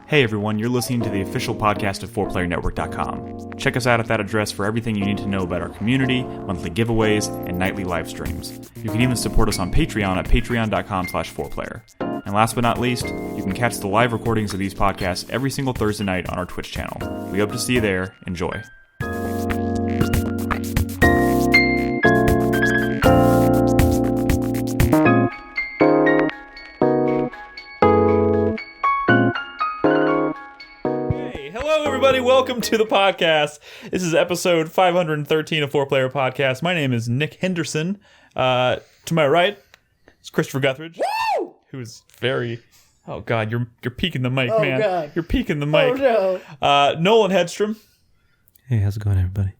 Hey everyone, you're listening to the official podcast of 4PlayerNetwork.com. Check us out at that address for everything you need to know about our community, monthly giveaways, and nightly live streams. You can even support us on Patreon at patreon.com/4Player. And last but not least, you can catch the live recordings of these podcasts every single Thursday night on our Twitch channel. We hope to see you there. Enjoy. Welcome to the podcast. This is episode 513 of 4Player Podcast. My name is Nick Henderson. To my right is Christopher Guthridge, who is very... Oh, God, you're peeking the mic, man. God. You're peeking the mic. Oh, no. Nolan Hedstrom. Hey, how's it going, everybody?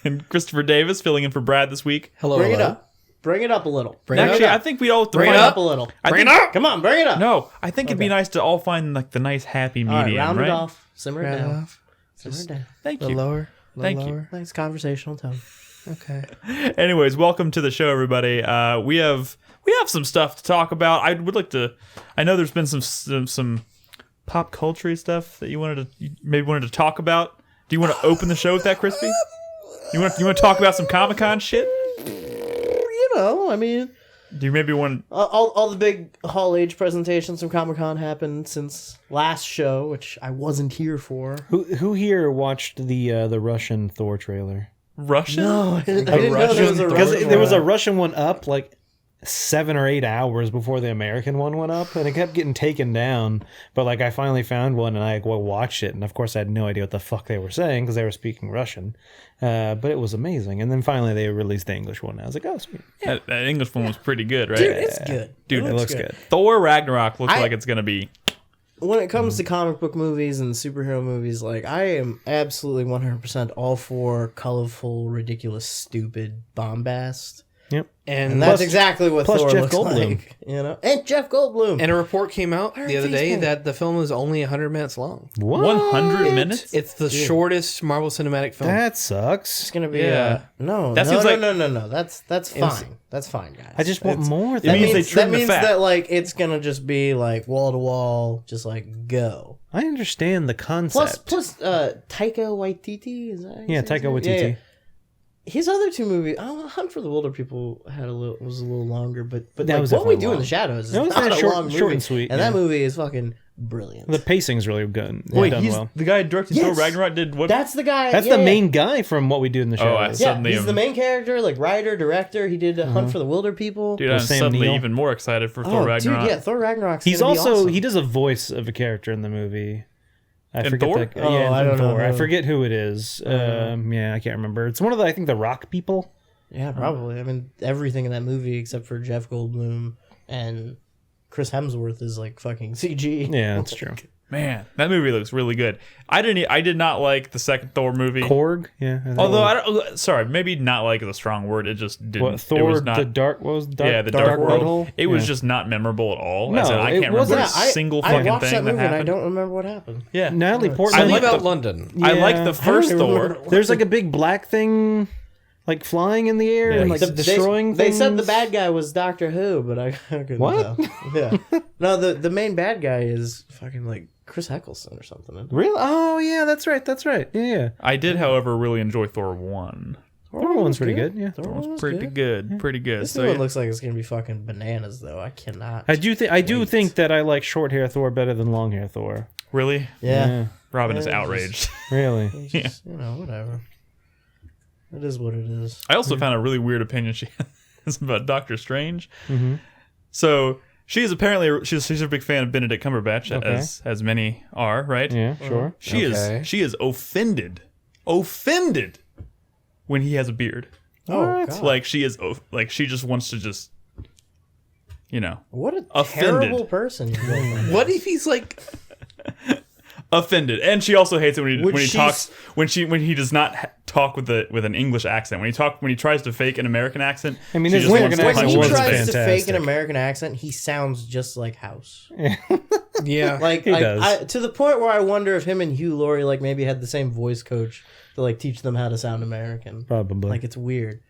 And Christopher Davis, filling in for Brad this week. Hello. Bring it up. Bring it up a little. Actually, I think we all... Bring it up a little. Bring it up! Come on, bring it up. No, I think it'd be nice to all find like the nice happy medium, all right? Round right? it off. Simmer it down. Simmer it down. Thank you. Lower. Thank you. Nice conversational tone. Okay. Anyways, welcome to the show, everybody. We have some stuff to talk about. I would like to. I know there's been some pop culture stuff that you maybe wanted to talk about. Do you want to open the show with that, Crispy? You want to talk about some Comic-Con shit? You know, I mean. Do you maybe want... All the big Hall Age presentations from Comic-Con happened since last show, which I wasn't here for. Who here watched the Russian Thor trailer? Russian? No, I didn't know there was a Russian because there was a Russian one up like 7 or 8 hours before the American one went up, and it kept getting taken down. But like, I finally found one, and I watched it, and of course I had no idea what the fuck they were saying because they were speaking Russian. But it was amazing, and then finally they released the English one. And I was like, oh, sweet. Yeah. That English one was pretty good, right? Dude, it's good. Dude, it looks good. Thor Ragnarok looks like it's gonna be... When it comes to comic book movies and superhero movies, like, I am absolutely 100% all for colorful, ridiculous, stupid bombast. Yep. And that's exactly what Thor Jeff looks Goldblum. like. You know? And Jeff Goldblum. And a report came out the other day that the film is only 100 minutes long. What? 100 minutes? It's the shortest Marvel Cinematic film. That sucks. It's gonna be no. That's fine. That's fine, guys. I just want more. That means that like it's gonna just be like wall to wall, just like go. I understand the concept. Plus, Taika Waititi is that? Taika Waititi. Yeah. His other two movies, Hunt for the Wilder People was a little longer, but like, What We Do in the Shadows is not a long movie, short and sweet, and that movie is fucking brilliant. The pacing's really good. Wait, done he's well. the guy directing Thor Ragnarok did what? That's the guy. That's the main guy from What We Do in the Shadows. He's the main character, like writer, director. He did Hunt for the Wilder People. Dude, I'm suddenly even more excited for Thor Ragnarok. Dude, yeah, Thor Ragnarok. He's also awesome. he does a voice of a character in the movie. I forget Thor? I don't know. I forget who it is. I can't remember. It's one of the Rock people. Yeah, probably. I mean, everything in that movie except for Jeff Goldblum and Chris Hemsworth is like fucking CG. Yeah, that's true. Man, that movie looks really good. I did not like the second Thor movie. Korg, yeah. Although maybe not like is a strong word. It just didn't. What, Thor? It was not, the Dark the Dark World. It was just not memorable at all. No, I can't remember a single fucking I watched thing that movie happened. And I don't remember what happened. Yeah, Natalie Portman. I leave out London. I like the first Thor. There's like a big black thing. Like flying in the air and like destroying They things. said the bad guy was Doctor Who, but I couldn't What? tell. Yeah. No, the main bad guy is fucking like Chris Eccleston or something. Isn't it? Really? Oh, yeah, that's right. Yeah. I did, however, really enjoy Thor 1. Thor 1's pretty good. Yeah. Thor 1's pretty good. Pretty good. This one looks like it's going to be fucking bananas, though. I cannot. I do think that I like short hair Thor better than long hair Thor. Really? Yeah. Robin is outraged. Really? Just, whatever. It is what it is. I also found a really weird opinion she has about Doctor Strange. Mm-hmm. So she is apparently she's a big fan of Benedict Cumberbatch, as many are, right? Yeah, sure. She is offended when he has a beard. Oh, God. Like she just wants to just what a offended. terrible person. What if he's like offended? And she also hates it when he talks when he does not talk with an English accent. When he tries to fake an American accent. I mean, when he tries to fake an American accent, he sounds just like House. Yeah, like to the point where I wonder if him and Hugh Laurie like maybe had the same voice coach to like teach them how to sound American. Probably. Like it's weird.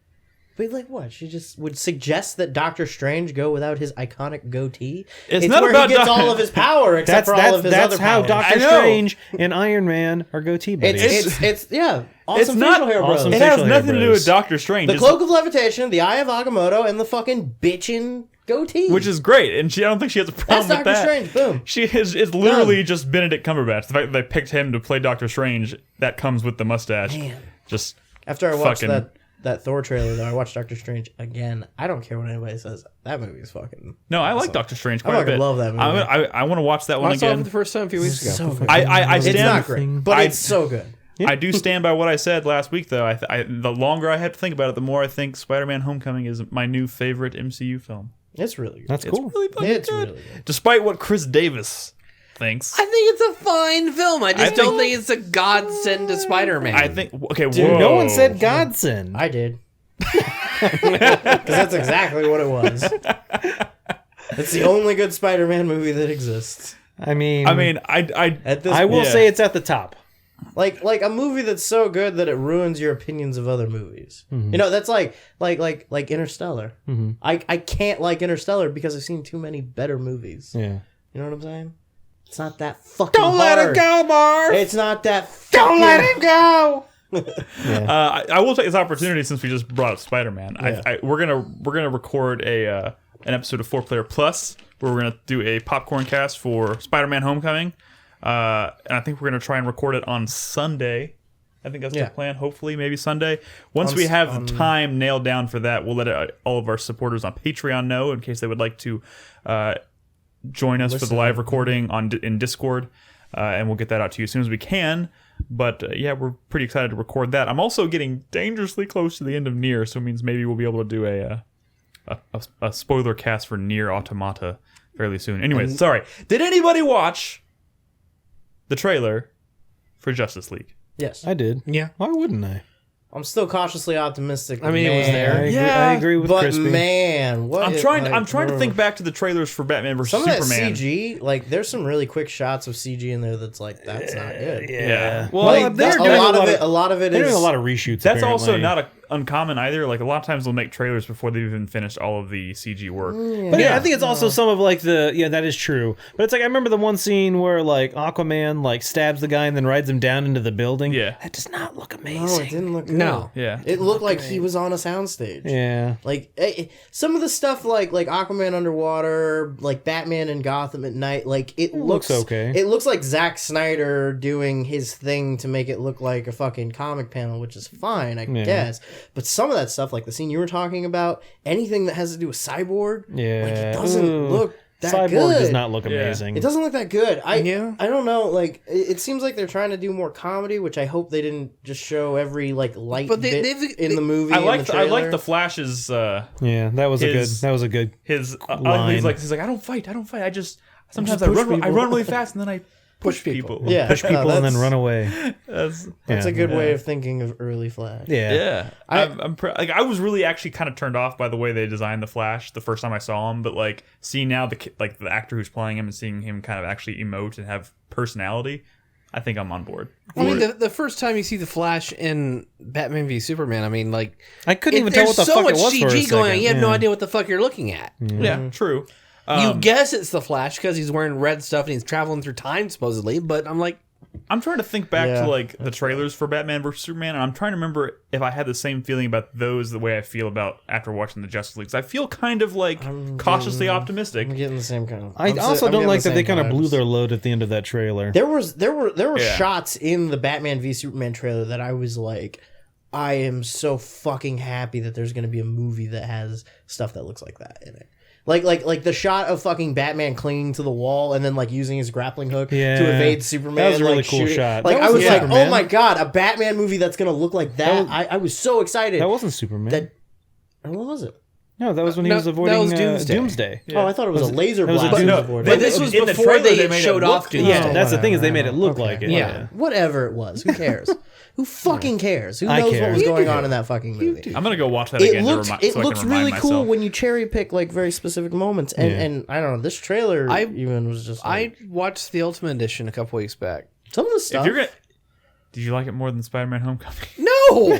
But like what? She just would suggest that Doctor Strange go without his iconic goatee. It's It's not where about he gets Doc- all of his power except for all of his that's other how powers. Doctor I know. Strange and Iron Man are goatee buddies. It's yeah. Awesome It's not facial hair bros. awesome. It has Facial hair nothing to do bros. with Doctor Strange. The It's- Cloak of Levitation, the Eye of Agamotto, and the fucking bitchin' goatee. which is great, and I don't think she has a problem That's with Doctor that. Strange. Boom. She is. It's literally just Benedict Cumberbatch. The fact that they picked him to play Doctor Strange, that comes with the mustache. Man. Just After I watched fucking- that Thor trailer, though, I watched Doctor Strange again. I don't care what anybody says. That movie is fucking. no, I like Doctor Strange quite a fucking bit. love that movie. I want to watch that one I saw it for again. the first time a few weeks ago. So good. I It's stand. not great, but I- it's so good. I do stand by what I said last week, though. The longer I had to think about it, the more I think Spider-Man: Homecoming is my new favorite MCU film. It's really good. That's cool. It's really fucking It's good. really good. Despite what Chris Davis thinks. I think it's a fine film. I just I don't think- think it's a godsend to Spider-Man. I think. Okay, Dude, whoa. no one said Godson. I did. Because that's exactly what it was. It's the only good Spider-Man movie that exists. I mean, At this I will point. say it's at the top. Like a movie that's so good that it ruins your opinions of other movies. You know, that's like Interstellar. I can't like Interstellar because I've seen too many better movies. Yeah. You know what I'm saying? It's not that fucking Don't let it go, Marv. It's not that Don't fucking... let it go. I will take this opportunity since we just brought up Spider-Man. Yeah. We're gonna record an episode of 4Player Plus where we're gonna do a popcorn cast for Spider-Man: Homecoming, and I think we're gonna try and record it on Sunday. I think that's the plan. Hopefully, maybe Sunday. Once we have the time nailed down for that, we'll let all of our supporters on Patreon know in case they would like to join us for the live recording in Discord, and we'll get that out to you as soon as we can. But yeah, we're pretty excited to record that. I'm also getting dangerously close to the end of Nier, so it means maybe we'll be able to do a spoiler cast for Nier Automata fairly soon. Anyways, sorry. Did anybody watch the trailer for Justice League? Yes. I did. Yeah. Why wouldn't I? I'm still cautiously optimistic. I mean, it was there. I agree with But Krispy. man, what I'm trying to think back to the trailers for Batman vs Some of that Superman. CG, like there's some really quick shots of CG in there that's like that's not good. Yeah. Well, Like, they're a doing lot of it. A lot of it They're is doing a lot of reshoots. That's also apparently. not uncommon either. Like a lot of times they'll make trailers before they've even finished all of the CG work. But yeah, I think it's also some of like that is true. But it's like I remember the one scene where like Aquaman like stabs the guy and then rides him down into the building. Yeah. That does not look No, amazing. it didn't look good. No. Yeah. It looked like he was on a soundstage. Yeah. Like some of the stuff, like Aquaman underwater, like Batman in Gotham at night, like it looks okay. It looks like Zack Snyder doing his thing to make it look like a fucking comic panel, which is fine, I guess. But some of that stuff, like the scene you were talking about, anything that has to do with Cyborg, Yeah. like it doesn't look that Cyborg good. does not look amazing. It doesn't look that good. I Yeah. don't know. Like it seems like they're trying to do more comedy, which I hope they didn't just show every like light But bit in the movie. I and like the I like trailer. the Flash's Yeah, that was a good. his Line. he's like I don't fight. I just sometimes just I push run people. really fast and then I push people. Yeah, Push people and then that's- run away. That's That's Yeah. a good way of thinking of early Flash. Yeah. yeah. I was really actually kind of turned off by the way they designed the Flash the first time I saw him, but like seeing now the actor who's playing him and seeing him kind of actually emote and have personality, I think I'm on board. I mean, the first time you see the Flash in Batman v Superman, I mean, like I couldn't even tell what the there's fuck so it much was for a CG going on. second. You have no Yeah. idea what the fuck you're looking at. Yeah, true. You guess it's the Flash because he's wearing red stuff and he's traveling through time supposedly. But I'm like, I'm trying to think back Yeah, to like the trailers for Batman vs Superman, and I'm trying to remember if I had the same feeling about those the way I feel about after watching the Justice League. I feel kind of like cautiously optimistic. I'm getting the same kind of. I also don't like that they kind of blew their load at the end of that trailer. There were Yeah. shots in the Batman v Superman trailer that I was like, I am so fucking happy that there's going to be a movie that has stuff that looks like that in it. Like the shot of fucking Batman clinging to the wall and then like using his grappling hook to Yeah. evade Superman. That was a really like, cool shooting. shot. Like That I was wasn't like, Superman. oh my god, a Batman movie that's gonna look like that. I was so excited. That wasn't Superman. That- what was it? No, that was when he No, was avoiding that was Doomsday. Doomsday. Oh, I thought it was a laser that was a blast. Doom- avoiding. but this was in the before trailer, they they made it showed look off cool. Doomsday. Yeah, that's the thing is they made it look Okay. like it. Yeah. Whatever it was, who cares? Who fucking cares? Who I knows care. what was You going do. on in that fucking movie? I'm gonna go watch that It again. looks so it I looks can remind really cool myself. when you cherry pick like very specific moments, and I don't know, this trailer even was just like, I watched the Ultimate Edition a couple weeks back. some of the If stuff. you're gonna, did you like it more than Spider-Man: Homecoming? No,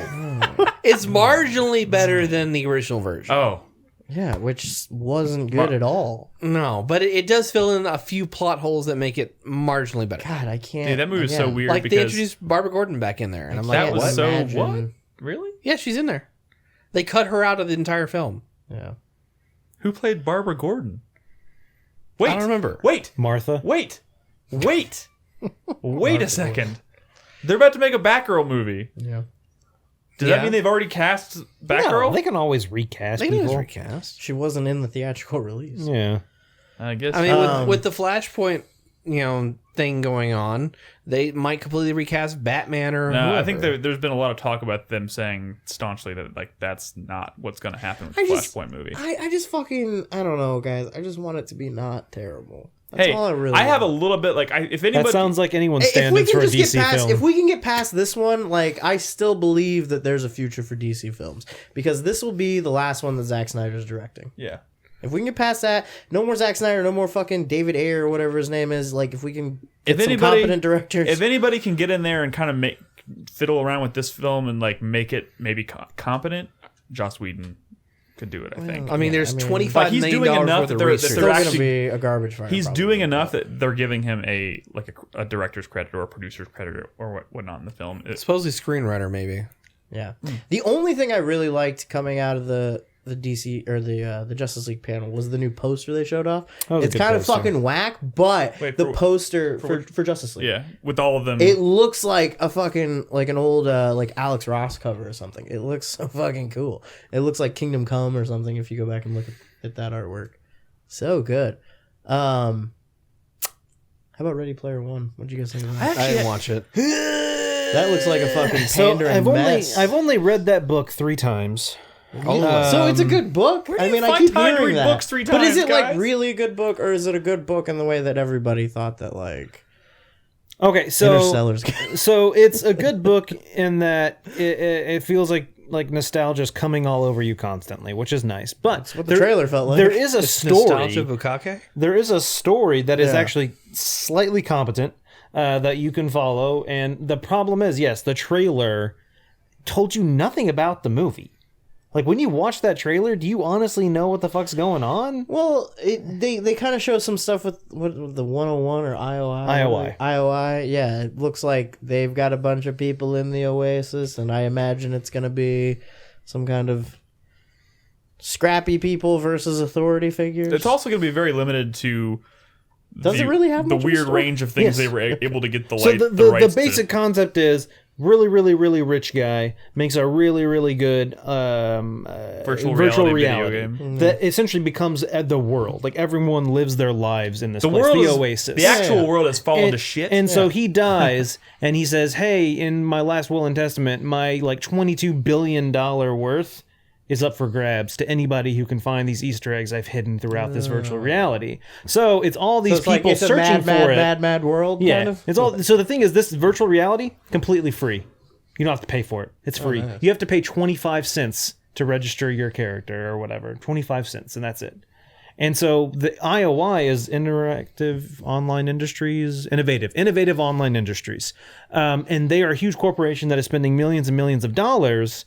It's marginally better than the original version. Oh, Yeah, which wasn't good at all. No, but it does fill in a few plot holes that make it marginally better. God, I can't. dude, that movie was so again, weird Like they because introduced Barbara Gordon back in there, and I'm like, that was what? so Imagine- what? Really? Yeah, she's in there. They cut her out of the entire film. Yeah. Who played Barbara Gordon? Wait, I don't remember. Wait, Martha. wait a second. They're about to make a Batgirl movie. Yeah. Does that mean they've already cast Batgirl? No, they can always recast They can people. just recast. She wasn't in the theatrical release. Yeah. I guess. I mean, with the Flashpoint, thing going on, they might completely recast Batman or no, whoever. I think there's been a lot of talk about them saying staunchly that like that's not what's going to happen with the Flashpoint movie. I just fucking, I don't know, guys. I just want it to be not terrible. That's Hey, all I really have a want. little bit like if anybody That sounds like anyone's If we standards can for a just get DC past, film. if we can get past this one, like I still believe that there's a future for DC films because this will be the last one that Zack Snyder's directing. yeah. If we can get past that, no more Zack Snyder, no more fucking David Ayer or whatever his name is. Like if we can get some competent directors, If anybody can get in there and kind of fiddle around with this film and like make it maybe competent, Joss Whedon could do it. I think. I mean, there's I mean, $25 like, he's million doing enough worth that of they're research. still actually- gonna be a garbage fire. He's probably, doing but- enough that they're giving him a director's credit or a producer's credit or whatnot in the film. Supposedly screenwriter, maybe. Yeah. The only thing I really liked coming out of the DC or the Justice League panel was the new poster they showed off. was a It's good kind of poster. fucking whack, but Wait, the for- poster for Justice League. Yeah, with all of them. It looks like a fucking like an old like Alex Ross cover or something. It looks so fucking cool. It looks like Kingdom Come or something if you go back and look at that artwork. So good. How about Ready Player One? What did you guys think of that? I didn't watch it. That looks like a fucking pandering mess. I've only read that book 3 times. So it's a good book. do I you mean, I find keep time to hearing read that. books 3 But is times, it like guys? really a good book, or is it a good book in the way that everybody thought that like Okay, so Interstellar's good? so it's a good book in that it feels like nostalgia's coming all over you constantly, which is nice. But what the trailer felt like. There is a story. Nostalgia Bukake? There is a story that is Yeah. actually slightly competent that you can follow. And the problem is, yes, the trailer told you nothing about the movie. Like, when you watch that trailer, do you honestly know what the fuck's going on? Well, they kind of show some stuff with the 101 or IOI. IOI. IOI, yeah. It looks like they've got a bunch of people in the Oasis, and I imagine it's going to be some kind of scrappy people versus authority figures. It's also going to be very limited to. Does it really have the much of a weird story? range of things Yes. they were able to get the So light, the rights basic to? concept is really, really, really rich guy makes a really, really good Virtual reality video game. that essentially becomes the world. Like, everyone lives their lives in this The place, world the is, Oasis. The actual Yeah. world has fallen and, to shit. And so he dies, and he says, "Hey, in my last will and testament, my like $22 billion worth is up for grabs to anybody who can find these Easter eggs I've hidden throughout this virtual reality." So it's all these So it's like people it's a searching mad, for it. mad world. Yeah, kind of? it's all. So the thing is, this virtual reality completely free. You don't have to pay for it. It's free. You have to pay 25 cents to register your character or whatever. 25 cents, and that's it. And so the IOI is Innovative Online Industries, innovative online industries, and they are a huge corporation that is spending millions and millions of dollars.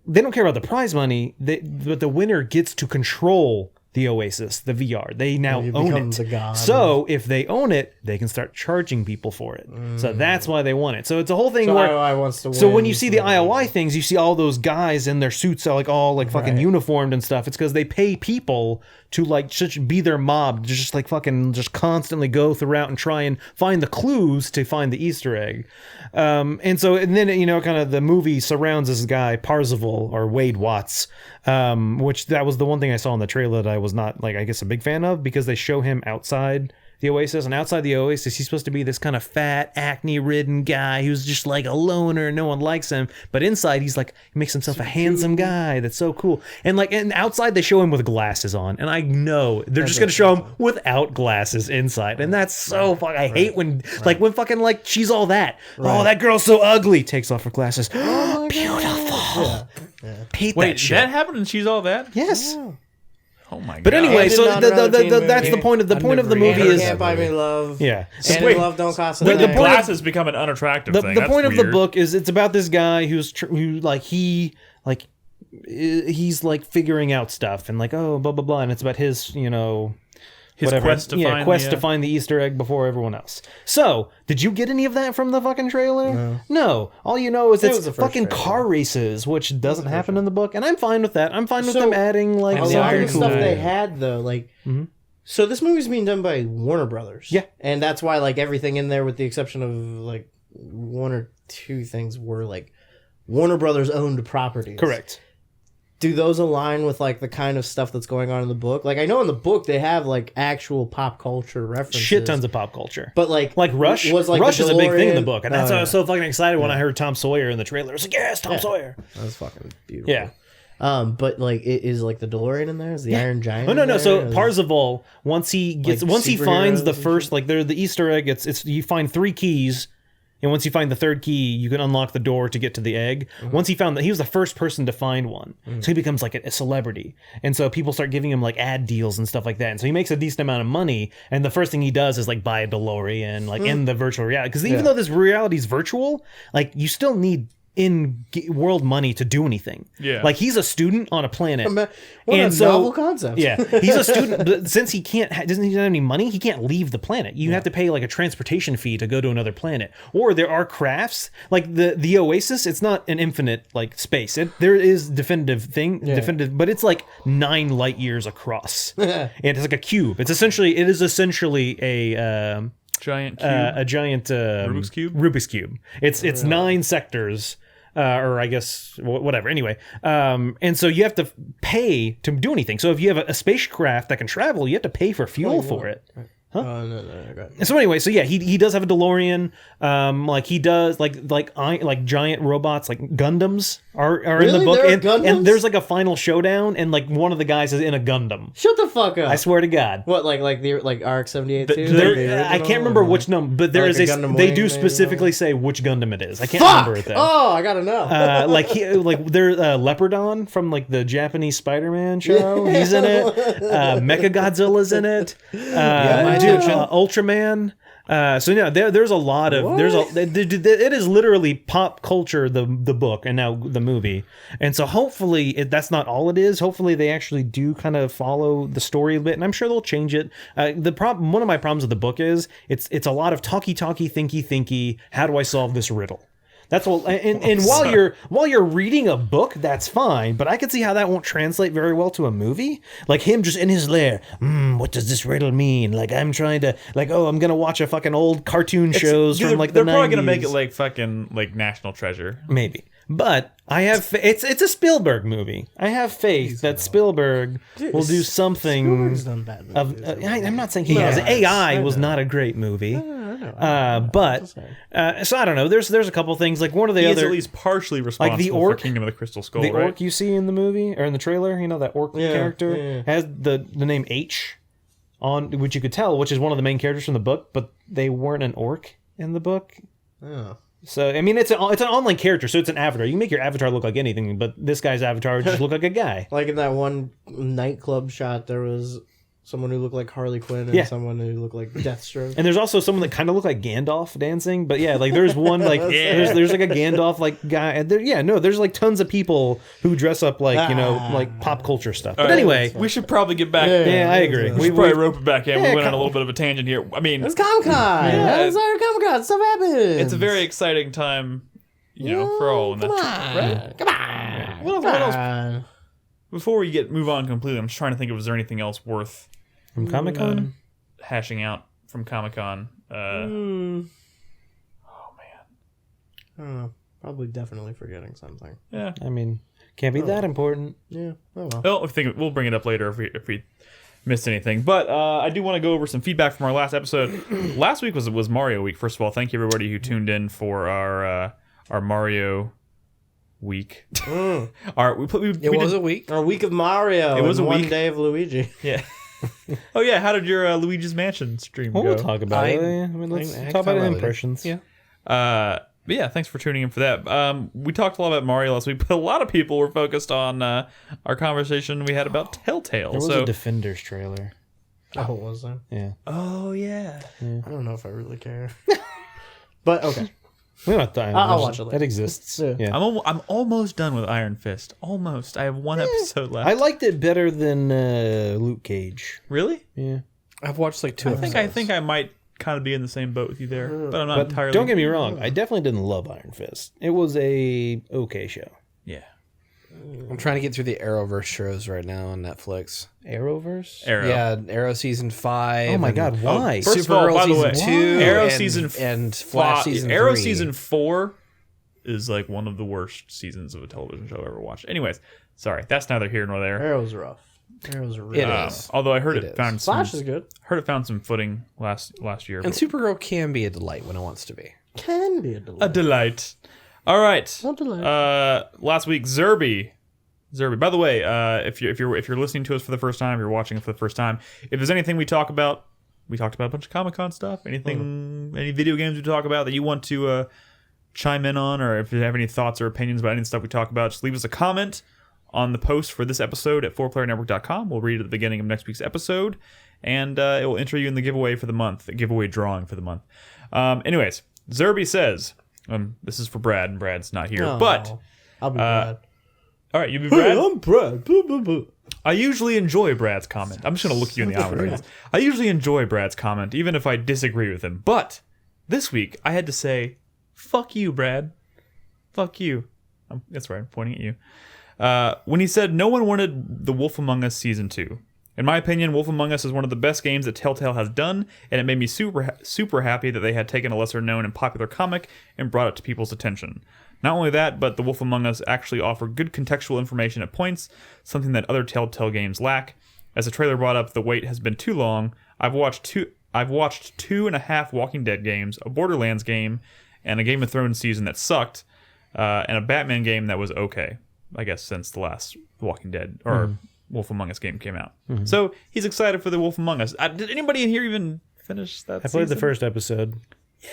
They don't care about the prize money, but the winner gets to control the Oasis, the VR. They now You own become it. the god. So if they own it, they can start charging people for it. So that's why they want it. So it's a whole thing So where. IOI wants to win. So when you see the IOI things, you see all those guys in their suits, like all like fucking Right. uniformed and stuff. It's because they pay people to like just be their mob, to just like fucking just constantly go throughout and try and find the clues to find the Easter egg. And then kind of the movie surrounds this guy Parzival or Wade Watts, which that was the one thing I saw in the trailer that I was not like I guess a big fan of, because they show him outside the Oasis, and outside the Oasis he's supposed to be this kind of fat, acne-ridden guy who's just like a loner, no one likes him, but inside he makes himself a handsome guy that's so cool. And outside they show him with glasses on, and I know they're just gonna show him without glasses inside, and that's so fuck. I hate when when fucking like she's all that. Oh, that girl's so ugly. Takes off her glasses. Beautiful. Hate Wait, that shit. that happened and she's all that? Yes. Oh my god. But anyway, I did so not know the teen that's movie. the point of the I've point of the never movie even is Can't buy me love. yeah. And Wait, love don't cost a When thing. the glasses become an unattractive thing. The That's point of the weird. book is it's about this guy who like he's like figuring out stuff and like oh blah blah blah, and it's about his His quest to find the Easter egg before everyone else. So, did you get any of that from the fucking trailer? No. All you know is it's fucking car races, which doesn't happen in the book, and I'm fine with that. I'm fine with them adding like a the lot of Iron the stuff Cool. they had though, like. So this movie's being done by Warner Brothers. Yeah. And that's why like everything in there, with the exception of like one or two things, were like Warner Brothers owned properties. Correct. Do those align with like the kind of stuff that's going on in the book? Like I know in the book they have like actual pop culture references. Shit tons of pop culture. But like Rush was like Rush is a big thing in the book, and that's why I was so fucking excited when I heard Tom Sawyer in the trailer. I was like, yes, Tom Sawyer. That was fucking beautiful. Yeah. But like, is like the DeLorean in there? Is the Iron Giant? Oh no, in no. there? So Parzival, once he finds the first, like the Easter egg, it's you find 3 keys, and once you find the 3rd key, you can unlock the door to get to the egg. Once he found that, he was the first person to find one, so he becomes like a celebrity, and so people start giving him like ad deals and stuff like that, and so he makes a decent amount of money. And the first thing he does is like buy a DeLorean, like in the virtual reality, because even though this reality is virtual, like you still need world money to do anything. Yeah. Like he's a student on a planet. What and a so, novel concept. Yeah. He's a student, but since he doesn't have any money, he can't leave the planet. You have to pay like a transportation fee to go to another planet. Or there are crafts, like the Oasis, it's not an infinite like space. There is definitive, but it's like 9 light years across. And it's like a cube. It is essentially a giant cube. A giant Rubik's Cube? Rubik's Cube. It's 9 sectors. Or I guess whatever. Anyway, and so you have to pay to do anything. So if you have a spacecraft that can travel, you have to pay for fuel for it. Huh? No. So anyway, so yeah, he does have a DeLorean. Like he does like giant robots, like Gundams are in the book, and there's like a final showdown, and like one of the guys is in a Gundam. Shut the fuck up! I swear to God. What like RX-78 too? I can't remember which number, but there is they do specifically say which Gundam it is. I can't remember it though. Oh, I gotta know. There's Leopardon from like the Japanese Spider-Man show. He's in it. Mechagodzilla's in it. Ultraman. So yeah, there's a lot of it is literally pop culture, the book and now the movie, and so hopefully that's not all it is. Hopefully they actually do kind of follow the story a bit, and I'm sure they'll change it. One of my problems with the book is it's a lot of talky thinky. How do I solve this riddle? That's all. And while you're reading a book, that's fine. But I can see how that won't translate very well to a movie. Like him just in his lair. What does this riddle mean? Like I'm trying to I'm gonna watch a fucking old cartoon shows from like the 90s. They're probably gonna make it like fucking like National Treasure. Maybe. But I have it's a Spielberg movie. I have faith that Spielberg will do something. Spielberg's done bad movies. I'm not saying he has. AI was not a great movie. But so I don't know. There's a couple things like one of the He other is at least partially responsible like the orc, for Kingdom of the Crystal Skull. The right? orc you see in the movie or in the trailer, that orc character has the name H on, which you could tell, which is one of the main characters from the book, but they weren't an orc in the book. Oh. So I mean, it's an online character, so it's an avatar. You can make your avatar look like anything, but this guy's avatar just look like a guy. Like in that one nightclub shot, there was someone who looked like Harley Quinn and someone who looked like Deathstroke. And there's also someone that kind of looked like Gandalf dancing. But yeah, like there's one like there's like a Gandalf like guy. And there's like tons of people who dress up like like pop culture stuff. But anyway, we should probably get back. Yeah, I agree. We should probably rope it back in. We went on a little bit of a tangent here. I mean, it's Comic-Con. It's our Comic-Con. Stuff happens. It's a very exciting time, for all of that. Come on. What else? Before we move on completely, I'm just trying to think of, is there anything else worth from Comic-Con hashing out from Comic-Con? Oh man, I don't know. Probably definitely forgetting something. Yeah, I mean, can't be that important. Yeah. Oh well. Well, I think we'll bring it up later if we missed anything. But I do want to go over some feedback from our last episode. Last week was Mario week. First of all, thank you everybody who tuned in for our Mario week. Mm. It was a week. Our week of Mario. It was and a one week. day of Luigi. Yeah. Oh yeah, how did your Luigi's Mansion stream go? We'll talk about it. I mean, let's talk about impressions. Yeah. But yeah, thanks for tuning in for that. We talked a lot about Mario last week, but a lot of people were focused on our conversation we had about Telltale. There was a Defenders trailer. Oh, was there? Yeah. Oh yeah. I don't know if I really care. But okay. We don't have time. I'll watch it later. That exists. Yeah. Yeah. I'm almost done with Iron Fist. Almost. I have one episode left. I liked it better than Luke Cage. Really? Yeah. I've watched like 2 episodes. I think I might kind of be in the same boat with you there, but I'm not But entirely. don't get me wrong. I definitely didn't love Iron Fist. It was a okay show. Yeah. I'm trying to get through the Arrowverse shows right now on Netflix. Arrowverse? Arrow. Yeah, Arrow season 5. Oh my God! Why? First of all, Supergirl by the season way, 2 Arrow and, season and Flash season 3. Arrow season 4 is like one of the worst seasons of a television show I've ever watched. Anyways, sorry, that's neither here nor there. Arrow's rough. Arrow's really It rough. is. Although I heard It it is. found some, Flash is good. heard it found some footing last year. And but- Supergirl can be a delight when it wants to be. Can be a a delight. delight. All right. A delight. Last week, Zerby. By the way, if you're listening to us for the first time, if you're watching it for the first time, if there's anything we talked about a bunch of Comic-Con stuff. Any video games we talk about that you want to chime in on, or if you have any thoughts or opinions about any stuff we talk about, just leave us a comment on the post for this episode at 4playernetwork.com. We'll read it at the beginning of next week's episode, and it will enter you in the giveaway for the month, the giveaway drawing for the month. Anyways, Zerby says, this is for Brad, and Brad's not here, Oh, but I'll be glad. all right, you be Brad. I'm Brad. Boo, boo, boo. I usually enjoy Brad's comment. I'm just going to look you in the eye when I read this. I usually enjoy Brad's comment, even if I disagree with him. But this week, I had to say, fuck you, Brad. Fuck you. That's right, I'm pointing at you. When he said no one wanted The Wolf Among Us Season 2. In my opinion, Wolf Among Us is one of the best games that Telltale has done, and it made me super happy that they had taken a lesser-known and popular comic and brought it to people's attention. Not only that, but The Wolf Among Us actually offered good contextual information at points, something that other Telltale games lack. As the trailer brought up, the wait has been too long. I've watched 2.5 Walking Dead games, a Borderlands game, and a Game of Thrones season that sucked, and a Batman game that was okay, I guess, since the last Walking Dead or Wolf Among Us game came out. So he's excited for The Wolf Among Us. Did anybody in here even finish that I played the first episode.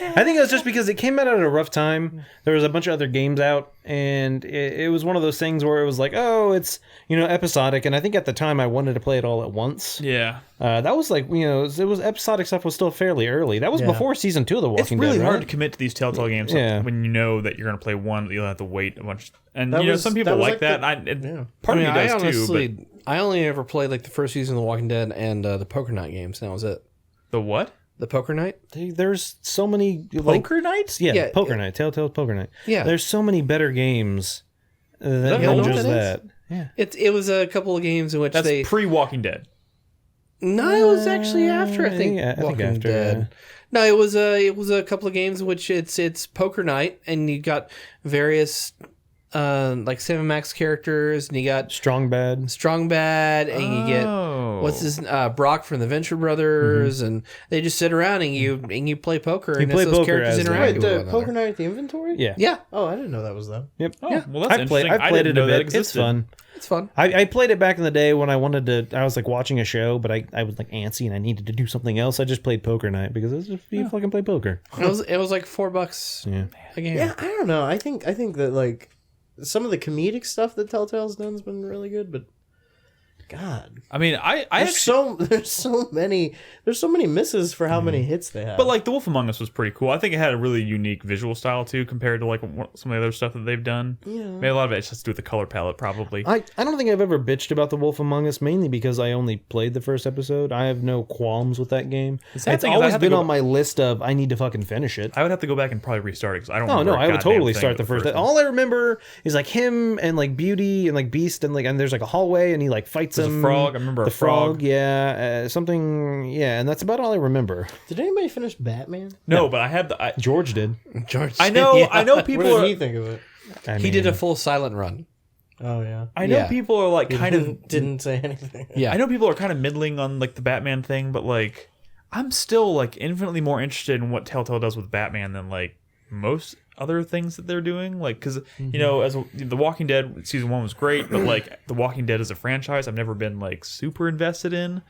Yeah. I think it was just because it came out at a rough time. There was a bunch of other games out, and it was one of those things where it was like, oh, it's, episodic. And I think at the time I wanted to play it all at once. Yeah. That was like, it was episodic stuff was still fairly early. That was before season 2 of The Walking Dead. It's really right? hard to commit to these Telltale games when you know that you're going to play one, you'll have to wait a bunch. And some people like that. Part of me does too. I only ever played like the first season of The Walking Dead and the Poker Night games, and that was it. The what? The Poker Night? There's so many Poker Nights? Yeah, Poker Night. Telltale's Poker Night. Yeah. There's so many better games than know what just that that. Yeah. It was a couple of games in which That's pre-Walking Dead. No, it was actually after, I think. I think Walking after, Dead. yeah. No, it was a couple of games in which it's Poker Night, and you got various like 7 Max characters, and you got Strong Bad, and you get what's his Brock from the Venture Brothers, and they just sit around and you play poker, and play as those poker characters as interact Wait, with the one Poker another. Night at the inventory? Yeah. Yeah, Oh, I didn't know that was them. Yep. Oh, well, that's I've played interesting. it a know that bit. It's existed. fun. it's fun. I played it back in the day when I wanted to. I was like watching a show, but I was like antsy and I needed to do something else. I just played Poker Night because it was just you fucking play poker. It was like $4 Yeah. a game. Yeah, I don't know. I think that like some of the comedic stuff that Telltale's done has been really good, but God, I mean, I actually... there's so many misses for how many hits they have. But like The Wolf Among Us was pretty cool. I think it had a really unique visual style too, compared to like some of the other stuff that they've done. Yeah. Maybe a lot of it has to do with the color palette, probably. I don't think I've ever bitched about The Wolf Among Us, mainly because I only played the first episode. I have no qualms with that game. sad It's thing is I always have to been go- on my list of I need to fucking finish it. I would have to go back and probably restart it because I don't. Oh remember no, a I would goddamn totally thing start of the first. one. All I remember is like him and like Beauty and like Beast and like and there's like a hallway and he like fights There's a him. frog. I remember a the frog. Yeah, something. Yeah, and that's about all I remember. did anybody finish Batman? No, but I had the. George did. George. I know. Yeah. I know people What are. did he think of it? He did a full silent run. Oh yeah, I know Yeah. people are like kind of. didn't say anything. Yeah. I know people are kind of middling on like the Batman thing, but like I'm still like infinitely more interested in what Telltale does with Batman than like most other things that they're doing. Like, because as The Walking Dead season 1 was great, but like The Walking Dead as a franchise, I've never been like super invested in.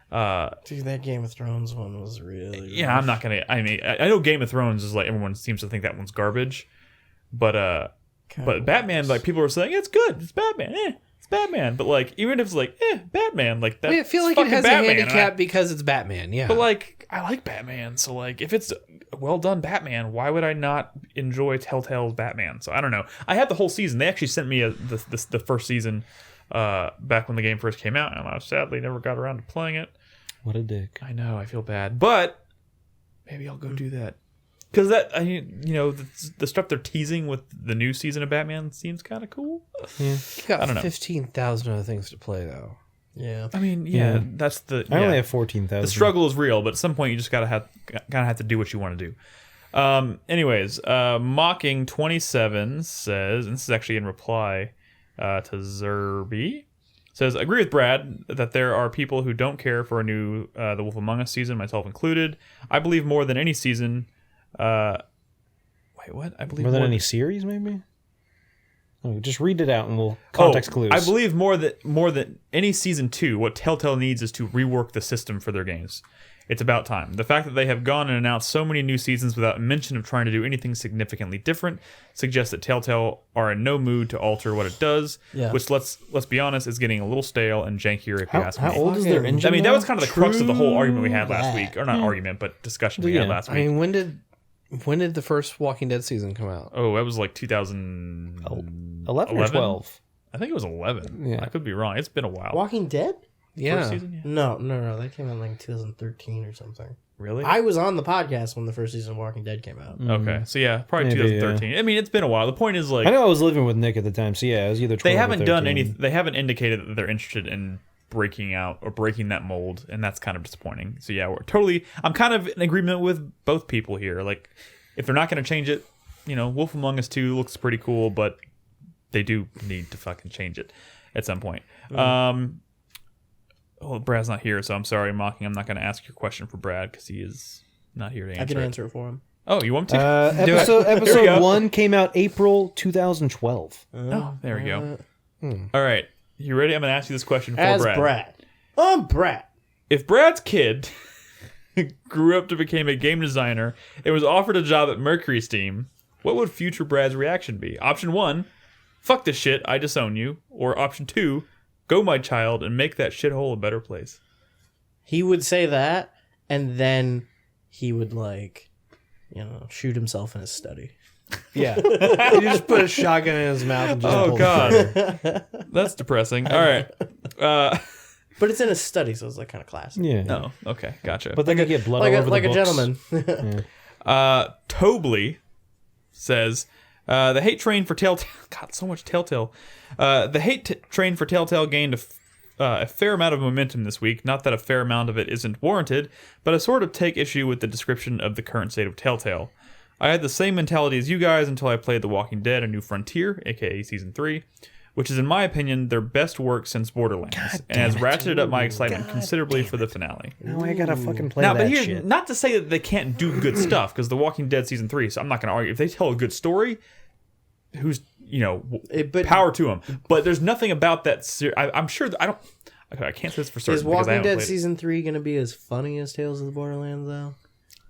Dude, that Game of Thrones one was really. Yeah, I'm not gonna. I mean, I know Game of Thrones is like everyone seems to think that one's garbage, but Batman, like people are saying it's good. It's Batman. It's Batman. But like even if it's like Batman, like that. I feel like it has a handicap because it's Batman. Yeah, But like I like Batman, so like if it's a well done Batman, why would I not enjoy Telltale's Batman? So I don't know. I had the whole season. They actually sent me the first season back when the game first came out, and I sadly never got around to playing it. What a dick. I know, I feel bad, but maybe I'll go do that. Because the stuff they're teasing with the new season of Batman seems kind of cool. Yeah. You got I don't know. 15,000 other things to play though. Yeah. I mean, Yeah. that's the. I only yeah. have 14,000. The struggle is real, but at some point you just gotta have to do what you want to do. Anyways, Mocking 27 says, and this is actually in reply to Zerby, says, agree with Brad that there are people who don't care for a new The Wolf Among Us season, myself included. I believe more than any season. Wait, what? I believe more than any series, maybe. Oh, just read it out and we'll context clues. I believe more than any season 2, what Telltale needs is to rework the system for their games. It's about time. The fact that they have gone and announced so many new seasons without mention of trying to do anything significantly different suggests that Telltale are in no mood to alter what it does, which let's be honest is getting a little stale and jankier if you ask me. How old is their engine? I mean, that now? was kind of the crux of the whole argument we had last week, or not argument, but discussion we had last week. I mean, when did the first Walking Dead season come out? Oh, that was like 2011 11 or 12? I think it was 11. Yeah. I could be wrong. It's been a while. Walking Dead? Yeah. First season? Yeah. No. That came out like 2013 or something. Really? I was on the podcast when the first season of Walking Dead came out. Okay, so yeah, probably Maybe, 2013. I mean, it's been a while. The point is, like, I know I was living with Nick at the time, so yeah, it was either 12 they or haven't 13. done any. They haven't indicated that they're interested in breaking out or breaking that mold, and that's kind of disappointing. So yeah, I'm kind of in agreement with both people here. Like, if they're not going to change it, Wolf Among Us 2 looks pretty cool, but they do need to fucking change it at some point. Well, Brad's not here, so I'm sorry, Mocking. I'm not going to ask your question for Brad because he is not here to answer. I can answer it for him. Oh, you want to? Episode 1 came out April 2012. Oh, there we go. All right, you ready? I'm going to ask you this question for As Brad. I'm Brad. If Brad's kid grew up to become a game designer and was offered a job at Mercury Steam, what would future Brad's reaction be? Option 1, fuck this shit, I disown you. Or option 2, go my child and make that shithole a better place. He would say that, and then he would shoot himself in his study. Yeah. You just put a shotgun in his mouth and just pull the trigger. That's depressing. All right. But it's in his study, so it's like kind of classic. Yeah. Oh, okay, gotcha. But then you get blood all over like the a books. gentleman. Tobley says, the hate train for Telltale... God, so much Telltale. The hate train for Telltale gained a fair amount of momentum this week. Not that a fair amount of it isn't warranted, but I sort of take issue with the description of the current state of Telltale. I had the same mentality as you guys until I played The Walking Dead: A New Frontier, aka Season 3, which is, in my opinion, their best work since Borderlands, and has ratcheted up my excitement considerably for the finale. Now I gotta fucking play Now, that but here's shit. not to say that they can't do good stuff, because The Walking Dead Season 3, so I'm not going to argue. If they tell a good story, who's, But power to them. But there's nothing about that. I'm sure I don't. Okay, I can't say this for certain. is because I Walking haven't Dead played it. season 3 going to be as funny as Tales of the Borderlands though?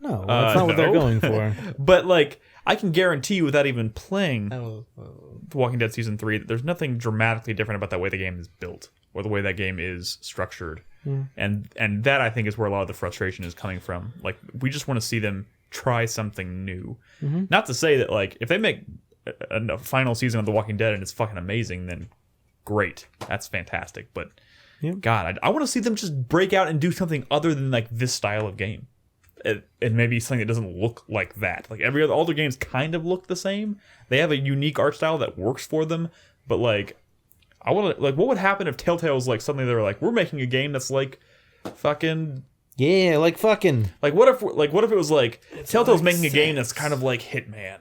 No, that's not what they're no. going for. But like, I can guarantee you, without even playing I don't. The Walking Dead Season 3, that there's nothing dramatically different about the way the game is built or the way that game is structured. And that, I think, is where a lot of the frustration is coming from. Like, we just want to see them try something new. Not to say that, like, if they make a final season of The Walking Dead and it's fucking amazing, then great. That's fantastic. But, God, I want to see them just break out and do something other than, like, this style of game. And maybe something that doesn't look like that. Like all their games kind of look the same. They have a unique art style that works for them. But like, I want to like, what would happen if Telltale's like suddenly they were like, we're making a game that's like, fucking Yeah, like fucking. like what if it was like Telltale's making a game that's kind of like Hitman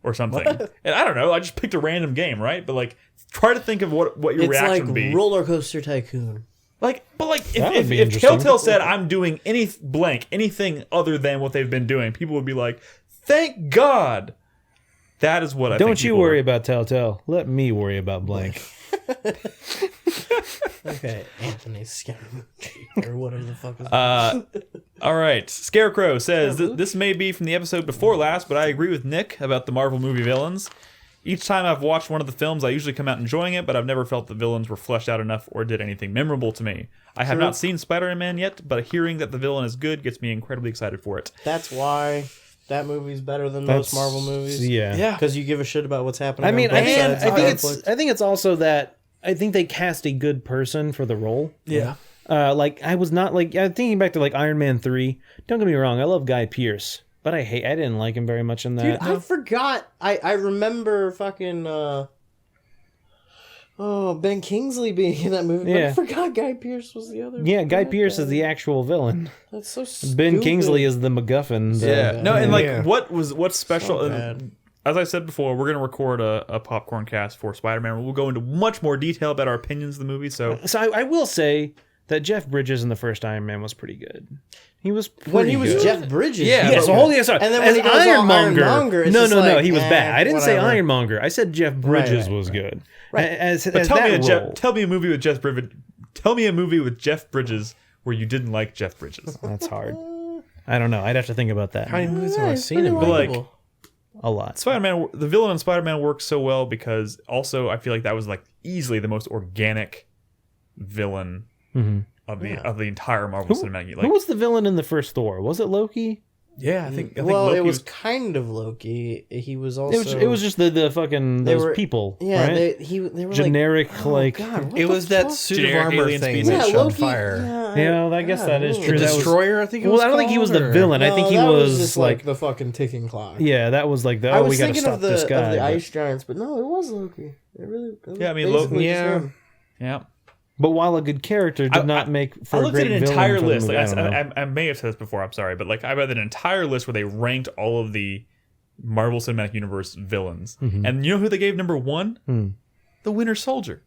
or something. And I don't know. I just picked a random game, right? But like, try to think of what your It's reaction like would be. Roller Coaster Tycoon. Like, but like, That would be if interesting. Telltale said I'm doing anything other than what they've been doing, people would be like, "Thank God." That is what I think. Don't you worry about Telltale. Let me worry about blank. Okay, Anthony Scaramucci or whatever the fuck is that? All right, Scarecrow says this may be from the episode before last, but I agree with Nick about the Marvel movie villains. Each time I've watched one of the films, I usually come out enjoying it, but I've never felt the villains were fleshed out enough or did anything memorable to me. I have not seen Spider-Man yet, but hearing that the villain is good gets me incredibly excited for it. That's why that movie's better than most Marvel movies. Yeah. Because you give a shit about what's happening. I mean, on both sides of conflict. I think it's also that I think they cast a good person for the role. Yeah. Like I was not like I'm thinking back to like Iron Man 3. Don't get me wrong, I love Guy Pearce, but I didn't like him very much in that. Dude, I forgot. I remember fucking Ben Kingsley being in that movie. But I forgot Guy Pearce was the other. Yeah, Guy Pearce is the actual villain. That's so stupid. Ben Kingsley is the MacGuffin. What's special? So bad. As I said before, we're going to record a popcorn cast for Spider-Man. We'll go into much more detail about our opinions of the movie. So I will say that Jeff Bridges in the first Iron Man was pretty good. He was when he was good. Jeff Bridges. Yeah, so hold on. Sorry. And then when he goes Ironmonger, no, he was bad. I didn't say whatever. Ironmonger. I said Jeff Bridges was good. Right. Tell me a movie with Jeff Bridges. Tell me a movie with Jeff Bridges where you didn't like Jeff Bridges. That's hard. I don't know. I'd have to think about that. How many movies have I seen him? But like a lot. Spider-Man, the villain in Spider-Man works so well because also I feel like that was like easily the most organic villain of the entire Marvel Cinematic Universe. Who was the villain in the first Thor? Was it Loki? Yeah, I think well, Loki it was kind of Loki. He was also. It was just the fucking those people. Yeah, right? they were generic like. like. Oh God, what It the was that fuck? suit of Generic armor alien thing species. that Yeah, shot Loki. fire. Yeah, I guess that is The true. The That was- Destroyer, I think it was Well, I don't think he was the called, or- villain. I think he that was just like the fucking ticking clock. yeah, that was like the I oh was we got to thinking stop of the this guy. of the but- ice giants, but no, it was Loki. It really. Yeah, I mean, basically just Yeah. him. yeah. But while a good character did not make for I a looked great at an villain entire for the list. movie, Like, I don't know. I may have said this before. I'm sorry, but like I read an entire list where they ranked all of the Marvel Cinematic Universe villains, and you know who they gave number one? The Winter Soldier.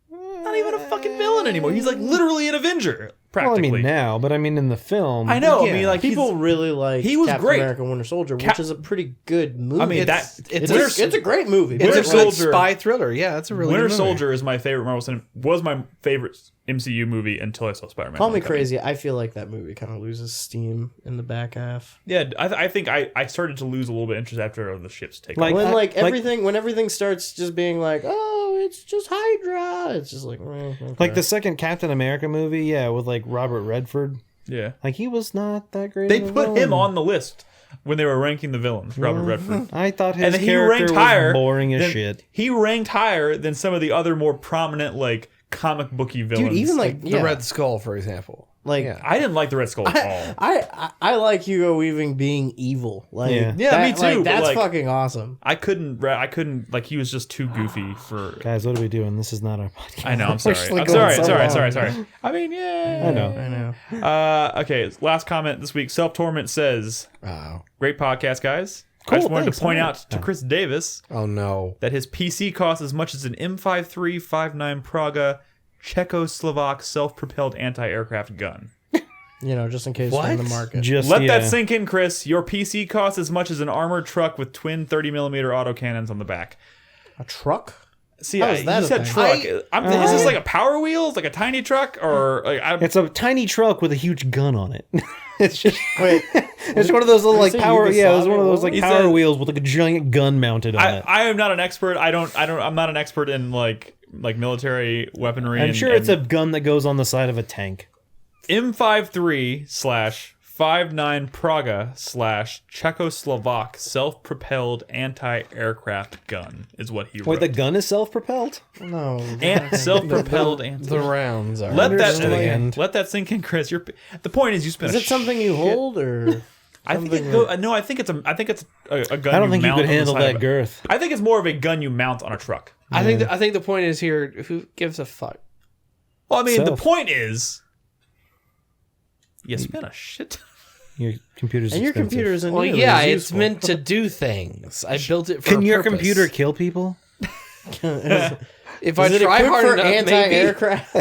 Not even a fucking villain anymore. He's like literally an Avenger, Well, I practically. mean now, but I mean in the film. I know. Yeah. I mean, like People really like he was Captain great. America: Winter Soldier, which is a pretty good movie. I mean, it's a great movie. It's Winter a good Soldier- spy thriller. Yeah, it's a really Winter good movie. Soldier is my favorite was my favorite MCU movie until I saw Spider-Man. Call me Homecoming. crazy. I feel like that movie kind of loses steam in the back half. Yeah, I think I started to lose a little bit of interest after the ships take Like- off. When everything starts just being like, oh, it's just Hydra. It's just like, okay. Like the second Captain America movie, yeah, with like Robert Redford. Yeah, Like he was not that great. they of a put him villain. on the list when they were ranking the villains. Robert Redford. I thought his And then he character ranked was higher. boring as than- shit. He ranked higher than some of the other more prominent like comic booky villains. Dude, even like The Red Skull, for example. like Yeah. I didn't like the Red Skull at all. I like Hugo Weaving being evil. Like Yeah. Yeah, me too, Like, but, that's like- fucking awesome. I couldn't like he was just too goofy for. Guys, what are we doing? This is not our podcast. I know. I'm We're sorry. still I'm going sorry. so Sorry. long. I mean, yeah. I know. I know. Okay. Last comment this week. Self Torment says, Wow. "Great podcast, guys. I Cool, just wanted thanks, to point alright. out to Chris Davis Oh, no. that his PC costs as much as an M5359 Praga Czechoslovak self-propelled anti-aircraft gun. You know, just in case it's in the market. Just Let yeah. that sink in, Chris. Your PC costs as much as an armored truck with twin 30mm autocannons on the back." A truck? See, How is that you a said thing? truck. Is this like a Power Wheels, like a tiny truck, or like It's a tiny truck with a huge gun on it. It's just Wait, it's one of those little like say power. Yeah, it was Yugoslavia? one of those like He power said- wheels with like a giant gun mounted on it. I am not an expert. I'm not an expert in like military weaponry. I'm sure it's a gun that goes on the side of a tank. M53/59 Praga /Czechoslovak self-propelled anti-aircraft gun is what he wrote. Wait, the gun is self-propelled? no. Self-propelled anti. The rounds are. Let Understand. that sink in, Chris. The point is you spent. Is it something you hold or? I think no. I think it's a gun. I don't think you mount could on the handle side of that a- girth. I think it's more of a gun you mount on a truck. I think the point is here, who gives a fuck? Well, I mean, Self. the point is, you spent a shit. Your computer's And your expensive. computer isn't. Well, nearly yeah, as it's useful. meant to do things. I built it for Can a your purpose. computer kill people? If I Is it try equipped hard for enough, maybe. anti-aircraft?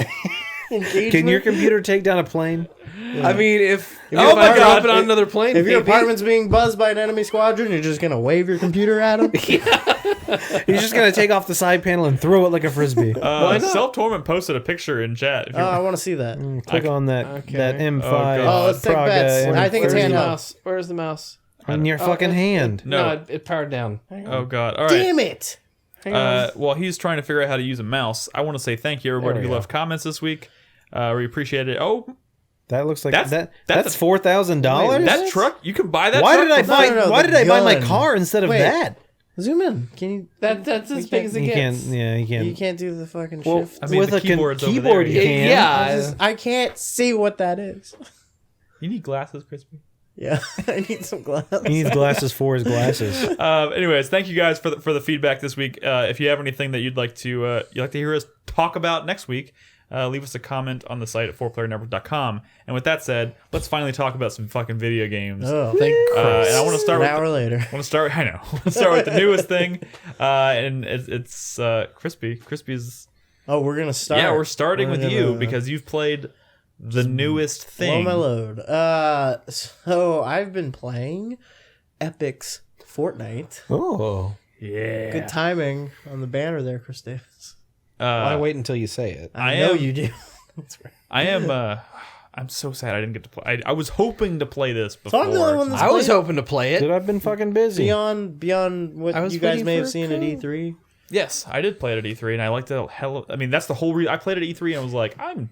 Can your computer take down a plane? I mean, if your I drop apartment- it on another plane, If your maybe. apartment's being buzzed by an enemy squadron, you're just gonna wave your computer at them. He's just gonna take off the side panel and throw it like a frisbee. Self Torment posted a picture in chat. If you I want to see that. Click on that M5 Oh, God. Oh, let's take Praga bets. I think it's Where's the handheld. mouse? Where's the mouse? on your fucking hand. No. it powered down. Oh God! All right. Damn it! While he's trying to figure out how to use a mouse, I want to say thank you everybody There we who go. left comments this week. We appreciate it. Oh, That looks like That's- that's that's $4,000. that truck, you can buy that Why truck did I for buy? no, why the did I buy my gun. car instead of Wait. that? Zoom in. Can you? That's as big as it You can't. gets. Yeah, you can't. You can't do the fucking Well, shift. I mean, with the a keyboard's over keyboard, there. you can. Yeah. I can't see what that is. You need glasses, Crispy. Yeah, I need some glasses. He needs glasses for his glasses. Anyways, thank you guys for the feedback this week. If you have anything that you'd like to hear us talk about next week, leave us a comment on the site at 4playernetwork.com. And with that said, let's finally talk about some fucking video games. Oh, thank And I want to start An with hour later. I know. Let's start with the newest thing, and it's Crispy. Crispy's. Oh, we're gonna start. Yeah, we're starting with you gonna because you've played the newest blow thing. my load. So I've been playing Epic's Fortnite. Oh, Yeah. Good timing on the banner there, Chris Davis. why wait until you say it? I I know am- you do. That's right. I am. I'm so sad I didn't get to play. I was hoping to play this before. So I'm the only one that's I was played hoping to play it. Dude, I've been fucking busy. beyond what I was you guys waiting may for have a seen at code. E3. Yes, I did play it at E3, and I liked it. I mean, that's the whole reason I played it at E3, and I was like, I'm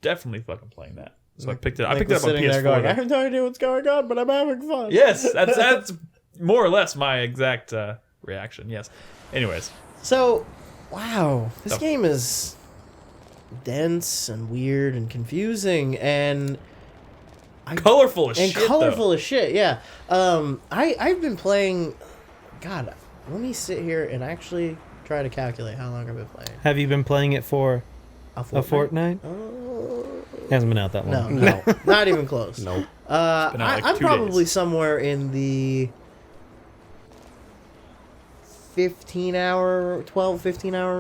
definitely fucking playing that. So I picked it. I Nick picked it was up on sitting there PS4. going, I though. have no idea what's going on, but I'm having fun. Yes, that's more or less my exact reaction. Yes. Anyways, So, wow, this Oh. game is dense and weird and confusing and colorful as shit. colorful as shit. Yeah. I've been playing. God, let me sit here and actually try to calculate how long I've been playing. Have you been playing it for A a fortnight? Oh, Hasn't been out that no, long. no, not even close. Nope. been out like I'm 2 probably days. somewhere in the 15 hour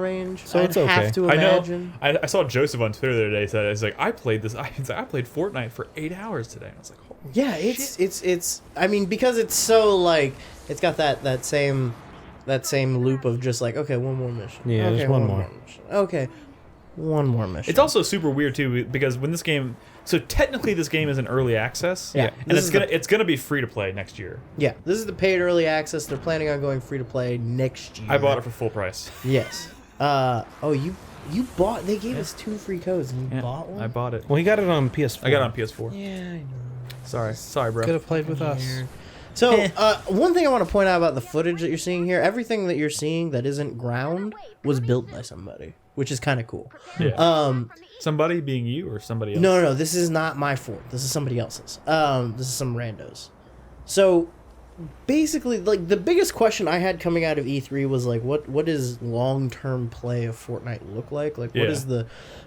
range. So I'd it's okay. have to I know. imagine. I saw Joseph on Twitter the other day. Said, "He's like, I played this. I played Fortnite for 8 hours today." And I was like, "Holy Yeah, it's. I mean, because it's so like it's got that same loop of just like, okay, one more mission. Yeah, okay, just one more. mission. Okay, one more mission. It's also super weird too because when this game, so technically this game is in early access, Yeah. and This is it's gonna be free to play next year. yeah. This is the paid early access. They're planning on going free to play next year. I bought it for full price. Yes. Oh, you bought? They gave us 2 free codes and you Yeah, bought one. I bought it. Well, he got it on PS4. I got it on PS4. Yeah, I know. Sorry, bro. Could have played with us. So, one thing I want to point out about the footage that you're seeing here, everything that you're seeing that isn't ground was built by somebody, which is kind of cool. Yeah. Somebody being you or somebody else? No, this is not my fort. This is somebody else's. This is some randos. So, basically, like, the biggest question I had coming out of E3 was, like, what does long-term play of Fortnite look like? Like, Yeah.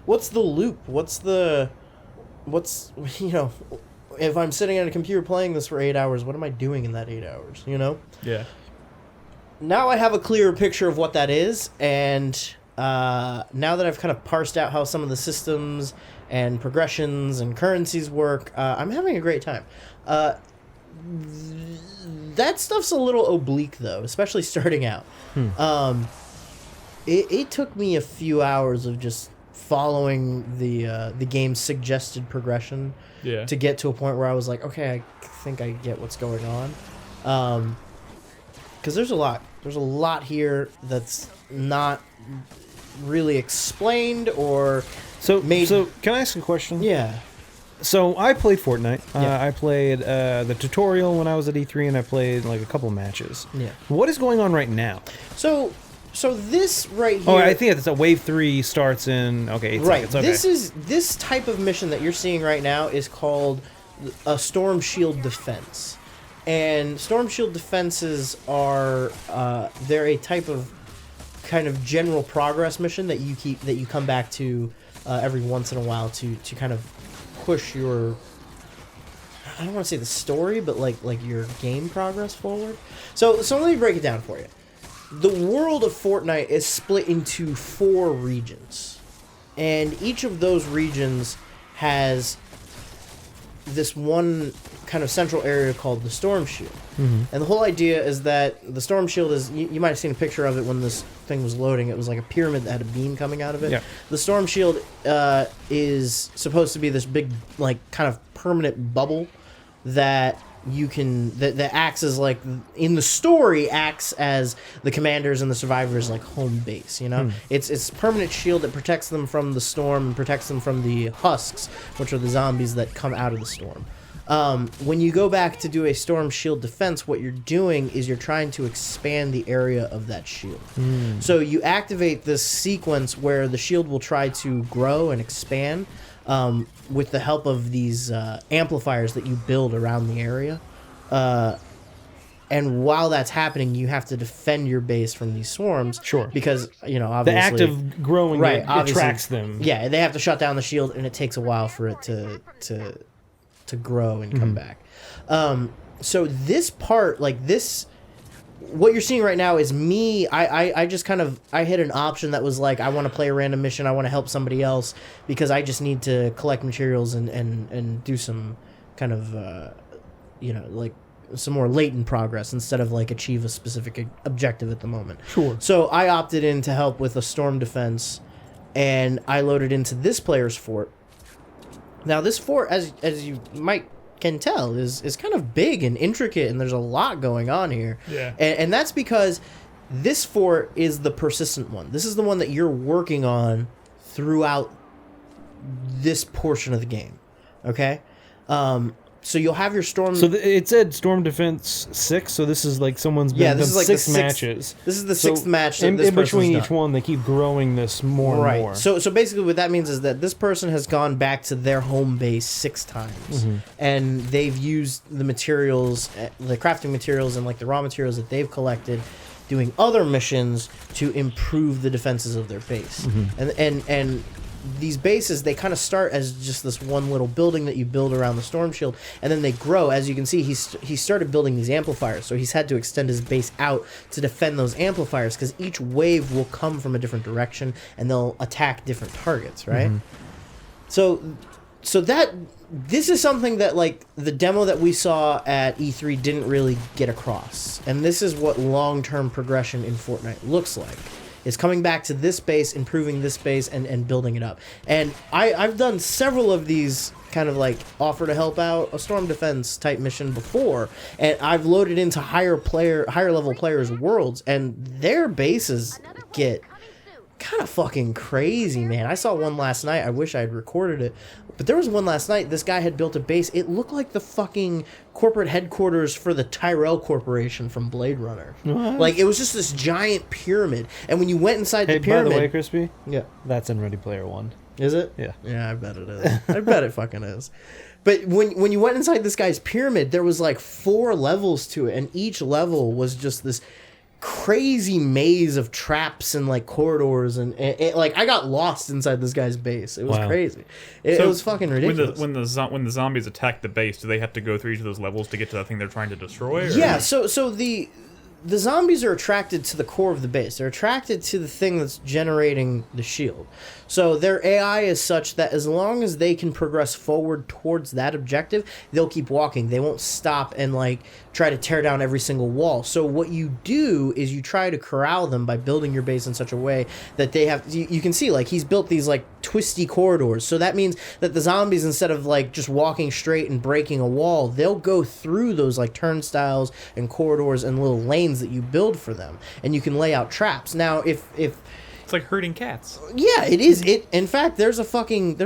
what's the loop? What's, you know, if I'm sitting at a computer playing this for 8 hours, what am I doing in that 8 hours, you know? Yeah. Now I have a clearer picture of what that is, and now that I've kind of parsed out how some of the systems and progressions and currencies work, I'm having a great time. That stuff's a little oblique, though, especially starting out. It took me a few hours of just following the game's suggested progression Yeah. to get to a point where I was like, okay, I think I get what's going on. Because there's a lot here that's not really explained or So, made. can I ask a question? Yeah. So I played Fortnite. Yeah. I played the tutorial when I was at E3, and I played like a couple matches. Yeah. What is going on right now? So this right here. Oh, I think it's a Wave 3 starts in 8 right. seconds. Okay. This type of mission that you're seeing right now is called a Storm Shield Defense, and Storm Shield defenses are they're a type of kind of general progress mission that you come back to every once in a while to kind of push your, I don't want to say the story, but like your game progress forward. So let me break it down for you. The world of Fortnite is split into 4 regions, and each of those regions has this one kind of central area called the Storm Shield. And the whole idea is that the Storm Shield is, you might have seen a picture of it when this thing was loading. It was like a pyramid that had a beam coming out of it. Yeah. The Storm Shield is supposed to be this big, like, kind of permanent bubble that you can that acts as like in the story acts as the commanders and the survivors like home base. You know, it's permanent shield that protects them from the storm and protects them from the husks, which are the zombies that come out of the storm. When you go back to do a storm shield defense, what you're doing is you're trying to expand the area of that shield. So you activate this sequence where the shield will try to grow and expand with the help of these amplifiers that you build around the area. And while that's happening, you have to defend your base from these swarms. Sure. Because, you know, obviously... The act of growing it attracts them. Yeah, they have to shut down the shield, and it takes a while for it to grow and come back. So this part, like this, what you're seeing right now is me. I just kind of I hit an option that was like I want to play a random mission. I want to help somebody else because I just need to collect materials and do some kind of you know, like some more latent progress instead of like achieve a specific objective at the moment. Sure. So I opted in to help with a storm defense, and I loaded into this player's fort. Now this fort, as you can tell, is kind of big and intricate, and there's a lot going on here. Yeah. And that's because this fort is the persistent one. This is the one that you're working on throughout this portion of the game. Okay? So you'll have your storm... So it said Storm Defense 6, so this is like someone's been done this is like six the sixth matches. This is the sixth match that in this between person's each done. one, they keep growing this more and more. So basically what that means is that this person has gone back to their home base 6 times. And they've used the materials, the crafting materials and like the raw materials that they've collected doing other missions to improve the defenses of their base. And these bases, they kind of start as just this one little building that you build around the storm shield, and then they grow. As you can see, he started building these amplifiers, so he's had to extend his base out to defend those amplifiers, because each wave will come from a different direction, and they'll attack different targets, right? So that this is something that like the demo that we saw at E3 didn't really get across, and this is what long-term progression in Fortnite looks like. Is coming back to this base, improving this base, and building it up. And I've done several of these kind of like offer to help out a storm defense type mission before, and I've loaded into higher level players' worlds, and their bases get kind of fucking crazy, man. I saw one last night. I wish I had recorded it. But there was one last night. This guy had built a base. It looked like the fucking corporate headquarters for the Tyrell Corporation from Blade Runner. What? Like, it was just this giant pyramid. And when you went inside the Hey, pyramid... by the way, Krispy, Yeah. that's in Ready Player One. Is it? Yeah. Yeah, I bet it is. I bet it fucking is. But when you went inside this guy's pyramid, there was like 4 levels to it. And each level was just this crazy maze of traps and like corridors and like I got lost inside this guy's base. It was crazy. It was fucking ridiculous. When the zombies attack the base, do they have to go through each of those levels to get to that thing they're trying to destroy? Or? Yeah. So the zombies are attracted to the core of the base. They're attracted to the thing that's generating the shield. So their AI is such that as long as they can progress forward towards that objective, they'll keep walking. They won't stop and like try to tear down every single wall. So what you do is you try to corral them by building your base in such a way that they have... You can see like he's built these like twisty corridors. So that means that the zombies, instead of like just walking straight and breaking a wall, they'll go through those like turnstiles and corridors and little lanes that you build for them. And you can lay out traps. Now, if It's like herding cats. yeah, it is. In fact, there's a fucking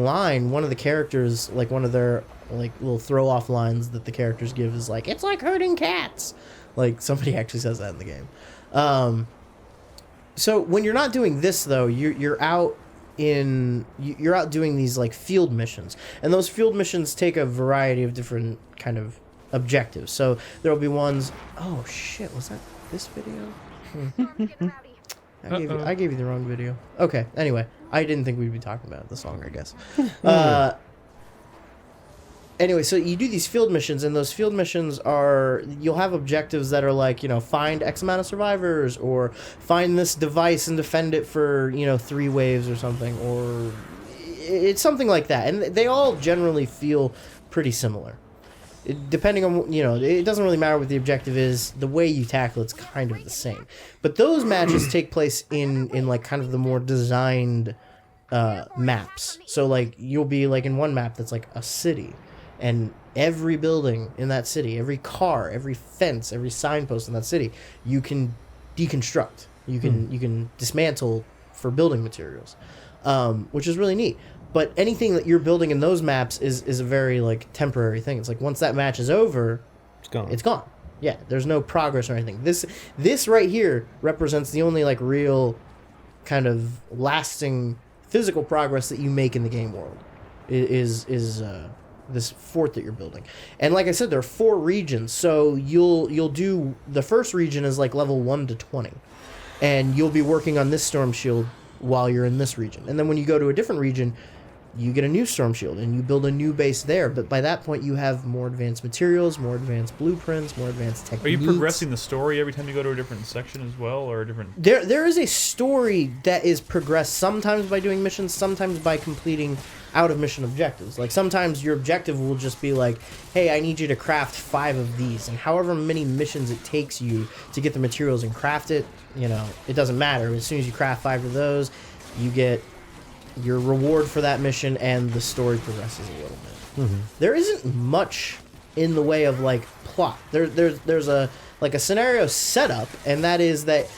line. One of the characters, like one of their like little throw off lines that the characters give is like, "It's like herding cats." Like somebody actually says that in the game. So when you're not doing this though, you're out doing these like field missions, and those field missions take a variety of different kind of objectives. So there'll be ones. Oh shit! Was that this video? I gave you the wrong video. Okay, anyway. I didn't think we'd be talking about this longer, I guess. Anyway, so you do these field missions, and those field missions are... You'll have objectives that are like, find X amount of survivors, or find this device and defend it for, 3 waves or something, or... It's something like that. And they all generally feel pretty similar. Depending on, it doesn't really matter what the objective is. The way you tackle it's kind of the same. But those matches take place in like kind of the more designed maps. So like you'll be like in one map that's like a city, and every building in that city, every car, every fence, every signpost in that city, you can deconstruct. You can dismantle for building materials, which is really neat. But anything that you're building in those maps is a very like temporary thing. It's like once that match is over, It's gone. it's gone. Yeah, there's no progress or anything. This right here represents the only like real kind of lasting physical progress that you make in the game world. Is this fort that you're building. And like I said, there are 4 regions. So you'll do the first region is like level 1 to 20. And you'll be working on this storm shield while you're in this region. And then when you go to a different region, you get a new storm shield and you build a new base there. But by that point, you have more advanced materials, more advanced blueprints, more advanced techniques. Are you progressing the story every time you go to a different section as well, or a different? There is a story that is progressed sometimes by doing missions, sometimes by completing out of mission objectives. Like sometimes your objective will just be like, hey, I need you to craft 5 of these, and however many missions it takes you to get the materials and craft it, it doesn't matter. As soon as you craft 5 of those, you get your reward for that mission, and the story progresses a little bit. There isn't much in the way of like plot. There's a scenario setup, and that is that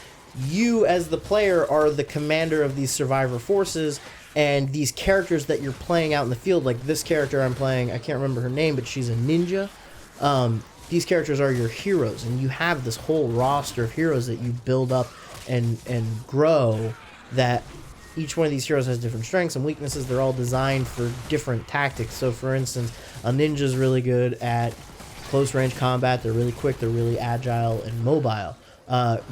you as the player are the commander of these survivor forces, and these characters that you're playing out in the field, like this character I'm playing, I can't remember her name, but she's a ninja. These characters are your heroes, and you have this whole roster of heroes that you build up and grow, that each one of these heroes has different strengths and weaknesses. They're all designed for different tactics. So for instance, a ninja's really good at close range combat. They're really quick, they're really agile and mobile.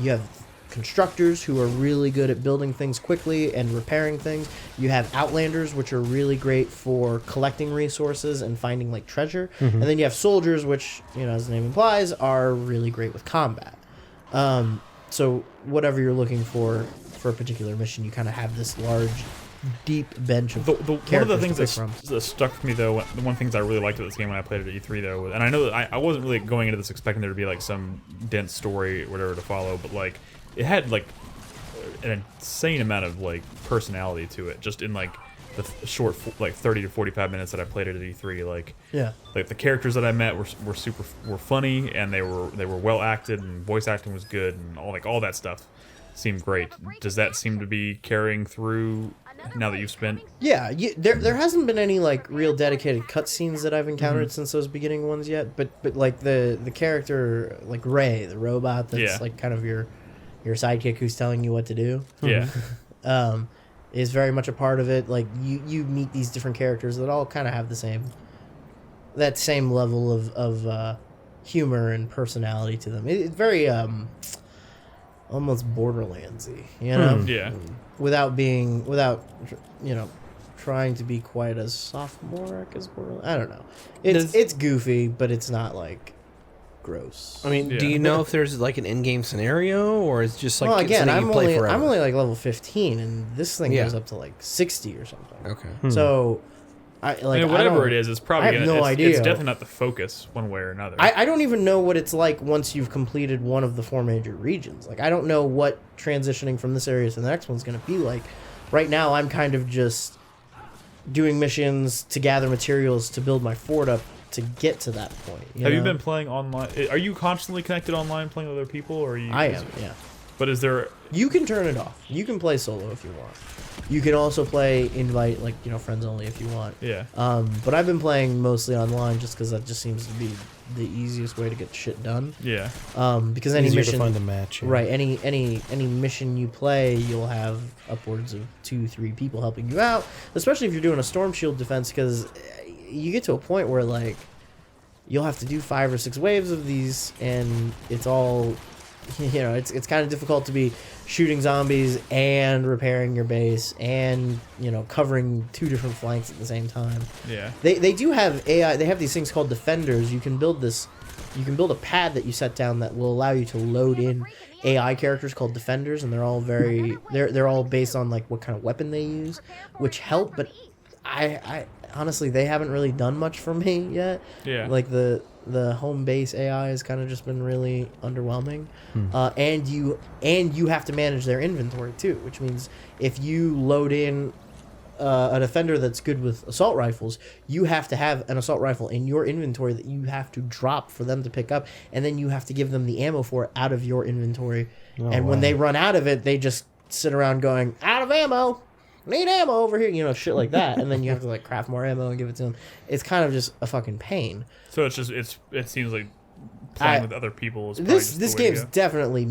You have constructors who are really good at building things quickly and repairing things. You have outlanders, which are really great for collecting resources and finding like treasure. And then you have soldiers, which, as the name implies, are really great with combat. So whatever you're looking for a particular mission, you kind of have this large, deep bench of characters. One of the things that that stuck with me, though, the one things I really liked about this game when I played it at E3, though, and I know that I wasn't really going into this expecting there to be like some dense story or whatever to follow, but like it had like an insane amount of like personality to it, just in like the short like 30 to 45 minutes that I played it at E3. Like the characters that I met were funny, and they were well acted, and voice acting was good, and all that stuff seemed great. Does that seem to be carrying through now that you've spent? Yeah, there hasn't been any like real dedicated cutscenes that I've encountered since those beginning ones yet. But like the character like Ray, the robot that's like kind of your sidekick who's telling you what to do. Yeah. Is very much a part of it. Like you meet these different characters that all kind of have that same level of humor and personality to them. It's very almost Borderlandsy, Yeah. without trying to be quite as sophomoric as Borderlands. I don't know. It's goofy, but it's not like gross. I mean, do you know if there's like an in-game scenario, or it's just like well, again, something you play forever? I'm only like level 15, and this thing goes up to like 60 or something. Okay. So whatever it is, it's probably I have no idea. It's definitely not the focus one way or another. I don't even know what it's like once you've completed one of the 4 major regions. Like I don't know what transitioning from this area to the next one's going to be like. Right now, I'm kind of just doing missions to gather materials to build my fort up to get to that point. Have you been playing online? Are you constantly connected online playing with other people, or are you? I am, yeah. But is there? You can turn it off. You can play solo if you want. You can also play invite, like, friends only if you want. Yeah. But I've been playing mostly online just because that just seems to be the easiest way to get shit done. Yeah. Because any Easier mission, to find a match. Yeah. right? Any mission you play, you'll have upwards of 2-3 people helping you out. Especially if you're doing a storm shield defense, because you get to a point where like you'll have to do 5 or 6 waves of these, and it's all, it's kind of difficult to be shooting zombies and repairing your base and covering 2 different flanks at the same time. Yeah. They do have AI. They have these things called defenders. You can build a pad that you set down that will allow you to load in AI characters called defenders, and they're all they're all based on like what kind of weapon they use, which help. But I honestly, they haven't really done much for me yet. Yeah. Like the home base AI has kind of just been really underwhelming. And you have to manage their inventory too, which means if you load in an offender that's good with assault rifles, you have to have an assault rifle in your inventory that you have to drop for them to pick up, and then you have to give them the ammo for it out of your inventory. And when they run out of it, they just sit around going, out of ammo, need ammo over here, you know, shit like that. And then you have to like craft more ammo and give it to them. It's kind of just a fucking pain. So it's just it seems like playing with other people is this game's definitely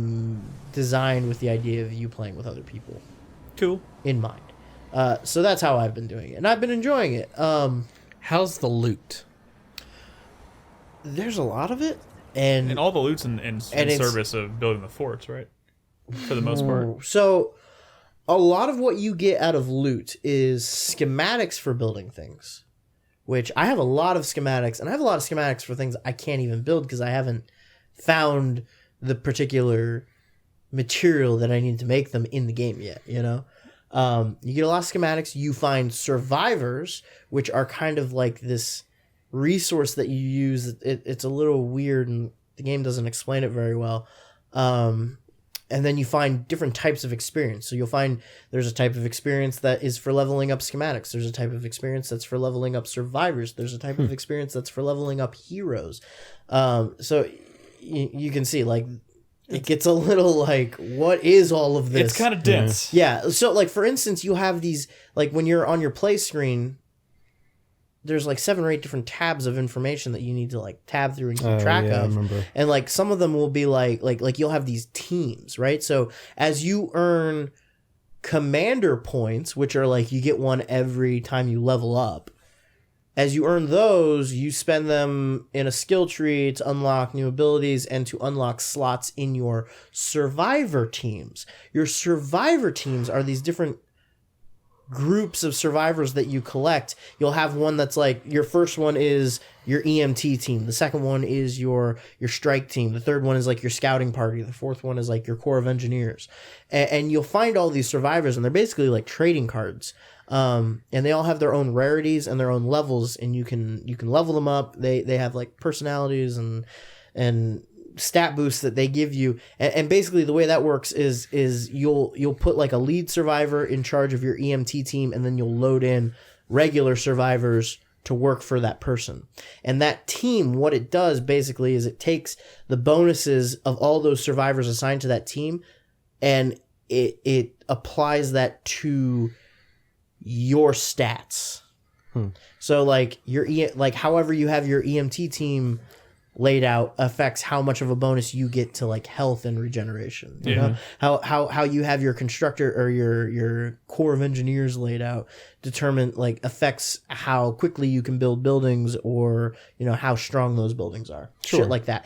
designed with the idea of you playing with other people cool in mind. So that's how I've been doing it, and I've been enjoying it. How's the loot? There's a lot of it, and all the loot's in service of building the forts, right? For the most part. So a lot of what you get out of loot is schematics for building things, which I have a lot of schematics, and I have a lot of schematics for things I can't even build because I haven't found the particular material that I need to make them in the game yet, you know? You get a lot of schematics. You find survivors, which are kind of like this resource that you use. It's a little weird, and the game doesn't explain it very well. And then you find different types of experience. So you'll find there's a type of experience that is for leveling up schematics. There's a type of experience that's for leveling up survivors. There's a type of experience that's for leveling up heroes. So you can see, like, it gets a little like, what is all of this? It's kind of dense. Yeah. So, like, for instance, you have these, like, when you're on your play screen, there's like 7 or 8 different tabs of information that you need to like tab through and keep track of. I remember. And like some of them will be like you'll have these teams, right? So as you earn commander points, which are like you get one every time you level up, as you earn those, you spend them in a skill tree to unlock new abilities and to unlock slots in your survivor teams. Your survivor teams are these different groups of survivors that you collect. You'll have one that's like, your first one is your EMT team. The second one is your strike team. The third one is like your scouting party. The fourth one is like your Corps of Engineers. And you'll find all these survivors, and they're basically like trading cards. And they all have their own rarities and their own levels, and you can level them up. They have like personalities and stat boosts that they give you, and basically the way that works is you'll put like a lead survivor in charge of your EMT team, and then you'll load in regular survivors to work for that person. And that team, what it does basically is it takes the bonuses of all those survivors assigned to that team, and it applies that to your stats. So like however you have your EMT team laid out affects how much of a bonus you get to like health and regeneration. You know how you have your constructor or your Corps of Engineers laid out affects how quickly you can build buildings, or you know how strong those buildings are. Shit like that.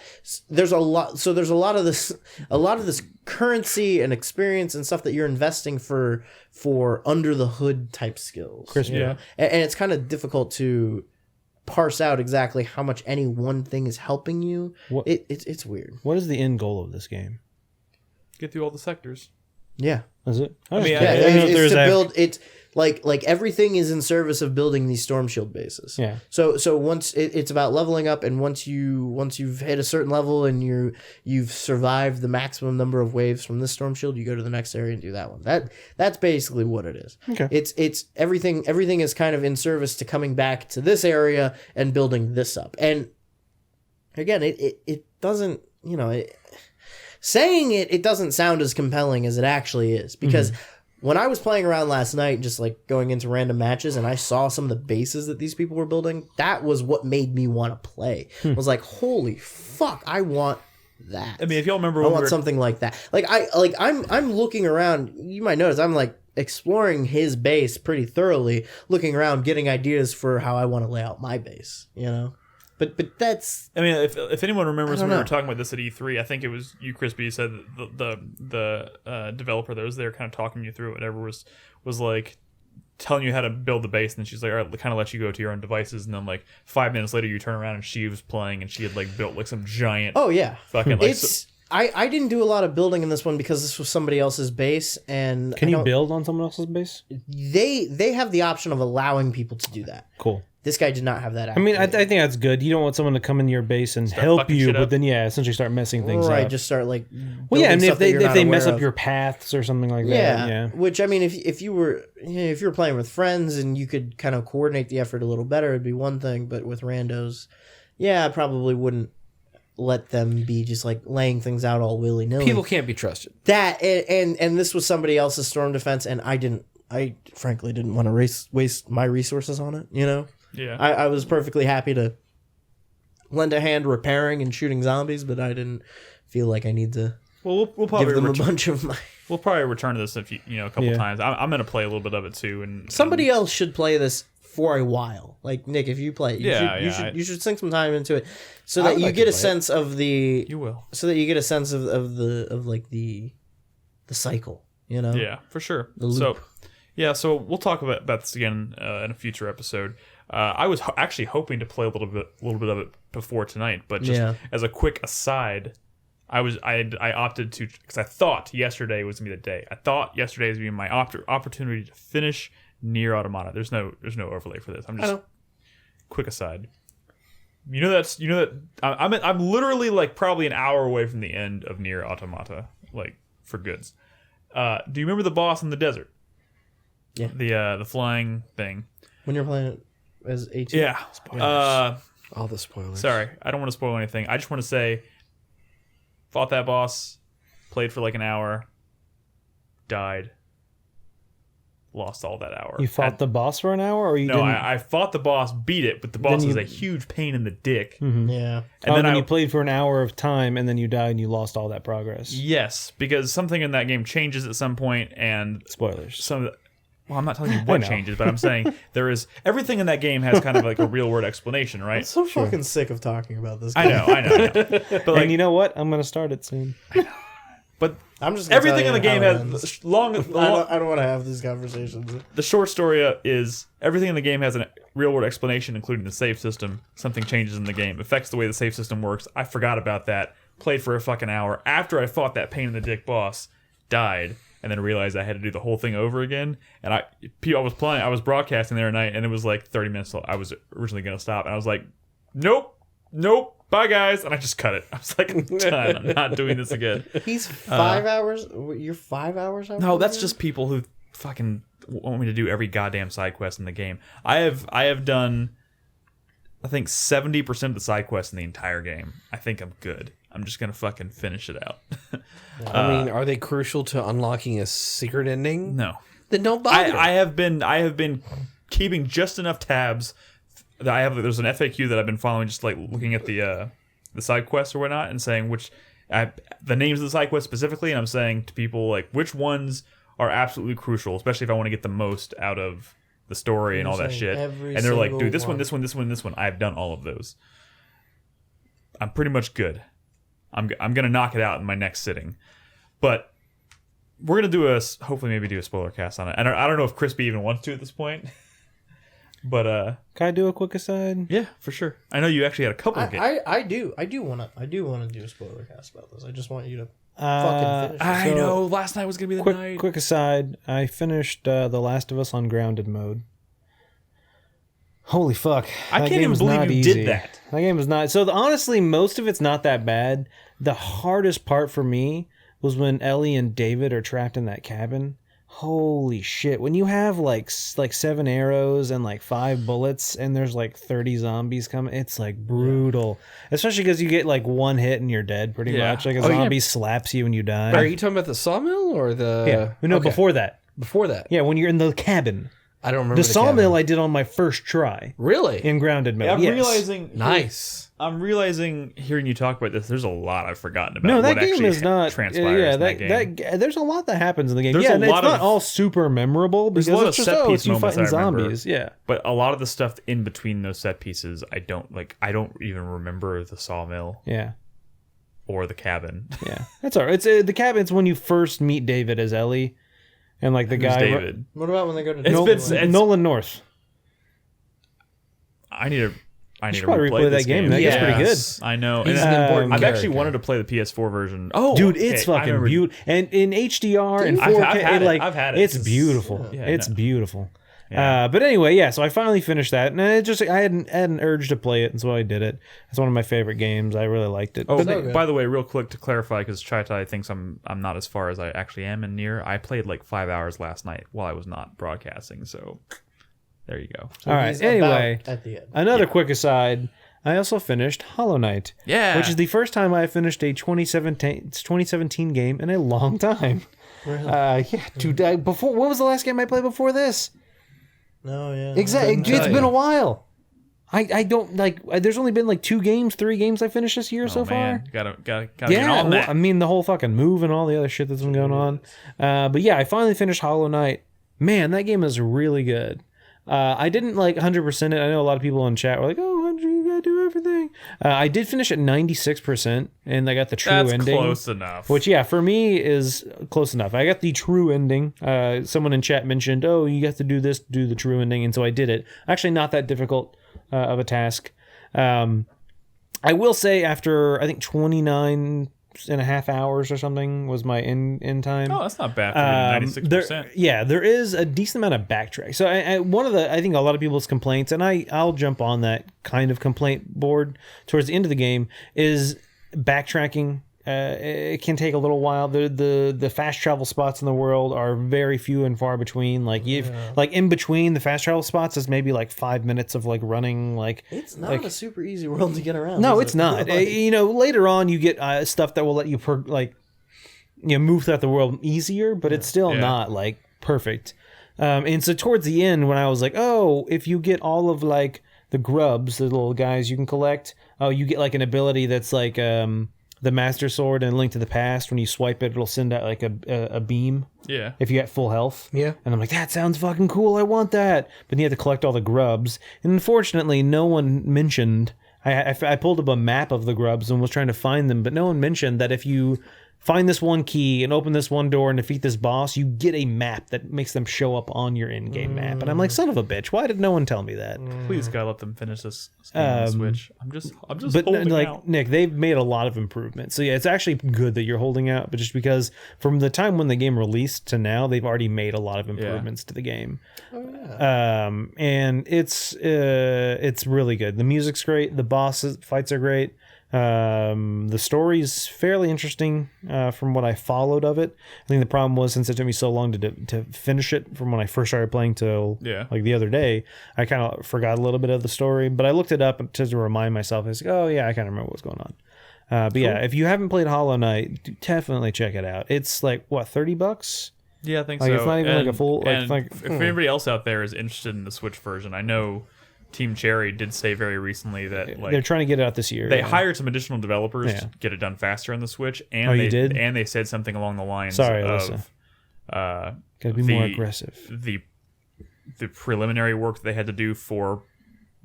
There's a lot of this currency and experience and stuff that you're investing for under the hood type skills. Krispy. You know? And it's kind of difficult to parse out exactly how much any one thing is helping you. It's weird. What is the end goal of this game? Get through all the sectors. Yeah. Is it? It's to build. It's like everything is in service of building these storm shield bases. Yeah. So once it's about leveling up, and once you've hit a certain level and you've survived the maximum number of waves from this storm shield, you go to the next area and do that one. That's basically what it is. Okay. It's everything is kind of in service to coming back to this area and building this up. And again, it doesn't, you know, saying it doesn't sound as compelling as it actually is, because when I was playing around last night, just like going into random matches, and I saw some of the bases that these people were building, that was what made me want to play. I was like, holy fuck, I want that. I mean, if y'all remember, I want something like that. I'm looking around. You might notice I'm like exploring his base pretty thoroughly, looking around, getting ideas for how I want to lay out my base. You know. But that's... I mean, if anyone remembers when we were talking about this at E3, I think it was you, Krispy, said that the developer that was there kind of talking you through it, whatever, was like telling you how to build the base, and then she's like, all right, kind of let you go to your own devices, and then like 5 minutes later you turn around and she was playing, and she had like built like some giant... Oh, yeah. Fucking like... I didn't do a lot of building in this one because this was somebody else's base, and... Can you build on someone else's base? They have the option of allowing people to do that. Cool. This guy did not have that. I mean, I think that's good. You don't want someone to come in your base and help fucking you, shit but up. then essentially start messing things right, up. just start like. Well, yeah, and if building stuff that they you're not mess aware up of. your paths or something like Yeah, that, yeah. which I mean, if you were playing with friends and you could kind of coordinate the effort a little better, it'd be one thing. But with randos, yeah, I probably wouldn't let them be just like laying things out all willy nilly. People can't be trusted. That and this was somebody else's storm defense, and I frankly didn't want to waste my resources on it. You know, Yeah. I was perfectly happy to lend a hand repairing and shooting zombies, but I didn't feel like I need to Well, we'll probably give them a bunch of my. we'll probably return to this a couple Yeah. times. I'm going to play a little bit of it too, and Somebody else should play this for a while. Like Nick, if you play it, you should sink some time into it, so I that would you like get to a play it. sense of the. you will. So that you get a sense of the cycle. You know. Yeah, for sure. loop. So we'll talk about this again in a future episode. I was actually hoping to play a little bit of it before tonight, but just as a quick aside, I opted to, because I thought yesterday was gonna be the day. I thought yesterday was gonna be my opportunity to finish Nier Automata. There's no overlay for this. I'm just quick aside. I'm literally like probably an hour away from the end of Nier Automata, like for goods. Do you remember the boss in the desert? Yeah. The flying thing. When you're playing it as 18. Yeah. All the spoilers. Sorry, I don't want to spoil anything. I just want to say, fought that boss, played for like an hour, died, lost all that hour. You fought the boss for an hour, or you No, didn't? I fought the boss, beat it, but the boss Then was you- a huge pain in the dick. Yeah. And then you played for an hour of time, and then you died, and you lost all that progress. Yes, because something in that game changes at some point, and Spoilers. some of the, well, I'm not telling you what know. changes, but I'm saying there is everything in that game has kind of like a real world explanation, right? I'm so fucking sick of talking about this. I know. But like, And you know what? I'm going to start it soon. but I'm just gonna everything tell in you the game how it has ends. long. I don't want to have these conversations. The short story is everything in the game has a real world explanation, including the save system. Something changes in the game, affects the way the save system works. I forgot about that. Played for a fucking hour after I fought that pain in the dick boss, died, and then realized I had to do the whole thing over again. And I was broadcasting there at night, and it was like 30 minutes. I was originally gonna stop, and I was like, nope, bye guys, and I just cut it. I was like, I'm done. I'm not doing this again. He's 5 hours. You're 5 hours. No, that's just people who fucking want me to do every goddamn side quest in the game. I have done, I think 70% of the side quests in the entire game. I think I'm good. I'm just gonna fucking finish it out. I mean, are they crucial to unlocking a secret ending? No, Then don't bother. I have been keeping just enough tabs. That there's an FAQ that I've been following, just like looking at the side quests or whatnot, and saying the names of the side quests specifically, and I'm saying to people like which ones are absolutely crucial, especially if I want to get the most out of the story and all that saying shit. every And they're like, single dude, this one, one. this one, this one, this one. I've done all of those. I'm pretty much good. I'm gonna knock it out in my next sitting, but we're gonna do hopefully maybe do a spoiler cast on it. And I don't know if Krispy even wants to at this point, but Can I do a quick aside? yeah, for sure. I know you actually had a couple of games. I do want to do a spoiler cast about this. I just want you to fucking finish it. I So, know last night was gonna be the night. Quick aside. I finished The Last of Us on grounded mode. Holy fuck! I That can't game even was believe not you easy. did that. That game was not. So honestly, most of it's not that bad. The hardest part for me was when Ellie and David are trapped in that cabin. Holy shit! When you have like 7 arrows and like 5 bullets, and there's like 30 zombies coming, it's like brutal. Especially because you get like one hit and you're dead, pretty Yeah. much. Like a Oh, yeah. zombie slaps you and you die. Are you talking about the sawmill or the? Yeah. No, Okay. before that. Before that. Yeah, when you're in the cabin. I don't remember The sawmill cabin. I did on my first try Really? in grounded mode. I'm yes. realizing Nice. I'm realizing hearing you talk about this. There's a lot I've forgotten about. No, that what game actually is not. transpires Yeah, in that game. there's a lot that happens in the game. There's yeah, a and it's lot not of- all super memorable because There's a lot it's of just set piece it's you moments fighting I remember. zombies. Yeah, But a lot of the stuff in between those set pieces, I don't even remember the sawmill yeah, or the cabin. yeah. That's all right. It's the cabin's when you first meet David as Ellie, and like the Who's guy David? What about when they go to It's Disneyland? been- Nolan North. I need to should probably replay this that game. That game's pretty good. I know. He's And an important I've actually character. wanted to play the PS4 version. Oh, Dude, okay, it's I fucking remember- beautiful, and in HDR and I've 4K, had it. like I've had it. it's It's- beautiful. yeah, It's no. beautiful. Yeah. But anyway, yeah. So I finally finished that, and I had an urge to play it, and so I did it. It's one of my favorite games. I really liked it. Oh, good. by the way, real quick to clarify, because Chai thinks I'm not as far as I actually am in Nier. I played like 5 hours last night while I was not broadcasting, so there you go. All right. He's Anyway, about at the end. another quick aside. I also finished Hollow Knight. Yeah. Which is the first time I finished a 2017 game in a long time. Really? Yeah, dude. Before, what was the last game I played before this? No, yeah. Exactly. Couldn't It's tell been you. a while. I don't like. There's only been like 3 games I finished this year so far. Gotta get Yeah, on well, that. I mean the whole fucking move and all the other shit that's been going on. But yeah, I finally finished Hollow Knight. Man, that game is really good. I didn't like 100% it. I know a lot of people in chat were like, "Oh, you gotta do everything." I did finish at 96%, and I got the true That's ending. close enough. Which, yeah, for me is close enough. I got the true ending. Someone in chat mentioned, "Oh, you got to do this, do the true ending," and so I did it. Actually, not that difficult of a task. I will say, after I think 29.5 hours or something was my end time. Oh, that's not bad for 96%. There is a decent amount of backtrack. So one of the, I think a lot of people's complaints, and I'll jump on that kind of complaint board towards the end of the game, is backtracking. It can take a little while. The fast travel spots in the world are very few and far between. Like like in between the fast travel spots is maybe like 5 minutes of like running. Like It's not a super easy world to get around. no, is it's it? not. Like, Later on you get stuff that will let you move throughout the world easier, but it's still not like perfect. And so towards the end, when I was like, oh, if you get all of like the grubs, the little guys you can collect, you get like an ability that's like the Master Sword and Link to the Past. When you swipe it, it'll send out like a beam. Yeah. If you get full health. Yeah. And I'm like, that sounds fucking cool. I want that. But you have to collect all the grubs. And unfortunately, no one mentioned. I pulled up a map of the grubs and was trying to find them, but no one mentioned that if you find this one key and open this one door and defeat this boss, you get a map that makes them show up on your in-game map. And I'm like, son of a bitch, why did no one tell me that? Please, gotta let them finish this game on the Switch. I'm just But holding like out. Nick, they've made a lot of improvements. So yeah, it's actually good that you're holding out, but just because from the time when the game released to now, they've already made a lot of improvements to the game. And it's really good. The music's great. The boss fights are great. The story's fairly interesting from what I followed of it. I think the problem was, since it took me so long to finish it from when I first started playing till like the other day, I kind of forgot a little bit of the story, but I looked it up to remind myself. I was like, oh yeah, I kind of remember what's going on. But yeah, if you haven't played Hollow Knight, definitely check it out. It's like what, $30? Yeah, I think Like, so. it's not even like a full- like, and it's like- if anybody else out there is interested in the Switch version, I know Team Cherry did say very recently that They're trying to get it out this year. they hired some additional developers Yeah. to get it done faster on the Switch, and Oh, they you did? and they said something along the lines Sorry, of Alyssa. Gotta be more aggressive. The preliminary work that they had to do for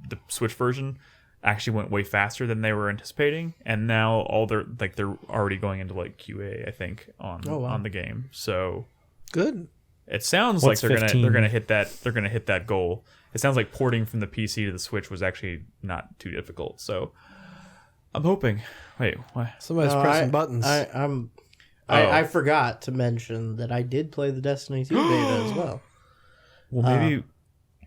the Switch version actually went way faster than they were anticipating, and now they're already going into like QA, I think, on the game. So Good. it sounds What's like 15? they're gonna hit that goal. It sounds like porting from the PC to the Switch was actually not too difficult. So I'm hoping. Wait, what? Somebody's pressing buttons. I forgot to mention that I did play the Destiny 2 beta as well. Well, maybe.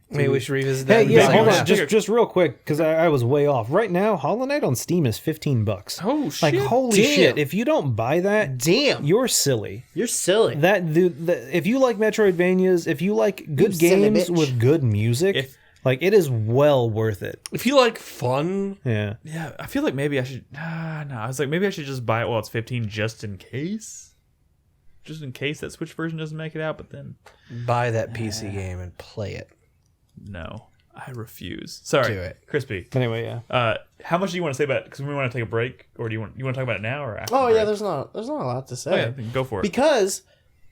Maybe we should revisit Hey, that. yeah, Second hold on, round. just real quick, because I was way off. Right now, Hollow Knight on Steam is $15. Oh shit! Like, holy Damn. shit! If you don't buy that, Damn, you're silly. you're silly. If you like Metroidvanias, if you like good silly games bitch. with good music, like, it is well worth it. If you like fun, Yeah. Yeah, I feel like maybe I should. No, I was like, maybe I should just buy it while it's 15, just in case. Just in case that Switch version doesn't make it out, but then buy that PC game and play it. no, I refuse. Sorry, Do it. Crispy. Anyway, yeah. How much do you want to say about it? Because we want to take a break, or do you want to talk about it now or after? Oh the yeah, break? there's not a lot to say. Oh, yeah, then go for it. Because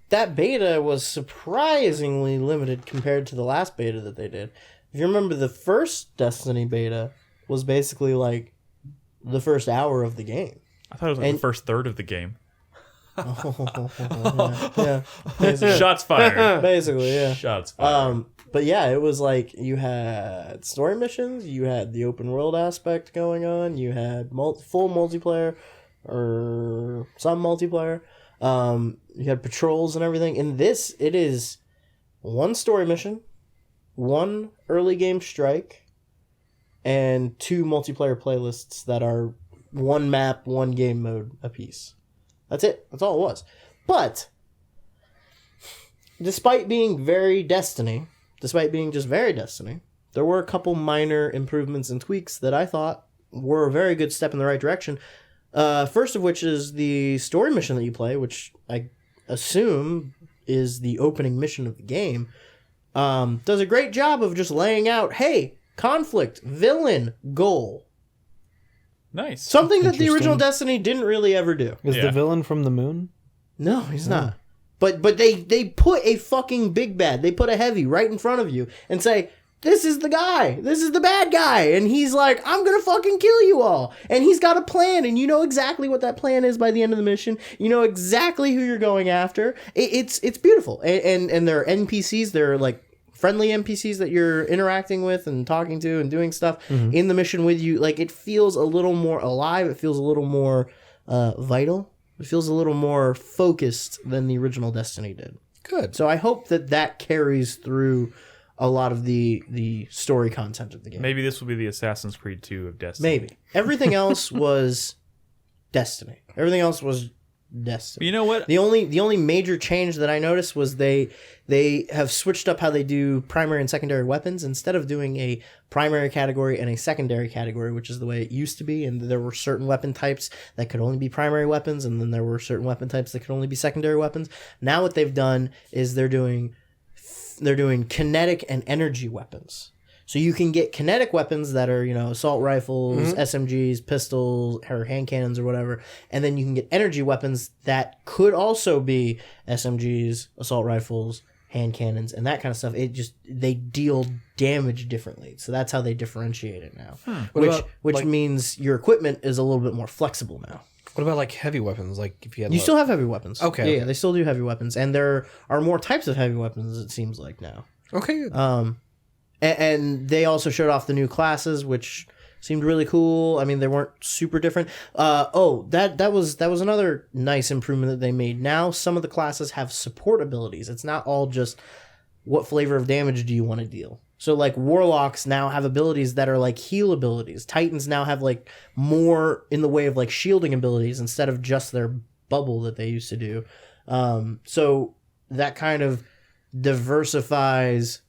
that beta was surprisingly limited compared to the last beta that they did. If you remember, the first Destiny beta was basically like the first hour of the game. I thought it was like the first third of the game. Yeah, basically. Shots fired. Basically, yeah. Shots fired. But yeah, it was like you had story missions, you had the open world aspect going on, you had full multiplayer or some multiplayer. You had patrols and everything. In this, it is one story mission 1 early game strike and 2 multiplayer playlists that are 1 map, 1 game mode apiece. That's it. That's all it was. But despite being very Destiny, there were a couple minor improvements and tweaks that I thought were a very good step in the right direction. First of which is the story mission that you play, which I assume is the opening mission of the game. Does a great job of just laying out, hey, conflict, villain, goal. Nice. Something that the original Destiny didn't really ever do. Is the villain from the moon? No, he's not. But they put a fucking big bad, they put a heavy right in front of you and say, this is the guy. This is the bad guy. And he's like, I'm going to fucking kill you all. And he's got a plan. And you know exactly what that plan is by the end of the mission. You know exactly who you're going after. It's beautiful. And there are NPCs. They're like friendly NPCs that you're interacting with and talking to and doing stuff in the mission with you. Like, it feels a little more alive. It feels a little more vital. It feels a little more focused than the original Destiny did. Good. So I hope that carries through a lot of the story content of the game. Maybe this will be the Assassin's Creed 2 of Destiny. Maybe. Everything else was Destiny. Everything else was Destiny. You know what? The only major change that I noticed was they have switched up how they do primary and secondary weapons. Instead of doing a primary category and a secondary category, which is the way it used to be, and there were certain weapon types that could only be primary weapons, and then there were certain weapon types that could only be secondary weapons. Now what they've done is they're doing kinetic and energy weapons. So you can get kinetic weapons that are, assault rifles, SMGs, pistols, or hand cannons or whatever. And then you can get energy weapons that could also be SMGs, assault rifles, hand cannons, and that kind of stuff. They deal damage differently. So that's how they differentiate it now. Which means your equipment is a little bit more flexible now. What about like heavy weapons? Like if you had, still have heavy weapons. Okay. Yeah, they still do heavy weapons, and there are more types of heavy weapons. It seems like now. Okay. Good. And they also showed off the new classes, which seemed really cool. I mean, they weren't super different. That was another nice improvement that they made. Now some of the classes have support abilities. It's not all just what flavor of damage do you want to deal. So, like, Warlocks now have abilities that are, like, heal abilities. Titans now have, like, more in the way of, like, shielding abilities instead of just their bubble that they used to do. So that kind of diversifies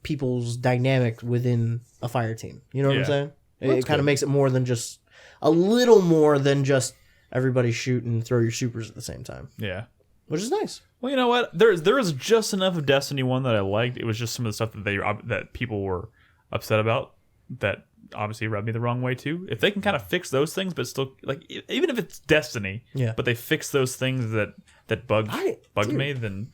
people's dynamic within a fire team. You know what I'm saying? It kind of makes it more than just... a little more than just everybody shoot and throw your supers at the same time. Yeah. Which is nice. Well, you know what? There was just enough of Destiny 1 that I liked. It was just some of the stuff that people were upset about that obviously rubbed me the wrong way too. If they can kind of fix those things, but still, like, even if it's Destiny, but they fix those things that bugged me, then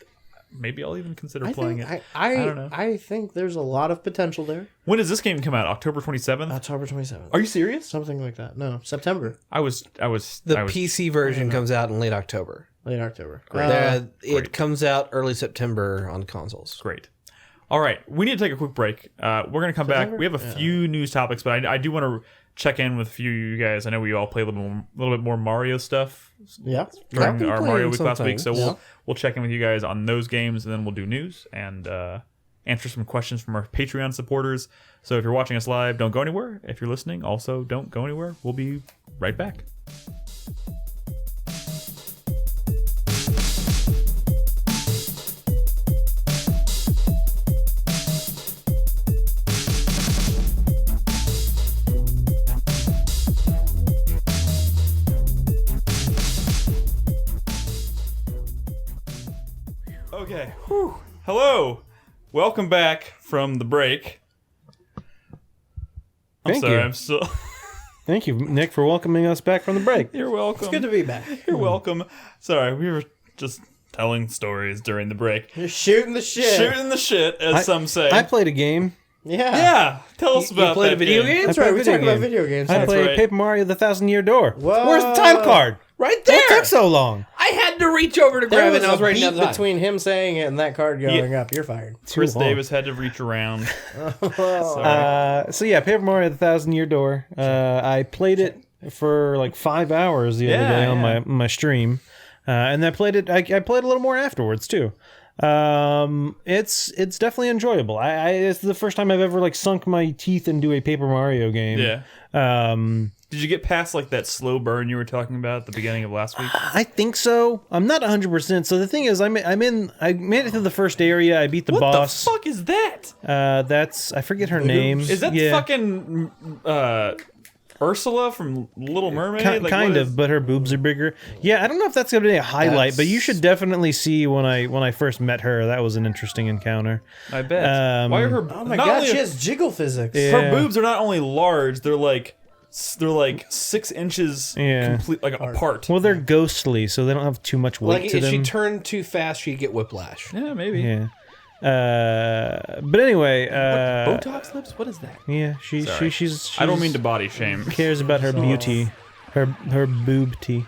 maybe I'll even consider playing it. I don't know. I think there's a lot of potential there. When does this game come out? October 27th? October 27th. Are you serious? Something like that. No, September. The PC version comes out in late October. Late October. It comes out early September on consoles. Great. All right, we need to take a quick break. We're going to come back. We have a few news topics, but I do want to check in with a few of you guys. I know we all play a little bit more Mario stuff during our Mario Week last week, so we'll check in with you guys on those games, and then we'll do news and answer some questions from our Patreon supporters. So if you're watching us live, don't go anywhere. If you're listening, also don't go anywhere. We'll be right back. Okay. Whew. Hello. Welcome back from the break. Thank you. Thank you, Nick, for welcoming us back from the break. You're welcome. It's good to be back. You're welcome. Sorry, we were just telling stories during the break. You're shooting the shit. Shooting the shit, as some say. I played a game. Yeah. Yeah. Tell us about you played that a video game. game? That's right. We talked about video games. I played right. Paper Mario: The 1,000-Year Door. Whoa. Where's the time card? Right there. What took so long? I had to reach over to There grab it, was and I was a writing beat down the time. between him saying it and that card going up. You're fired. Chris long. Davis had to reach around. So yeah, Paper Mario: The 1,000-Year Door. I played it for like 5 hours the other day on my stream, and I played it. I played a little more afterwards too. It's definitely enjoyable. It's the first time I've ever like sunk my teeth into a Paper Mario game. Yeah. Did you get past like that slow burn you were talking about at the beginning of last week? I think so. I'm not 100%. So the thing is, I made it to the first area. I beat the boss. What the fuck is that? That's I forget her name. Is that fucking Ursula from Little Mermaid? Kind of, but her boobs are bigger. Yeah, I don't know if that's gonna be a highlight, but you should definitely see when I first met her. That was an interesting encounter. I bet. Why are her? Oh my god, she has jiggle physics. Yeah. Her boobs are not only large; they're like 6 inches complete, like apart. Well, they're ghostly, so they don't have too much weight Like to if them. she turned too fast, she'd get whiplash. Yeah, maybe. Yeah. But anyway, Botox lips? What is that? yeah, she's I don't mean to body shame. cares about her beauty, her boobty.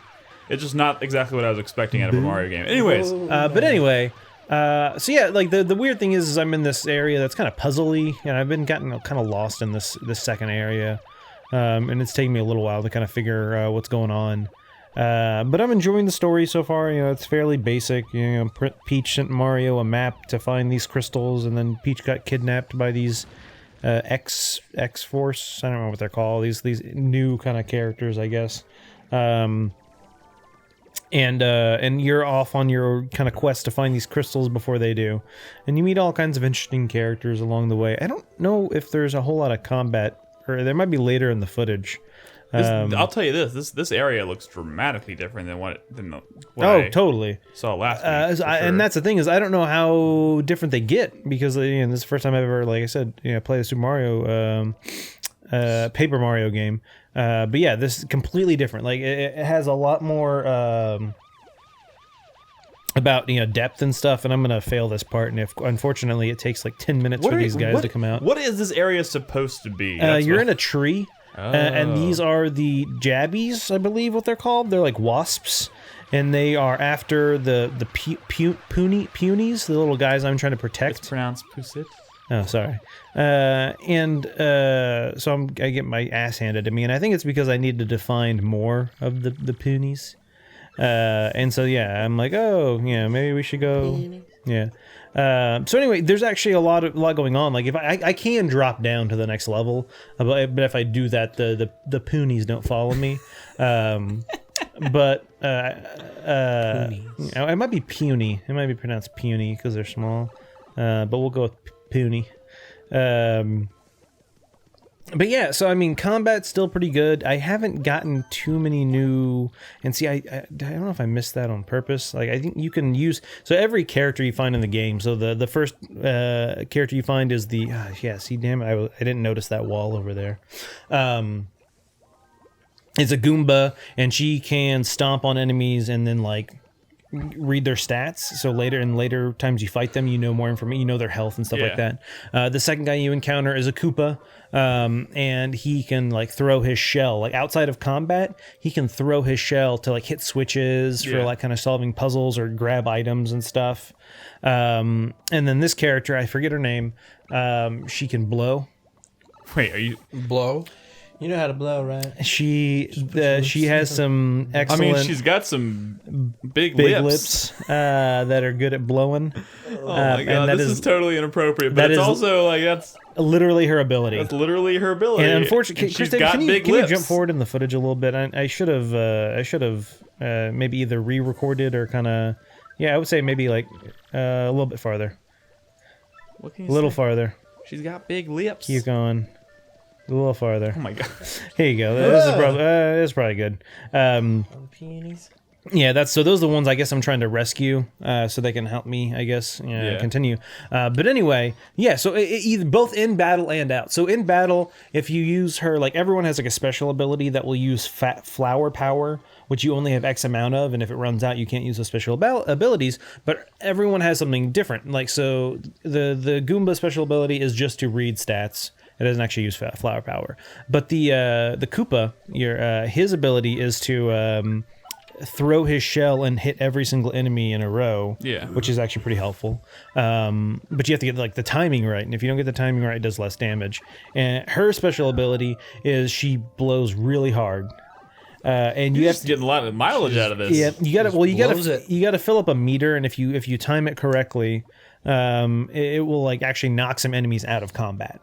It's just not exactly what I was expecting out of a Mario game. Anyways, But anyway, so yeah, like the weird thing is I'm in this area that's kind of puzzly, and I've been gotten kind of lost in this second area, and it's taking me a little while to kind of figure what's going on. But I'm enjoying the story so far. You know, it's fairly basic. You know, Peach sent Mario a map to find these crystals, and then Peach got kidnapped by these X-Force. I don't know what they're called. These new kind of characters, I guess. And you're off on your kind of quest to find these crystals before they do, and you meet all kinds of interesting characters along the way. I don't know if there's a whole lot of combat, or there might be later in the footage. I'll tell you this area looks dramatically different than what I totally saw last week. sure. And that's the thing is I don't know how different they get, because this is the first time I've ever, like I said, played a Super Mario Paper Mario game. But yeah, this is completely different. Like it has a lot more about depth and stuff, and I'm gonna fail this part, and if unfortunately it takes like 10 minutes for these guys to come out. What is this area supposed to be? You're in a tree. And these are the jabbies, I believe what they're called. They're like wasps, and they are after the punies, the little guys I'm trying to protect. It's pronounced pusit. Oh, sorry. So I get my ass handed to me, and I think it's because I need to find more of the punies. And so yeah, I'm like, oh yeah, maybe we should go. Yeah. So anyway, there's actually a lot going on. Like if I can drop down to the next level, but if I do that, the punies don't follow me. But it might be puny. It might be pronounced puny because they're small. But we'll go with puny. But yeah, so I mean, combat's still pretty good. I haven't gotten too many new, and see, I don't know if I missed that on purpose. Like I think you can use every character you find in the game. So the first character you find is the See, damn it, I didn't notice that wall over there. It's a Goomba, and she can stomp on enemies and then like read their stats. So later times you fight them, more information, their health and stuff like that. The second guy you encounter is a Koopa, and he can like throw his shell. Like outside of combat, he can throw his shell to like hit switches for like kind of solving puzzles or grab items and stuff. And then this character, I forget her name, she can blow. Wait, are you blow? You know how to blow, right? She has some excellent. I mean, she's got some big lips that are good at blowing. Oh my god, this is totally inappropriate. But it's also like that's literally her ability. That's literally her ability. And unfortunately, she's got can big you lips. jump forward in the footage a little bit? I should have maybe either re-recorded or kind of I would say maybe like a little bit farther. What can you a little say? farther. She's got big lips. Keep going. A little farther. Oh my god. Here you go. This is probably good. Peonies. Yeah, those are the ones I guess I'm trying to rescue, so they can help me, I guess, continue. But anyway, yeah. So either both in battle and out. So in battle, if you use her, like everyone has like a special ability that will use flower power, which you only have X amount of, and if it runs out, you can't use those special abilities. But everyone has something different. Like so, the Goomba special ability is just to read stats. It doesn't actually use flower power. But the Koopa, his ability is to throw his shell and hit every single enemy in a row. Yeah. Which is actually pretty helpful. But you have to get like the timing right, and if you don't get the timing right, it does less damage. And her special ability is she blows really hard. And You're you just have to, getting a lot of mileage out of this. yeah, blows it. you gotta fill up a meter, and if you time it correctly, it will like actually knock some enemies out of combat,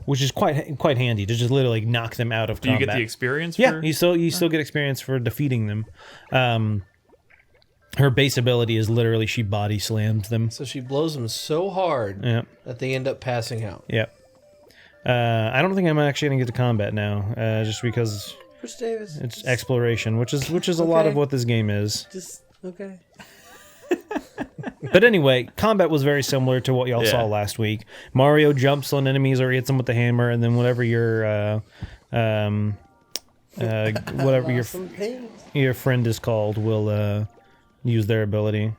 which is quite handy to just literally knock them out of Do you combat. get the experience? Yeah, for... you still get experience for defeating them. Her base ability is literally she body slams them. So she blows them so hard that they end up passing out. Yep. I don't think I'm actually gonna get to combat now, just because Chris Davis. it's exploration, which is a lot of what this game is. Just okay. But anyway, combat was very similar to what y'all saw last week. Mario jumps on enemies or hits them with the hammer, and then whatever your friend is called will use their ability.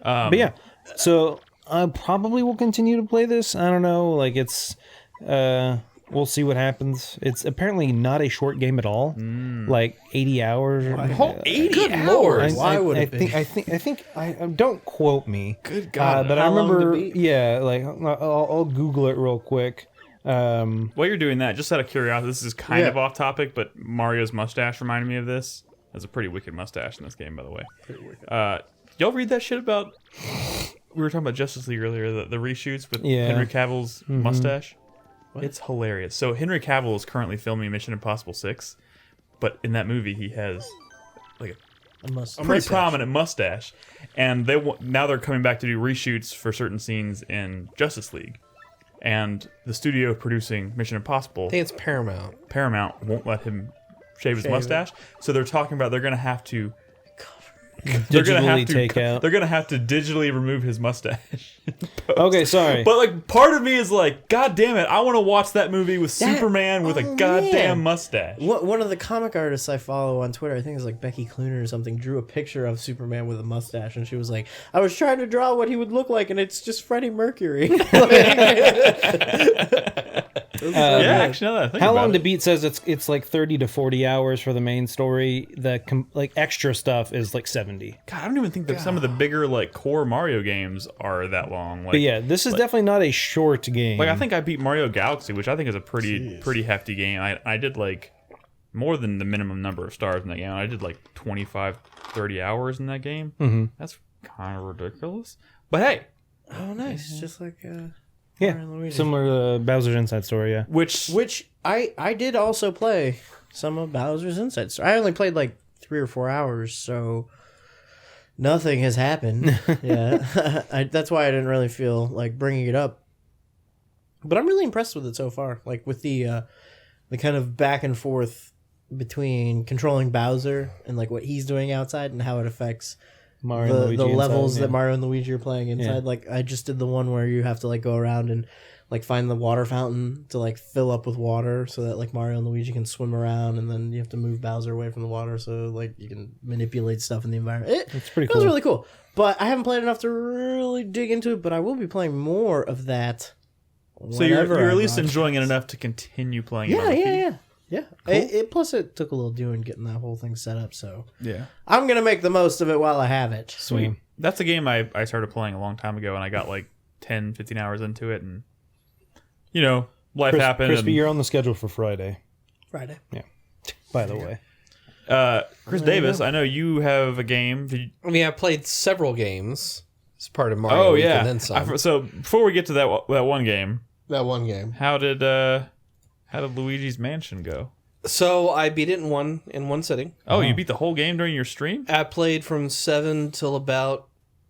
But yeah, so I probably will continue to play this. I don't know, like it's we'll see what happens. It's apparently not a short game at all. Like 80 hours. 80 hours. Why would it be? I think don't quote me. Good God. But I How long remember, to beat? yeah, like I'll Google it real quick. While you're doing that, just out of curiosity, this is kind of off topic, but Mario's mustache reminded me of this. There's a pretty wicked mustache in this game, by the way. Pretty wicked. Y'all read that shit about... We were talking about Justice League earlier, the reshoots with Henry Cavill's mustache. What? It's hilarious. So Henry Cavill is currently filming Mission Impossible 6, but in that movie he has like a pretty prominent mustache. And now they're coming back to do reshoots for certain scenes in Justice League. And the studio producing Mission Impossible... I think it's Paramount. Paramount won't let him shave his mustache. So they're talking about they're going to have to... They're gonna have to digitally remove his mustache. Okay, sorry. But like, part of me is like, God damn it! I want to watch that movie with Superman with a goddamn mustache. One of the comic artists I follow on Twitter, I think it's like Becky Clooner or something, drew a picture of Superman with a mustache, and she was like, "I was trying to draw what he would look like, and it's just Freddie Mercury." Yeah, actually, now that I think How about Long to it. Beat says it's like 30 to 40 hours for the main story. The like extra stuff is like 70. God, I don't even think that some of the bigger like core Mario games are that long. Like, But yeah, this is definitely not a short game. like I think I beat Mario Galaxy, which I think is a pretty hefty game. I did like more than the minimum number of stars in that game. I did like 25, 30 hours in that game. Mm-hmm. That's kind of ridiculous. But hey, Oh, nice. Just like yeah, Mario and Luigi. similar to Bowser's Inside Story. Yeah, Which I did also play some of Bowser's Inside Story. I only played like 3 or 4 hours, so nothing has happened. Yeah, that's why I didn't really feel like bringing it up. But I'm really impressed with it so far. Like with the kind of back and forth between controlling Bowser and like what he's doing outside and how it affects Mario and Luigi the inside, levels yeah. that Mario and Luigi are playing inside. Yeah. Like I just did the one where you have to like go around and like find the water fountain to like fill up with water so that like Mario and Luigi can swim around, and then you have to move Bowser away from the water so like you can manipulate stuff in the environment. It's pretty It was cool. really cool. But I haven't played enough to really dig into it, but I will be playing more of that. so you're whenever at I least broadcast. enjoying it enough to continue playing it. Yeah, on the yeah, feed? yeah. Yeah. It plus it took a little doing getting that whole thing set up, so Yeah. I'm gonna make the most of it while I have it. Sweet. That's a game I started playing a long time ago, and I got like 10, 15 hours into it, and you know, life happened. Crispy, and, you're on the schedule for Friday. Friday. Yeah. By the way. Chris Davis, I know you have a game. I mean, I played several games as part of Mario Week and then some. So before we get to that one game, That one game. how did Luigi's Mansion go? So I beat it in one sitting. Oh, you beat the whole game during your stream? I played from 7 till about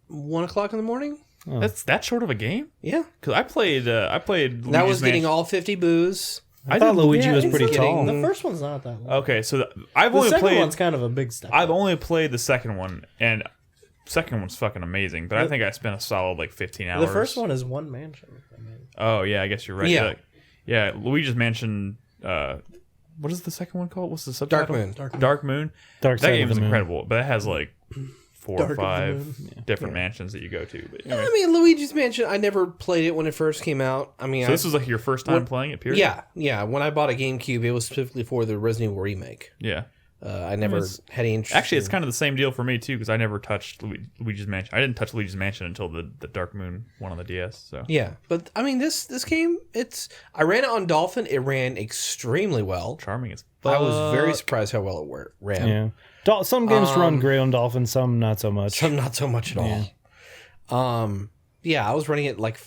1 o'clock in the morning. That's that short of a game? Yeah. Because I played Luigi's That was getting Mansion. all 50 boos. I thought Luigi was it's pretty not- tall. The first one's not that long. Okay, so I've The only second played. one's kind of a big step. I've only played the second one, and second one's fucking amazing. But I think I spent a solid like 15 hours. The first one is one mansion. I mean, Oh yeah, I guess you're right. Yeah. Yeah. Luigi's Mansion. What is the second one called? What's the subtitle? Dark Moon. Dark Moon. Dark That Side game of is the Moon. incredible, but it has like 4 Dark or of the 5 different mansions that you go to. But anyway. I mean, Luigi's Mansion, I never played it when it first came out. I mean, So this was like your first time playing it, period? yeah. When I bought a GameCube, it was specifically for the Resident Evil remake. Yeah. I never had any interest. Actually, it's kind of the same deal for me too, because I never touched Luigi's Mansion. I didn't touch Luigi's Mansion until the Dark Moon one on the DS. So Yeah, but I mean, this game, I ran it on Dolphin. It ran extremely well. charming as I was very surprised how well it ran. Yeah. Some games run great on Dolphin, some not so much. Some not so much at all. I was running it like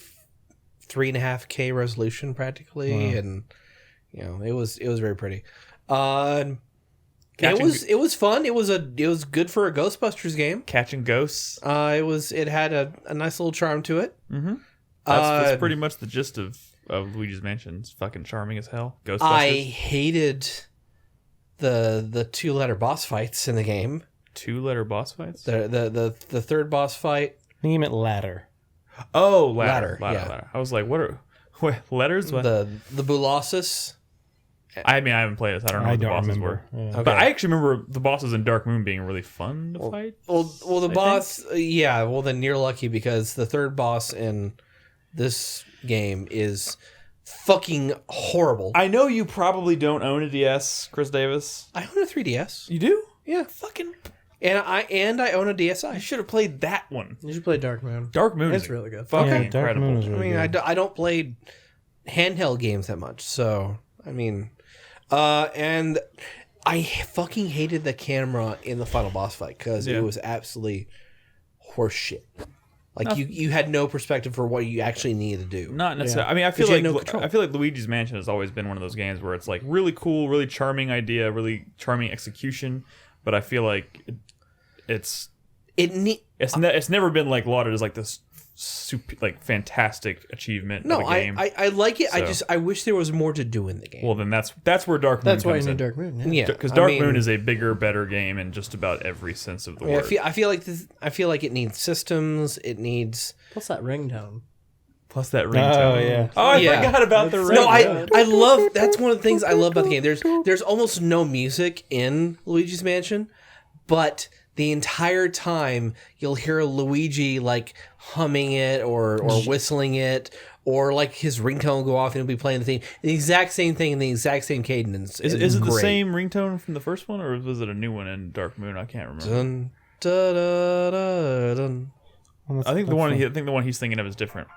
3.5K resolution practically, and it was very pretty. It was fun. It was good for a Ghostbusters game. catching ghosts. It had a nice little charm to it. Mm-hmm. That's pretty much the gist of Luigi's Mansion. It's fucking charming as hell. Ghostbusters. I hated the 2-letter boss fights in the game. 2-letter boss fights. The third boss fight. I think you meant ladder. Oh, ladder. Yeah. I was like, what letters? What? The Bulossus. I mean, I haven't played it, so I don't know what the bosses remember. were. Yeah. Okay. But I actually remember the bosses in Dark Moon being really fun to fight. Well, the boss. Well, then you're lucky because the third boss in this game is fucking horrible. I know you probably don't own a DS, Chris Davis. I own a 3DS. You do? Yeah, Fucking. and I own a DSi. I should have played that one. You should play Dark Moon. Dark Moon It's is really good. fucking Yeah, Dark incredible. Moon is really I mean, good. I don't play handheld games that much, so I mean, and I fucking hated the camera in the final boss fight because it was absolutely horseshit. Like you had no perspective for what you actually needed to do. Not necessarily. I mean, I feel 'Cause you like had no control. I feel like Luigi's Mansion has always been one of those games where it's like really cool, really charming idea, really charming execution, but I feel like it's never been like lauded as like this super like fantastic achievement of a game. I like it. So- I wish there was more to do in the game. Well, then that's where Dark Moon That's why you comes need in. Dark Moon. yeah, Because Dark Moon is a bigger, better game in just about every sense of the word. I feel like it needs systems. It needs. What's that ringtone? Plus that ringtone. Oh, yeah. Oh, I Yeah. forgot about the ringtone. No, I love. That's one of the things I love about the game. There's almost no music in Luigi's Mansion, but the entire time you'll hear Luigi like humming it or whistling it, or like his ringtone will go off and he'll be playing the exact same thing in the exact same cadence. Is it the same ringtone from the first one, or was it a new one in Dark Moon? I can't remember. Dun, da, da, da, dun. I think the one he's thinking of is different.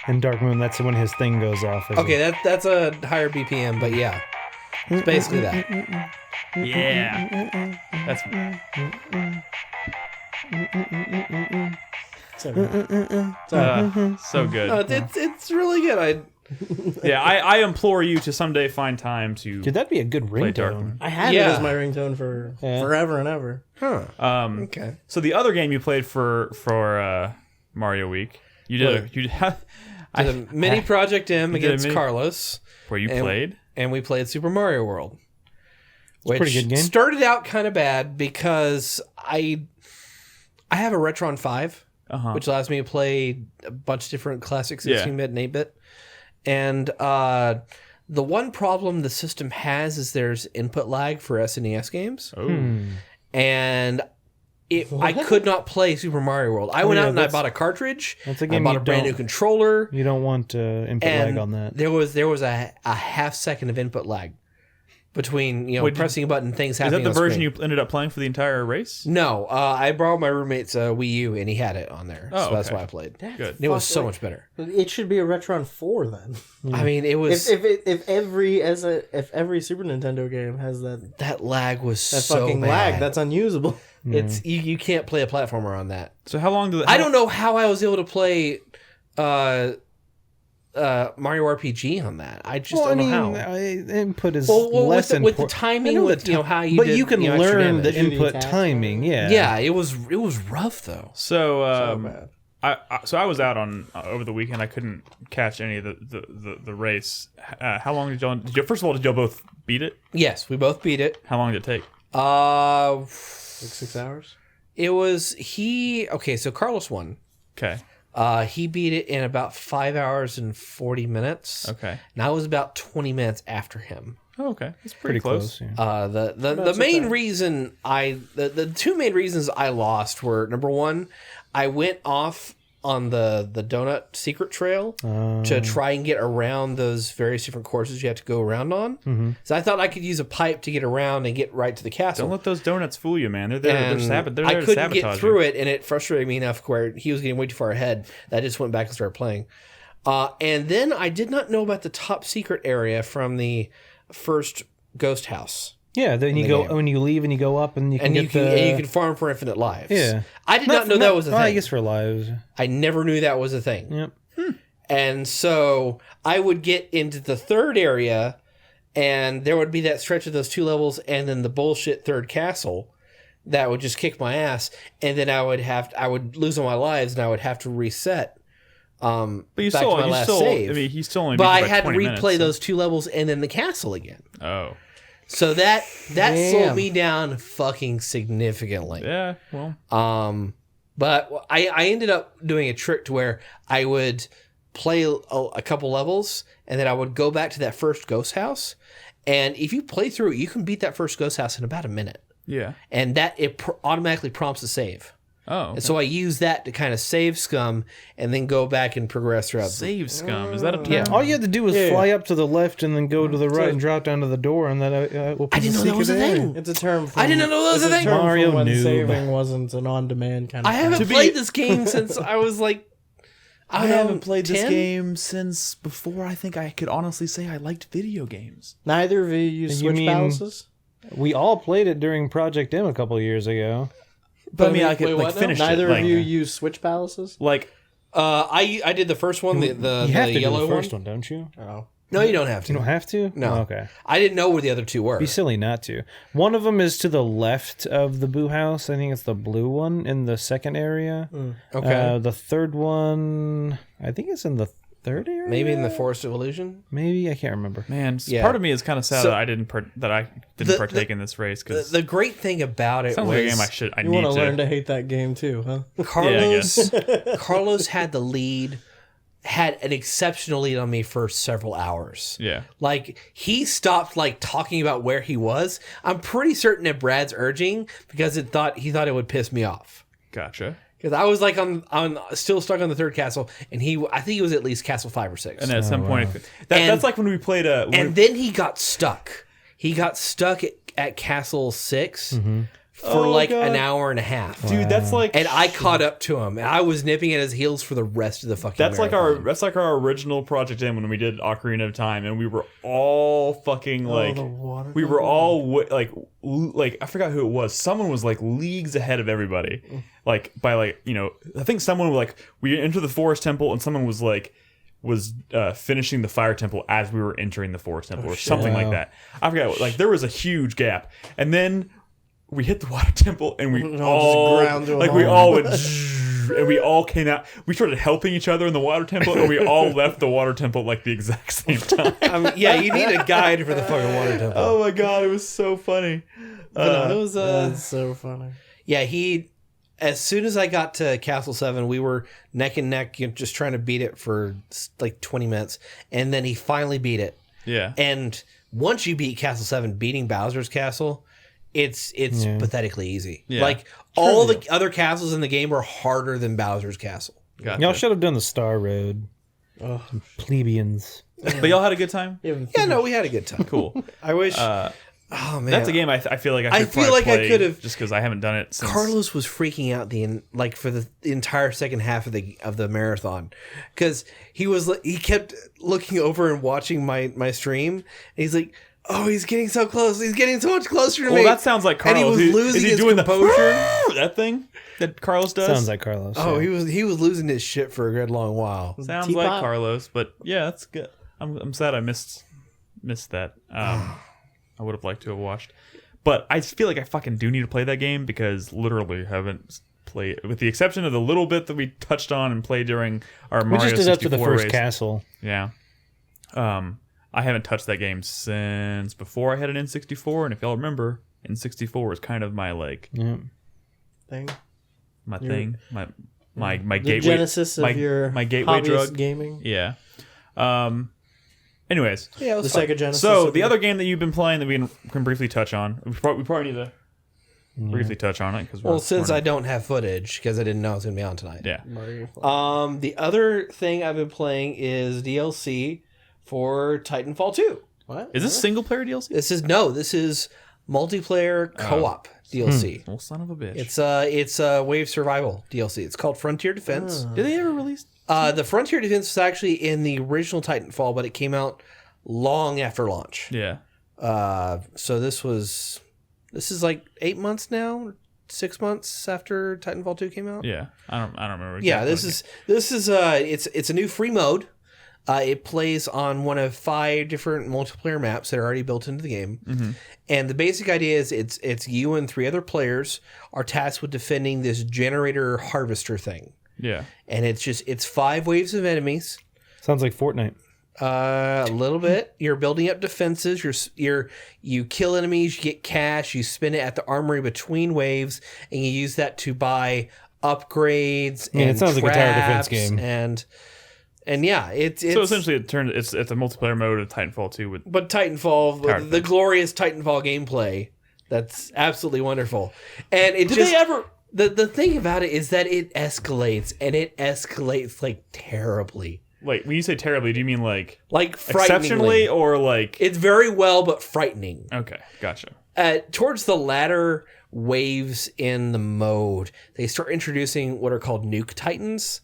In Dark Moon, that's when his thing goes off. Okay, that's a higher BPM, but yeah, it's basically that. Yeah, that's so good. It's really good. I implore you to someday find time to Dude, that'd be a good play Dark ringtone. Moon. I had it Yeah. as my ringtone for forever and ever. Okay. So the other game you played for Mario Week, you did The mini Project M did a against mini- Carlos, where you played. and we played Super Mario World. Which pretty good game. started out kind of bad because I have a Retron 5, which allows me to play a bunch of different classic 16-bit and 8-bit. And the one problem the system has is there's input lag for SNES games. And I could not play Super Mario World. I went out and I bought a cartridge. That's a I game bought you a brand new don't- controller. You don't want input And lag on that. there was a half second of input lag between pressing a button, things Is happening. that the on version screen. you ended up playing for the entire race? No, I borrowed my roommate's Wii U and he had it on there, so that's okay. why I played. Good. It was so much better. It should be a Retron 4 then. I mean, it was If every Super Nintendo game has that lag was so fucking bad. lag, that's unusable. It's you can't play a platformer on that. So how long did I don't know how I was able to play Mario RPG on that. I just don't know how. Input is Well, less with the important. timing, with how you but did, you can extra learn the damage. input attacks, timing. Yeah. Yeah, it was rough though. So bad. I was out on over the weekend. I couldn't catch any of the race. How long did y'all? First of all, did y'all both beat it? Yes, we both beat it. How long did it take? Like 6 hours? It was okay, so Carlos won. Okay. He beat it in about 5 hours and 40 minutes. Okay. And I was about 20 minutes after him. Oh, okay. That's pretty close. Yeah. The main reason the two main reasons I lost were, number one, I went off on the donut secret trail to try and get around those various different courses you have to go around on. Mm-hmm. So I thought I could use a pipe to get around and get right to the castle. Don't let those donuts fool you, man. They're there. They're there I to couldn't sabotage get through it, and it frustrated me enough where he was getting way too far ahead that I just went back and started playing. And then I did not know about the top secret area from the first ghost house. Yeah, then you go when you leave and you go up and you can and you can farm for infinite lives. Yeah, I did not know that was a thing. I guess for lives, I never knew that was a thing. Yep. And so I would get into the third area, and there would be that stretch of those 2 levels, and then the bullshit third castle that would just kick my ass, and then I would lose all my lives, and I would have to reset. But you still, save. I mean, he still only. But I had had to replay minutes, those 2 levels and then the castle again. Oh. So that slowed me down fucking significantly. Yeah, well. But I ended up doing a trick to where I would play a couple levels and then I would go back to that first ghost house. And if you play through it, you can beat that first ghost house in about a minute. Yeah. And that it automatically prompts a save. Oh. Okay. And so I use that to kind of save scum and then go back and progress throughout. Save scum. Is that a term? Yeah. all you had to do was fly up to the left and then go to the right and drop down to the door, and then I didn't know that was a thing. It's a term. I didn't know that was a thing. Mario when noob. saving wasn't an on-demand kind of I haven't played this game since I was like... I haven't played this 10? game since before I think I could honestly say I liked video games. Neither of you use You Switch mean- balances? We all played it during Project M a couple of years ago. But I mean, I could wait, like what now? finish Neither it. of you use Switch balances? Like, I did the first one, the You have to yellow do the first one. one, don't you? Oh. No, you don't have to. You don't have to? No. Oh, okay. I didn't know where the other 2 were. Be silly not to. One of them is to the left of the Boo House. I think it's the blue one in the second area. Okay. The third one, I think it's in the third area. Maybe in the Forest of Illusion. Maybe I can't remember. man, Yeah. part of me is kind of sad So- that I didn't partake in this race because The great thing about it sounds was like a game I You need want to to. learn to hate that game too, huh? Carlos. Carlos had the lead, had an exceptional lead on me for several hours. Yeah. Like he stopped like talking about where he was. I'm pretty certain at Brad's urging because he thought it would piss me off. Gotcha. Because I was like on still stuck on the third castle, and I think he was at least castle 5 or 6. And then at some point, that's like when we played then he got stuck. He got stuck at castle 6 for like an hour and a half. dude, that's like, And I caught up to him, and I was nipping at his heels for the rest of the fucking. that's marathon. like our original Project M when we did Ocarina of Time, and we were all fucking like, the water we were all like I forgot who it was. Someone was like leagues ahead of everybody, like by like I think someone like we entered the Forest Temple, and someone was finishing the Fire Temple as we were entering the Forest Temple or something like that. I forgot. Like there was a huge gap, and then we hit the Water Temple, and we all ground to a like we halt. all went. And we all came out. We started helping each other in the Water Temple, and we all left the Water Temple at like the exact same time. Yeah, you need a guide for the fucking water temple. Oh my god, it was so funny. It was That's so funny. yeah. As soon as I got to Castle 7, we were neck and neck, just trying to beat it for like 20 minutes, and then he finally beat it. Yeah. And once you beat Castle 7, beating Bowser's Castle, it's pathetically easy. Yeah. Like all the other castles in the game are harder than Bowser's Castle. Gotcha. Y'all should have done the Star Road. Some plebeians. But y'all had a good time? Yeah, no, we had a good time. Cool. I wish. Oh man, That's a game I feel like I feel like I play could have just because I haven't done it since. Carlos was freaking out for the entire second half of the marathon because he kept looking over and watching my stream, and he's like, "Oh, he's getting so close! He's getting so much closer to me." Well, that sounds like Carlos. And he was losing his composure. That thing that Carlos does? Sounds like Carlos. Oh, yeah. he was losing his shit for a good long while. Sounds Teapot? like Carlos, but yeah, that's good. I'm sad I missed that. I would have liked to have watched. But I feel like I fucking do need to play that game because literally haven't played, with the exception of the little bit that we touched on and played during our We Mario just did up to 64 the first race. castle. Yeah. I haven't touched that game since before I had an N64, and if y'all remember, N64 was kind of my like Thing. my thing, my The gateway, genesis of your my gateway hobbyist drug. gaming. Yeah. Anyways, The Sega Genesis. so of the your- other game that you've been playing that we can briefly touch on, we probably need to. briefly touch on it because since I don't have footage because I didn't know it was going to be on tonight. Yeah. The other thing I've been playing is DLC for Titanfall 2. What? Is this single player DLC? This is multiplayer co-op DLC. Well, son of a bitch. It's Wave Survival DLC. It's called Frontier Defense. Did they ever release? The Frontier Defense was actually in the original Titanfall, but it came out long after launch. Yeah. So this is like 8 months now, 6 months after Titanfall 2 came out. Yeah. I don't remember. Exactly. Yeah, this is it's a new free mode. It plays on one of 5 different multiplayer maps that are already built into the game. And the basic idea is it's you and 3 other players are tasked with defending this generator harvester thing. Yeah. And it's 5 waves of enemies. Sounds like Fortnite. A little bit. You're building up defenses. You kill enemies, you get cash, you spend it at the armory between waves, and you use that to buy upgrades. And it sounds like a tower defense game. And yeah, it's so essentially it's a multiplayer mode of Titanfall 2 but Titanfall, the glorious Titanfall gameplay. That's absolutely wonderful. And the thing about it is that it escalates, and it escalates like terribly. Like, when you say terribly, do you mean like exceptionally, or like it's very well but frightening? Okay, gotcha. Towards the latter waves in the mode, they start introducing what are called nuke titans.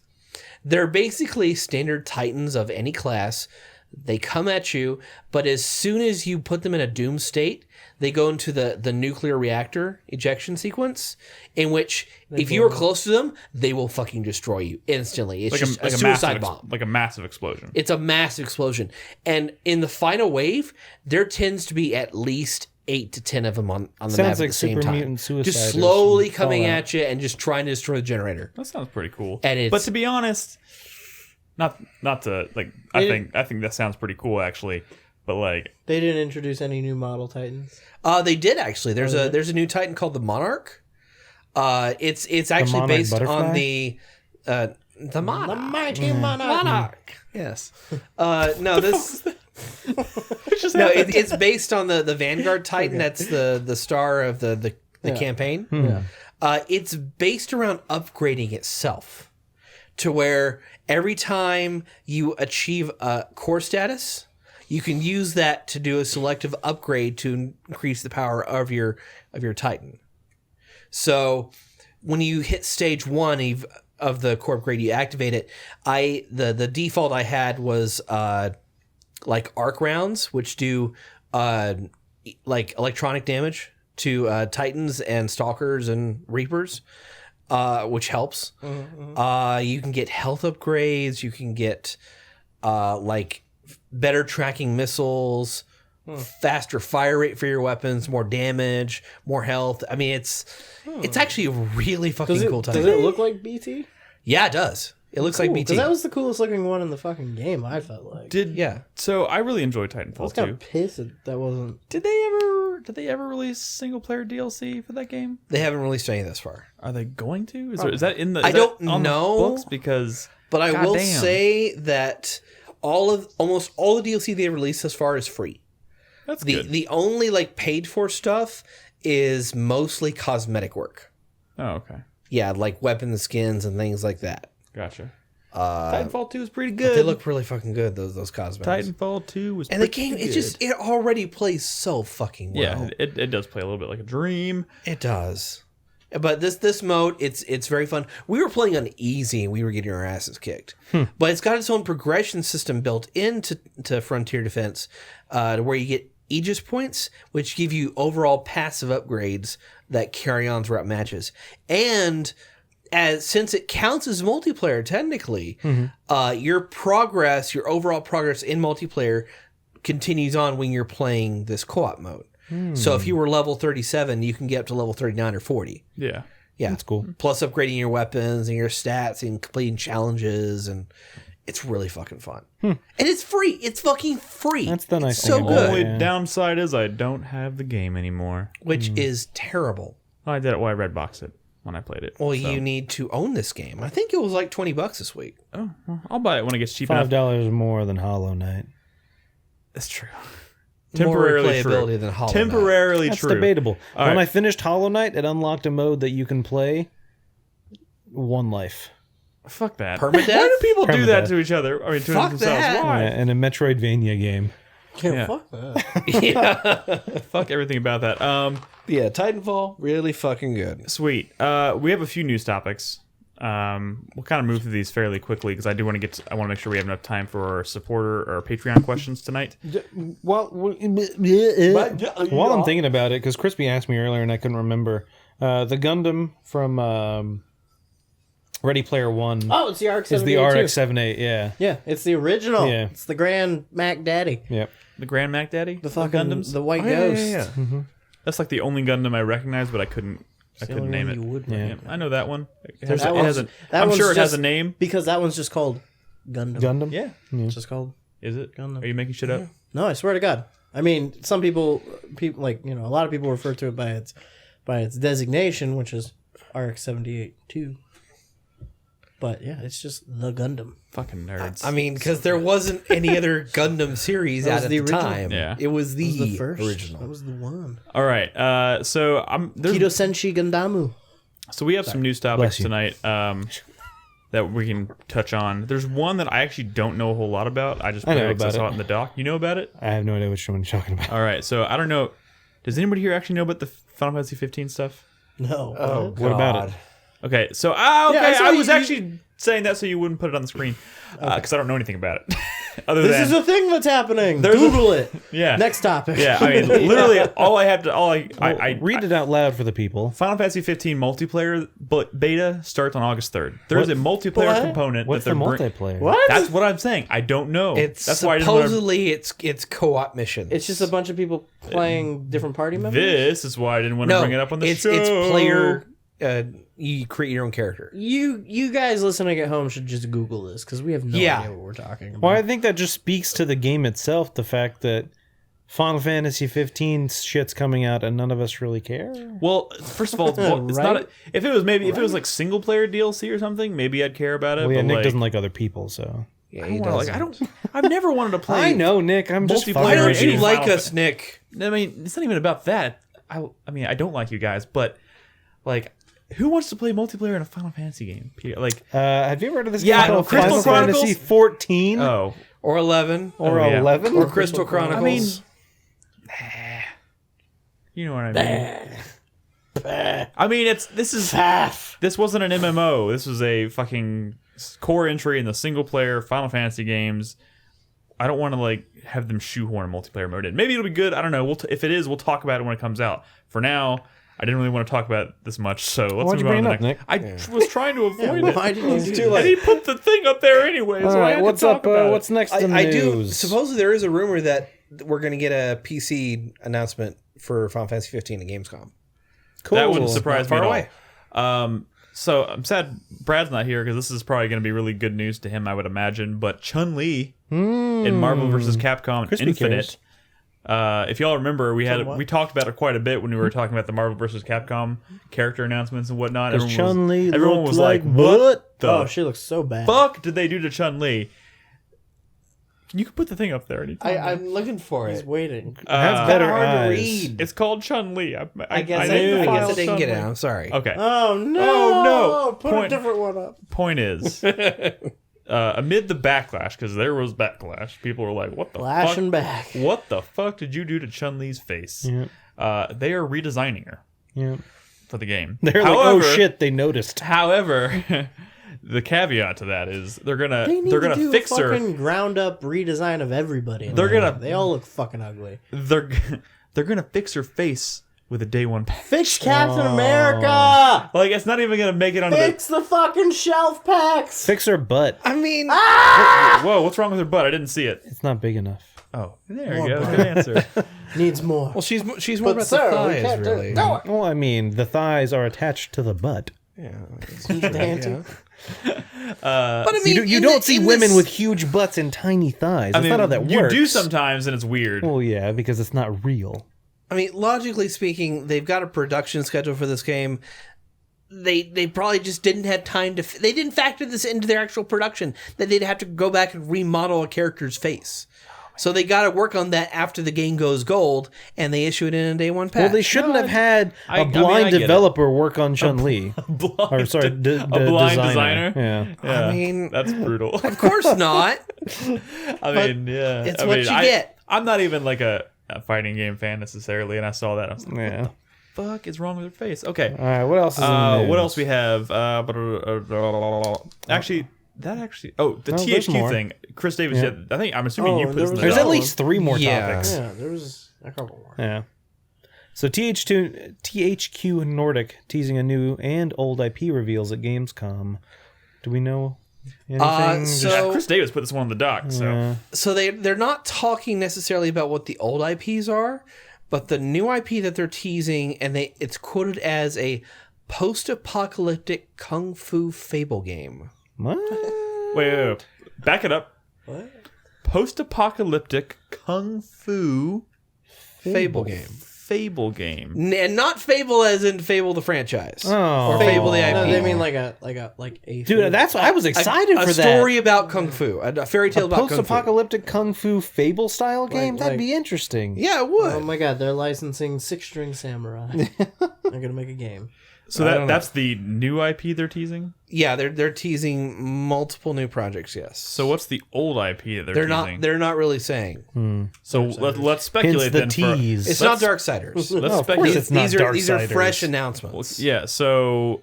They're basically standard titans of any class. They come at you, but as soon as you put them in a doom state, they go into the nuclear reactor ejection sequence, in which if you are close to them, they will fucking destroy you instantly. It's just a suicide bomb. Like a massive explosion. It's a massive explosion. And in the final wave, there tends to be at least 8 to 10 of them on the map at the same time. Just slowly coming at you and just trying to destroy the generator. That sounds pretty cool. But to be honest, not to like, I think that sounds pretty cool actually. But like, they didn't introduce any new model Titans. They did actually. There's a new Titan called the Monarch. It's actually based on the Monarch. The mighty Monarch. Yes. It's based on the Vanguard Titan. That's the star of the campaign. It's based around upgrading itself to where every time you achieve a core status, you can use that to do a selective upgrade to increase the power of your Titan. So when you hit stage 1 of the core upgrade, you activate it. The default I had was like arc rounds, which do like electronic damage to Titans and Stalkers and Reapers, which helps. You can get health upgrades. You can get like better tracking missiles, faster fire rate for your weapons, more damage, more health. I mean, it's actually a really fucking cool Titan. Does it look like BT? Yeah, it does. It looks like BT. Because that was the coolest looking one in the fucking game, I felt like. So I really enjoyed Titanfall 2. I was kind of pissed that wasn't... Did they ever release single player DLC for that game? They haven't released any thus far. Are they going to? Is that in the? I don't know. The books? Because, but I will say that almost all the DLC they released thus far is free. That's good. The only like paid for stuff is mostly cosmetic work. Oh, okay. Yeah, like weapon skins and things like that. Gotcha. Titanfall 2 is pretty good. They look really fucking good. Those cosmetics. Titanfall 2 was and the game good. it already plays so fucking well. Yeah, it does play a little bit like a dream. It does. But this mode, it's very fun. We were playing on easy and we were getting our asses kicked. But it's got its own progression system built into Frontier Defense, where you get Aegis points, which give you overall passive upgrades that carry on throughout matches. And since it counts as multiplayer technically, your overall progress in multiplayer continues on when you're playing this co-op mode. So if you were level 37, you can get up to level 39 or 40. Yeah. That's cool. Plus upgrading your weapons and your stats and completing challenges, and it's really fucking fun. And it's free. It's fucking free. That's the nice thing. So good. The only downside is I don't have the game anymore. Which is terrible. I did it while I redboxed it when I played it. Well, you need to own this game. I think it was like $20 this week. Oh, well, I'll buy it when it gets cheap enough. $5 more than Hollow Knight. That's true. Temporarily more replayability true. than Hollow Knight. Temporarily That's true. debatable. All When right. I finished Hollow Knight, it unlocked a mode that you can play one life. Fuck that. Permadeath? Why do people do that Permadeath. to each other? I mean, to Fuck themselves. that. Why? In a Metroidvania game. Yeah, fuck that. Fuck everything about that. Yeah, Titanfall, really fucking good. Sweet. We have a few news topics. We'll kind of move through these fairly quickly because I do want to I want to make sure we have enough time for our supporter or Patreon questions tonight. While I'm thinking about it, because Krispy asked me earlier and I couldn't remember, the Gundam from Ready Player One Oh, it's the RX-78. is the RX-78. Yeah. Yeah, it's the original. Yeah. It's the Grand Mac Daddy. Yep. The Grand Mac Daddy? The fucking Gundams? the white ghost. That's like the only Gundam I recognize, but I couldn't the name only it. one you would Yeah, recognize. I know that one. That one's- that I'm one's sure it has just- a name. Because that one's just called Gundam. Gundam? Yeah. It's just called. Is it? Gundam. Are you making shit up? No, I swear to God. I mean, some people like a lot of people refer to it by its designation, which is RX-78 too. But yeah, it's just the Gundam. Fucking nerds. I mean, because there wasn't any other Gundam series That out was at the the original. time. Yeah. It was It was the the first. original. That was the one. All right. So there's Kido Senshi Gandamu. So we have some news topics Bless you. tonight that we can touch on. There's one that I actually don't know a whole lot about. I just I know played it 'cause about I saw it. it in the doc. You know about it? I have no idea which one you're talking about. All right. So I don't know. Does anybody here actually know about the Final Fantasy 15 stuff? No. Oh, What about it? Okay. So okay, I saw I was you- actually saying that so you wouldn't put it on the screen because I don't know anything about it. Other This than is a thing that's happening. There's a- Google it. yeah. Next topic. Yeah. I mean, literally, I Read it out loud for the people. Final Fantasy 15 multiplayer beta starts on August 3rd. There's a multiplayer What? component What's that the they're multiplayer? What? That's what I'm saying. I don't know. It's That's why I didn't wanna- supposedly it's co-op missions. It's just a bunch of people playing different party members. This is why I didn't want to no, bring it up on the it's show. it's player. You create your own character. You guys listening at home should just Google this because we have no Yeah. idea what we're talking about. Well, I think that just speaks to the game itself, the fact that Final Fantasy 15 shit's coming out and none of us really care. Well, first of all, it's Right? not. If it was if it was like single player DLC or something, maybe I'd care about it. Well, yeah, but Nick like, doesn't like other people, so. Yeah, I don't. I've never wanted to play. I know, Nick. I'm just Multiplayer Why fucking don't with you any like Final us, Nick? I mean, it's not even about that. I mean, I don't like you guys, but like, who wants to play multiplayer in a Final Fantasy game? Like, Have you ever heard of this Yeah, game called Crystal Final Chronicles? Fantasy 14 oh, Or 11? or Oh, yeah. 11? Or Crystal Chronicles? I mean, you know what I mean. I mean, this wasn't an MMO. This was a fucking core entry in the single player Final Fantasy games. I don't want to like have them shoehorn multiplayer mode in. Maybe it'll be good. I don't know. If it is, we'll talk about it when it comes out. For now, I didn't really want to talk about it this much, so let's Why'd you move on bring to it the up, next. I was trying to avoid it. Why didn't you do And that? he put the thing up there anyway, All so I right, had what's to talk up? about What's next in I news? do. Supposedly there is a rumor that we're going to get a PC announcement for Final Fantasy 15 at Gamescom. Cool. That wouldn't surprise me Not at far all. away. So I'm sad Brad's not here because this is probably going to be really good news to him, I would imagine. But Chun-Li in Marvel vs. Capcom Krispy Infinite. cares. If y'all remember, we talked about it quite a bit when we were talking about the Marvel vs. Capcom character announcements and whatnot. Does Chun-Li everyone look was like, like "What the Oh, she looks so bad. fuck did they do to Chun-Li?" You can put the thing up there anytime. I'm looking for He's it. waiting. Has better hard to eyes. read. It's called Chun-Li. I guess I named the didn't file get it. Chun-Li. I'm sorry. Okay. Oh no! Oh, no. Put Point. a different one up. Point is, amid the backlash, because there was backlash, people were like, "What the Flashing fuck? back. What the fuck did you do to Chun-Li's face?" Yeah. They are redesigning her Yeah. for the game. They're like, oh shit, they noticed. However, the caveat to that is they're gonna They need they're to gonna do fix a her. fucking ground up redesign of everybody. They're gonna- They all look fucking ugly. They're gonna fix her face with a day one patch. Fix Captain America. Like it's not even gonna make it onto Fix the fucking shelf packs. Fix her butt. I mean, the. Whoa, what's wrong with her butt? I didn't see it. It's not big enough. Oh, there you go. Good answer. Needs more. well, she's more But about sir, the we thighs, can't do really. it. Well, I mean, the thighs are attached to the butt. Yeah. Dancing. But I mean, You in don't the- see in women this- with huge butts and tiny thighs. That's not how that you works. do sometimes, and it's weird. Well, yeah, because it's not real. I mean, logically speaking, they've got a production schedule for this game. They probably just didn't have time to. They didn't factor this into their actual production. That they'd have to go back and remodel a character's face. So they got to work on that after the game goes gold, and they issue it in a day one patch. Well, they shouldn't have had a blind developer work on Chun-Li. a blind designer. Yeah. I mean, that's brutal. Of course not. It's what you get. I'm not even like a fighting game fan necessarily, and I saw that. I was like, Yeah. what the fuck is wrong with her face? Okay. All right, what else is in the news? What else we have? Actually, the THQ thing. Chris Davis. Yeah. I'm assuming you put this in the There's doc. at least 3 more Yeah. topics. Yeah, there was a couple more. Yeah. So THQ Nordic teasing a new and old IP reveals at Gamescom. Do we know anything? so- Chris Davis put this one on the doc. So So they're not talking necessarily about what the old IPs are, but the new IP that they're teasing, and it's quoted as a post-apocalyptic kung fu fable game. What? wait. Back it up. What? Post-apocalyptic kung fu Fable game. Fable game. And not Fable as in Fable the franchise. Oh. Or Fable the IP. No, they mean like a Dude, that's I was excited a for that. story about kung fu. A fairy tale about kung fu. Post-apocalyptic kung fu fable style game? That'd like- be interesting. Yeah, it would. Oh my god, they're licensing Six String Samurai. They're gonna make a game. So that's the new IP they're teasing? Yeah, they're teasing multiple new projects, yes. So what's the old IP that they're teasing? They're not really saying. So let's speculate Hence the then. tease. It's not Darksiders. Let's of course speculate. it's not These are Darksiders. fresh announcements. Yeah, so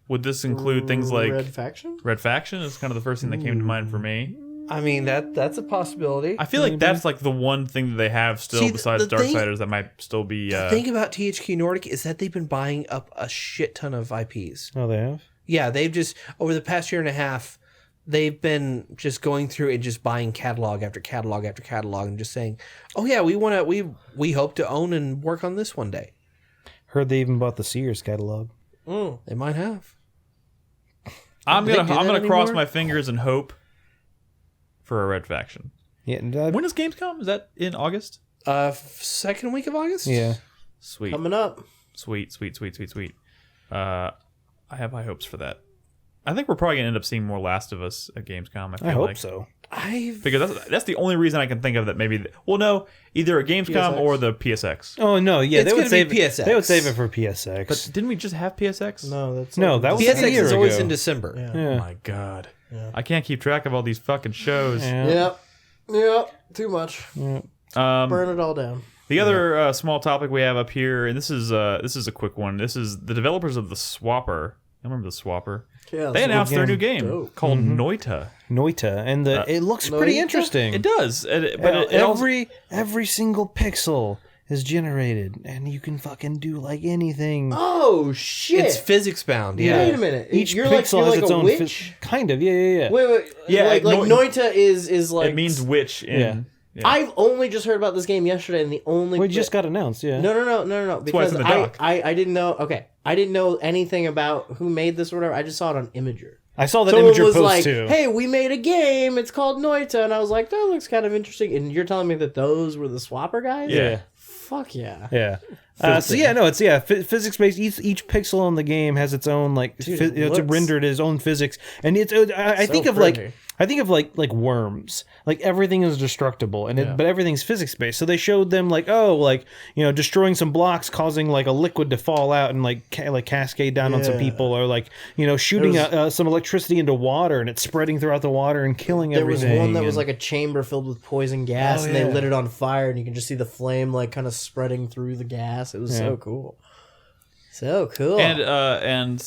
would this include things like Red Faction? Red Faction? Is kind of the first thing that came to mind for me. I mean, that's a possibility. I feel like that's like the one thing that they have still See, besides the thing- Darksiders that might still be. The thing about THQ Nordic is that they've been buying up a shit ton of IPs. Oh, they have? Yeah, they've just, over the past year and a half, they've been just going through and just buying catalog after catalog after catalog and just saying, oh yeah, we hope to own and work on this one day. Heard they even bought the Sears catalog. They might have. I'm Do they do gonna that cross anymore? my fingers and hope for a Red Faction. Yeah, When is Gamescom? Is that in August? Second week of August? yeah. Sweet, Coming up. sweet. I have high hopes for that. I think we're probably gonna end up seeing more Last of Us at Gamescom. I hope like. so. Because that's the only reason I can think of that maybe. Well, no, either at Gamescom PSX. or the PSX. Oh, no, yeah, It's they would gonna save be it. PSX. They would save it for PSX. But didn't we just have PSX? No, that's No, that was a PSX year is always ago. in December. Yeah. Oh Yeah. my god, I can't keep track of all these fucking shows. Yeah. Yep. Too much. Burn it all down. The other small topic we have up here, and this is a quick one. This is the developers of the Swapper. I remember the Swapper. Yeah, They announced their new game Dope. called Noita. Noita, and it looks pretty Noita? interesting. It does, but it also, every single pixel is generated, and you can fucking do like anything. Oh shit! It's physics bound, yeah. Wait a minute. Each you're pixel like, has you're its like a own witch. kind of, yeah. Wait. Yeah, like Noita is like. it means witch. In, yeah. I've only just heard about this game yesterday, and the only. We just got announced, yeah. No. why it's Because in the doc. I didn't know. Okay, I didn't know anything about who made this or whatever. I just saw it on Imager. I saw that Someone Imager was post like, too. "Hey, we made a game. It's called Noita," and I was like, "That looks kind of interesting." And you're telling me that those were the Swapper guys? Yeah. Fuck yeah. Yeah. It's physics based. Each pixel on the game has its own like Dude, it's looks rendered its own physics, and it's I think of pretty. like worms. Like everything is destructible, and but everything's physics based. So they showed them destroying some blocks, causing like a liquid to fall out and like cascade down on some Yeah. people, or like shooting some electricity into water and it's spreading throughout the water and killing There was everything. one that was and- like a chamber filled with poison gas, Oh, and they yeah. lit it on fire, and you can just see the flame like kind of spreading through the gas. It was so cool. So cool. And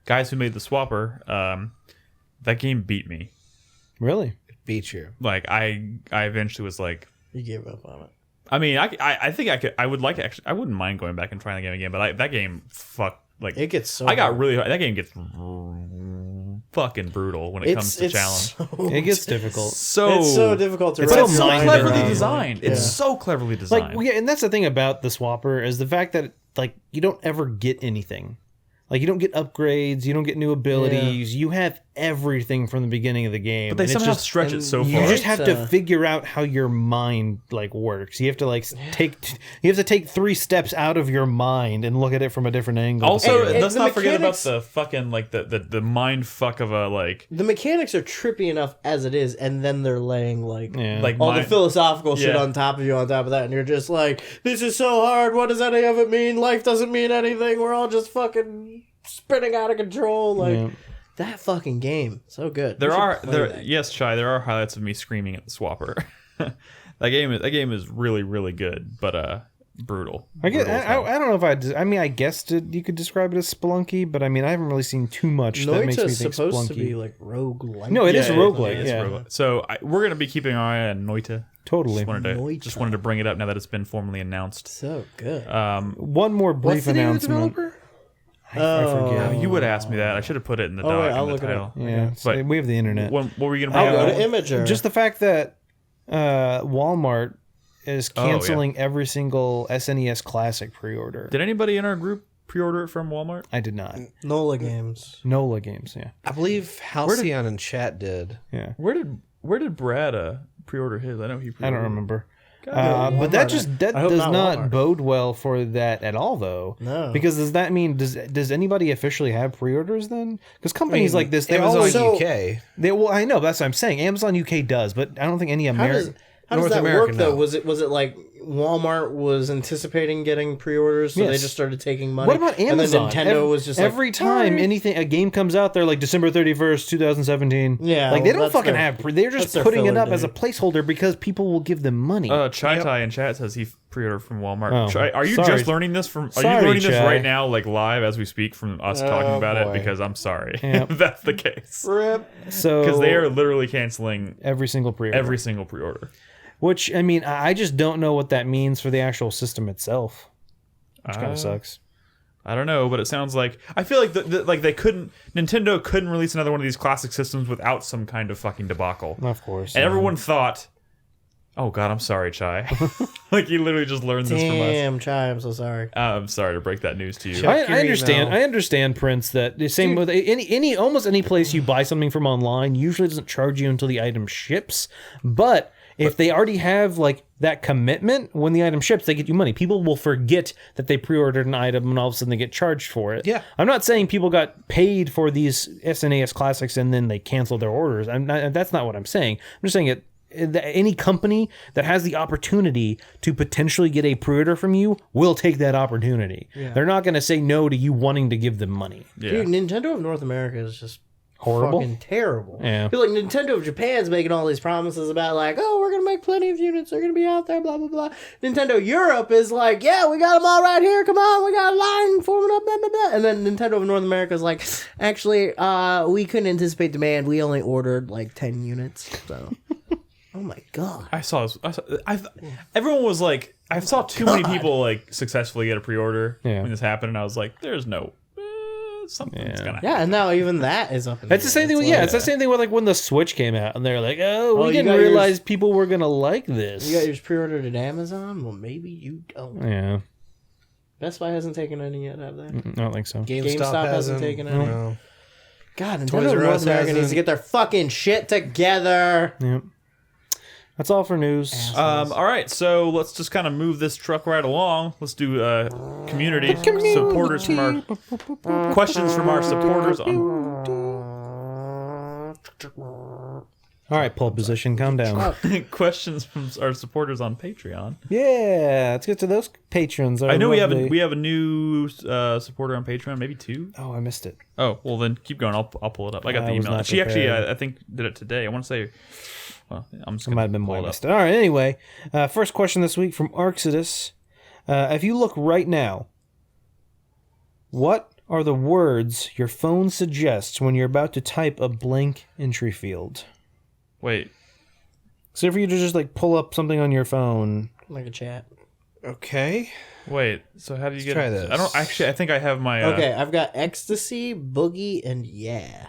guys who made the Swapper, that game beat me. really. Beat you. Like I eventually was like, you gave up on it. I mean, I think I could. I would like actually. I wouldn't mind going back and trying the game again. But that game, It gets so. I got hard. really. That game gets fucking brutal when it comes to challenge. It gets difficult. It's so difficult to. It's wrap so your so mind cleverly around. designed. It's so cleverly designed. Like, and that's the thing about the Swapper is the fact that you don't ever get anything. Like you don't get upgrades, you don't get new abilities. You have everything from the beginning of the game. But they somehow stretch it so far. You just have to figure out how your mind like works. You have to like take 3 steps out of your mind and look at it from a different angle. Also, let's not forget about the fucking like the mind fuck of a like. The mechanics are trippy enough as it is, and then they're laying like all the philosophical shit on top of you on top of that, and you're just like, this is so hard. What does any of it mean? Life doesn't mean anything. We're all just fucking spinning out of control. Like that fucking game, so good. Yes, Chai. There are highlights of me screaming at the swapper. that game is really really good, but brutal. I don't know if I guess you could describe it as Spelunky, but I mean I haven't really seen too much that makes me think Spelunky. Supposed to be like roguelike. No, it is a roguelike. Roguelike. So we're gonna be keeping our eye on Noita. Totally. Just wanted to bring it up now that it's been formally announced. So good. One more brief announcement. I forget. You would ask me that. I should have put it in the doc in the title. Yeah, but we have the internet. What were you going to bring up? I'll go to Imager. Just the fact that Walmart is canceling every single SNES Classic pre-order. Did anybody in our group pre-order it from Walmart? I did not. NOLA Games, yeah. I believe Halcyon in chat did. Yeah. Where did Brad pre-order his? I know he pre-ordered. I don't remember. But that does not bode well for that at all, though. No, because does that mean does anybody officially have pre-orders then? Because companies like this, they Amazon always UK. I know that's what I'm saying. Amazon UK does, but I don't think any American. How does that work though? Was it like Walmart was anticipating getting pre-orders, so they just started taking money? What about Amazon? And then Nintendo was just every time a game comes out, they're like December 31st, 2017. Yeah, like they don't fucking have. They're just putting it up as a placeholder because people will give them money. Chai in chat says he pre-ordered from Walmart. Chai, are you just learning this from? Are you learning this right now, like live as we speak, from us talking about it? Because I'm sorry, that's the case. Rip. So because they are literally canceling every single pre-order. Which, I mean, I just don't know what that means for the actual system itself. Which kind of sucks. I don't know, but it sounds like... I feel like Nintendo couldn't release another one of these classic systems without some kind of fucking debacle. Of course. And everyone thought... Oh, God, I'm sorry, Chai. Like, you literally just learned this from us. Damn, Chai, I'm so sorry. I'm sorry to break that news to you. I understand. I understand, Prince, that the same with almost any place you buy something from online usually doesn't charge you until the item ships. But if they already have like that commitment, when the item ships, they get you money. People will forget that they pre-ordered an item and all of a sudden they get charged for it. Yeah. I'm not saying people got paid for these SNES Classics and then they canceled their orders. That's not what I'm saying. I'm just saying any company that has the opportunity to potentially get a pre-order from you will take that opportunity. Yeah. They're not going to say no to you wanting to give them money. Yeah. Dude, Nintendo of North America is just horrible, fucking terrible. Yeah, I feel like Nintendo of Japan's making all these promises about like, oh, we're gonna make plenty of units, they're gonna be out there, blah blah blah. Nintendo Europe is like, yeah, we got them all right here. Come on, we got a line forming up, blah blah blah. And then Nintendo of North America is like, actually, we couldn't anticipate demand. We only ordered like 10 units. So, oh my god, I saw this. Everyone was like, I saw too many people like successfully get a pre-order when this happened, and I was like, there's no. Something's gonna happen. Yeah, and now even that is up in It's the same thing. It's the same thing with like when the Switch came out, and they're like, "Oh, we didn't realize people were gonna like this." You got yours pre-ordered at Amazon? Well, maybe you don't. Yeah. Best Buy hasn't taken any yet, have they? I don't think so. GameStop hasn't taken any. No. God, Nintendo North America needs to get their fucking shit together. Yep. That's all for news. All right, so let's just kind of move this truck right along. Let's do community supporters from our questions from our supporters on. All right, pole position, calm down. Questions from our supporters on Patreon. Yeah, let's get to those patrons. I know we have a new supporter on Patreon, maybe 2. Oh, I missed it. Oh, well then keep going. I'll pull it up. I got the email. She actually, I think, did it today. I want to say. Well, I'm just. It might have been more missed. All right. Anyway, first question this week from Arxidus. If you look right now, what are the words your phone suggests when you're about to type a blank entry field? Wait. So for you to just like pull up something on your phone, like a chat. Okay. Wait. So how do you try this? I don't actually. I think I have my. Okay, I've got ecstasy, boogie, and yeah.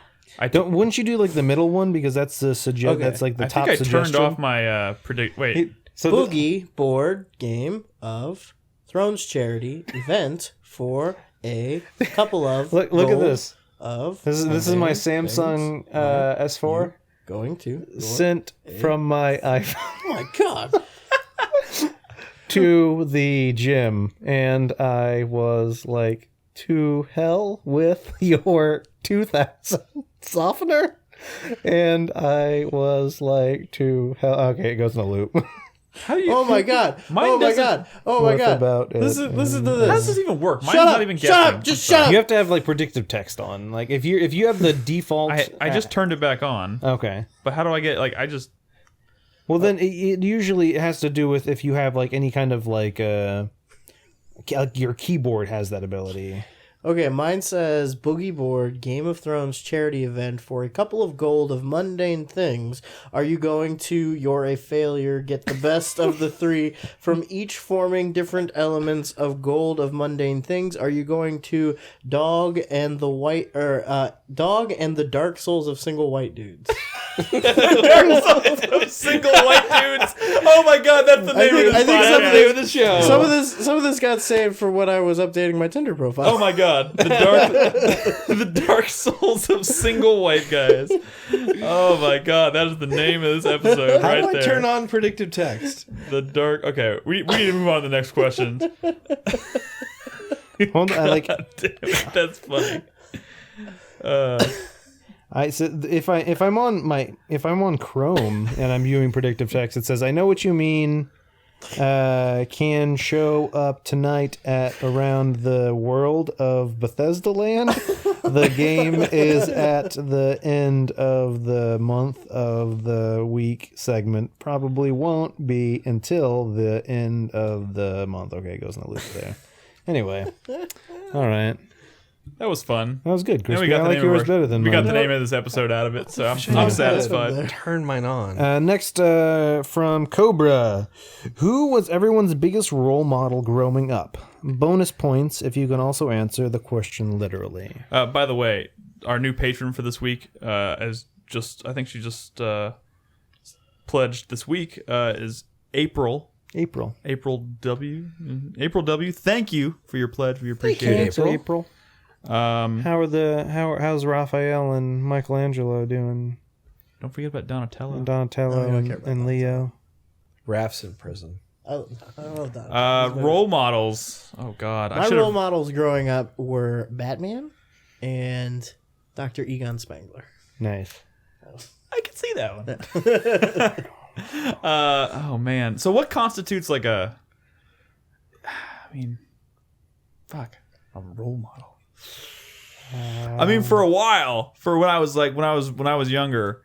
Wouldn't you do like the middle one because that's the suggest? Okay. That's like the top suggestion. I turned off my predict. Wait. So boogie board game of Thrones charity event for a couple of look at this. of This is my Samsung S4 going to sent from my iPhone Oh my god. to the gym, and I was like, to hell with your 2000 softener, and I was like, to hell. Okay, it goes in a loop. How do you? Oh my god. Mine Oh my doesn't- god. Oh my What god. about it? Listen to How this. does this even work? Mine's Shut not up. even Shut guessing. up. Just shut up. You have to have like predictive text on. Like if you have the default. I just turned it back on. Okay. But how do I get like I just? Well, then it usually has to do with if you have like any kind of like your keyboard has that ability. Okay, mine says Boogie Board Game of Thrones charity event for a couple of gold of mundane things. Are you going to You're a Failure, get the best of the three from each forming different elements of gold of mundane things? Are you going to Dog and the Dark Souls of Single White Dudes? Single white dudes. Oh my god, that's the name of I think podcast. some of Name of the show. Some of this got saved for when I was updating my Tinder profile. Oh my god, the Dark Souls of single white guys. Oh my god, that is the name of this episode How right do I there. turn on predictive text? The dark. Okay, we need to move on to the next question. Hold on, God damn it, that's funny. So if I'm on Chrome and I'm viewing predictive text, it says, "I know what you mean. Can show up tonight at around the world of Bethesda Land. The game is at the end of the month of the week segment. Probably won't be until the end of the month." Okay, it goes in the loop there. Anyway, all right. That was fun. That was good, And Krispy. I like yours better than we mine. got the name of this episode out of it, so I'm satisfied. Turn mine on. Next, from Cobra. Who was everyone's biggest role model growing up? Bonus points if you can also answer the question literally. By the way, our new patron for this week is just, I think she just pledged this week, is April. April. April W. April W. Thank you for your pledge. We appreciate it. April. How's Raphael and Michelangelo doing? Don't forget about Donatello. And Donatello and Leo. Raph's in prison. I love that. Role models. Oh God, My role models growing up were Batman and Dr. Egon Spengler. Nice. I can see that one. Oh man. So what constitutes like a? I mean, fuck, a role model. I mean, for a while, for when I was younger,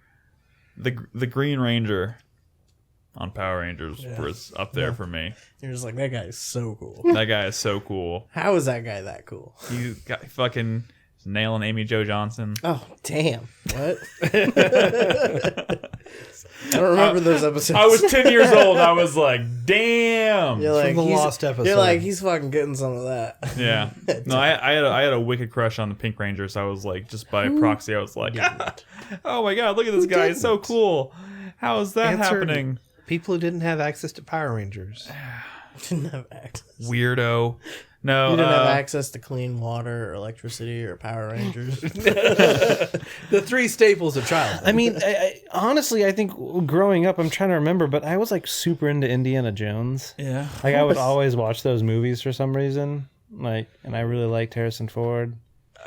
the Green Ranger on Power Rangers was up there for me. You're just like, that guy is so cool. That guy is so cool. How is that guy that cool? You got fucking nailing Amy Jo Johnson. Oh, damn. What? I don't remember those episodes. I was 10 years old. I was like, damn. You're like, From the he's- lost episode. You're like, he's fucking getting some of that. Yeah. No, I had a wicked crush on the Pink Ranger, so I was like, just by proxy, I was like, oh my god, look at this guy, he's so cool. How is that Answered happening? People who didn't have access to Power Rangers. Didn't have access. Weirdo. No, You didn't have access to clean water or electricity or Power Rangers. The three staples of childhood. I mean, honestly, I think growing up, I'm trying to remember, but I was like super into Indiana Jones. Yeah. Like I would always watch those movies for some reason. Like, and I really liked Harrison Ford.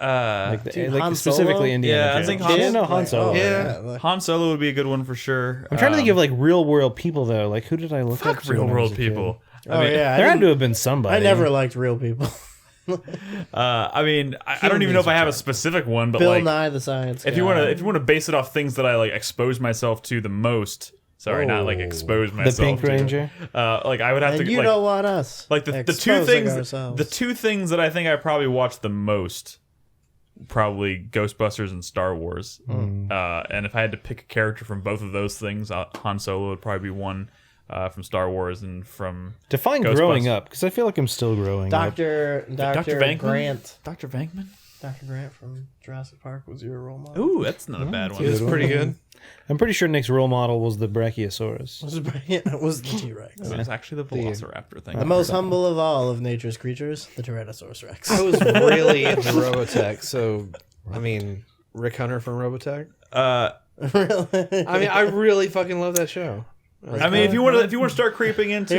Like, Dude, Han specifically Solo? Indiana Yeah, I Jones. think Han- Yeah, no, Han Like, Solo. oh, Yeah. like- Han Solo would be a good one for sure. I'm trying to think of like real world people though. Like who did I look up fuck to real when I was world a kid? people. Oh, yeah. There had to have been somebody. I never liked real people. I mean, I don't even know if I have a specific one, but Bill like, Nye the Science if you want to base it off things that I like expose myself to the most. Sorry, not like expose myself. The Pink to. Ranger. Like I would have And to. you like, don't want us. Like the two exposing things, ourselves. the two things that I think I probably watched the most, probably Ghostbusters and Star Wars. And if I had to pick a character from both of those things, Han Solo would probably be one from Star Wars and from Define Ghostbusters. growing up, because I feel like I'm still growing up. Dr. Venkman? Grant. Dr. Venkman. Dr. Grant from Jurassic Park was your role model. Ooh, that's not a bad one. It was pretty good. I'm pretty sure Nick's role model was the Brachiosaurus. Was the T-Rex. It was actually the Velociraptor thing. The most humble of all of nature's creatures, the Tyrannosaurus Rex. I was really into Robotech, so I mean, Rick Hunter from Robotech. Really? I mean, I really fucking love that show. I mean, if you want to start creeping into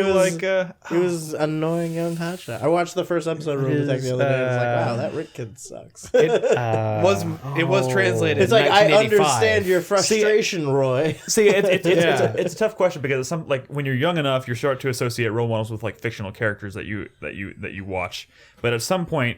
he was annoying young hotshot. I watched the first episode of Robotech the other day. I was like, wow, that Rick kid sucks. It was translated. It's like, I 1985. understand your frustration, Roy. See, it's a tough question because when you're young enough, you start to associate role models with like fictional characters that you watch. But at some point,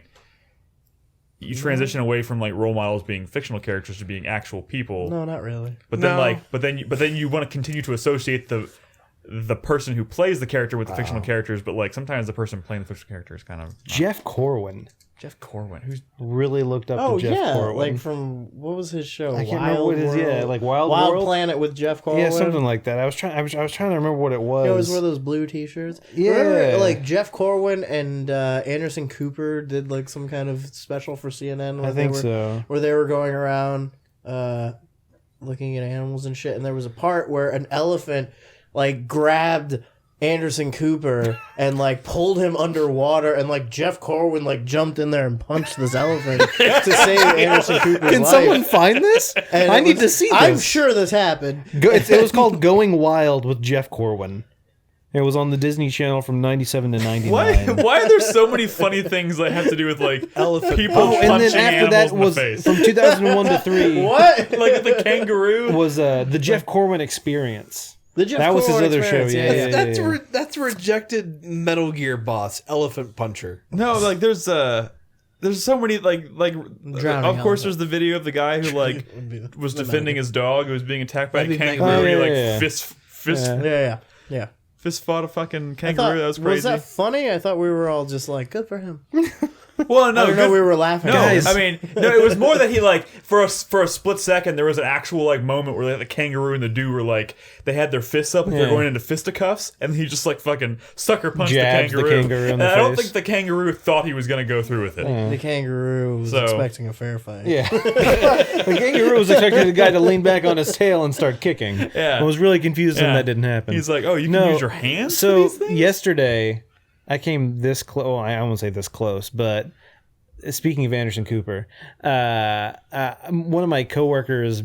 you transition away from like role models being fictional characters to being actual people. No, not really. But then you want to continue to associate the person who plays the character with the fictional characters. But like sometimes the person playing the fictional character is kind of Jeff Corwin. Jeff Corwin, who's really looked up to Jeff Corwin. Like from what was his show? I can't remember what his Wild World? Planet with Jeff Corwin. Yeah, something like that. I was trying to remember what it was. It was one of those blue T-shirts. Yeah, remember, like Jeff Corwin and Anderson Cooper did like some kind of special for CNN. I think so. Where they were going around looking at animals and shit, and there was a part where an elephant like grabbed Anderson Cooper and like pulled him underwater, and like Jeff Corwin like jumped in there and punched this elephant to save Anderson Cooper's life. Can someone find this? I need to see this. I'm sure this happened. It was called Going Wild with Jeff Corwin. It was on the Disney Channel from 97 to 99. Why are there so many funny things that have to do with like elephant people punching and then after that was in the face? From 2001 to 3. What? Like the kangaroo was the Jeff Corwin Experience. That was his other show. Yeah. That's rejected Metal Gear boss, Elephant Puncher. No, like there's so many like Drowning of course there's the video of the guy who like was defending his dog who was being attacked by a kangaroo. Fist fought a fucking kangaroo. That was crazy. Was that funny? I thought we were all just like, good for him. Well, no, I don't know. We were laughing. No, Guys. I mean, no. It was more that he like for a split second there was an actual like moment where like, the kangaroo and the dude were like they had their fists up, they're going into fisticuffs, and he just like fucking sucker punched Jabs the kangaroo. in the I don't face. think the kangaroo thought he was gonna go through with it. The kangaroo was expecting a fair fight. Yeah. The kangaroo was expecting the guy to lean back on his tail and start kicking. Yeah. I was really confused when that didn't happen. He's like, oh, you can use your hands. So for these things? yesterday, I came this close. Well, I won't say this close, but speaking of Anderson Cooper, one of my coworkers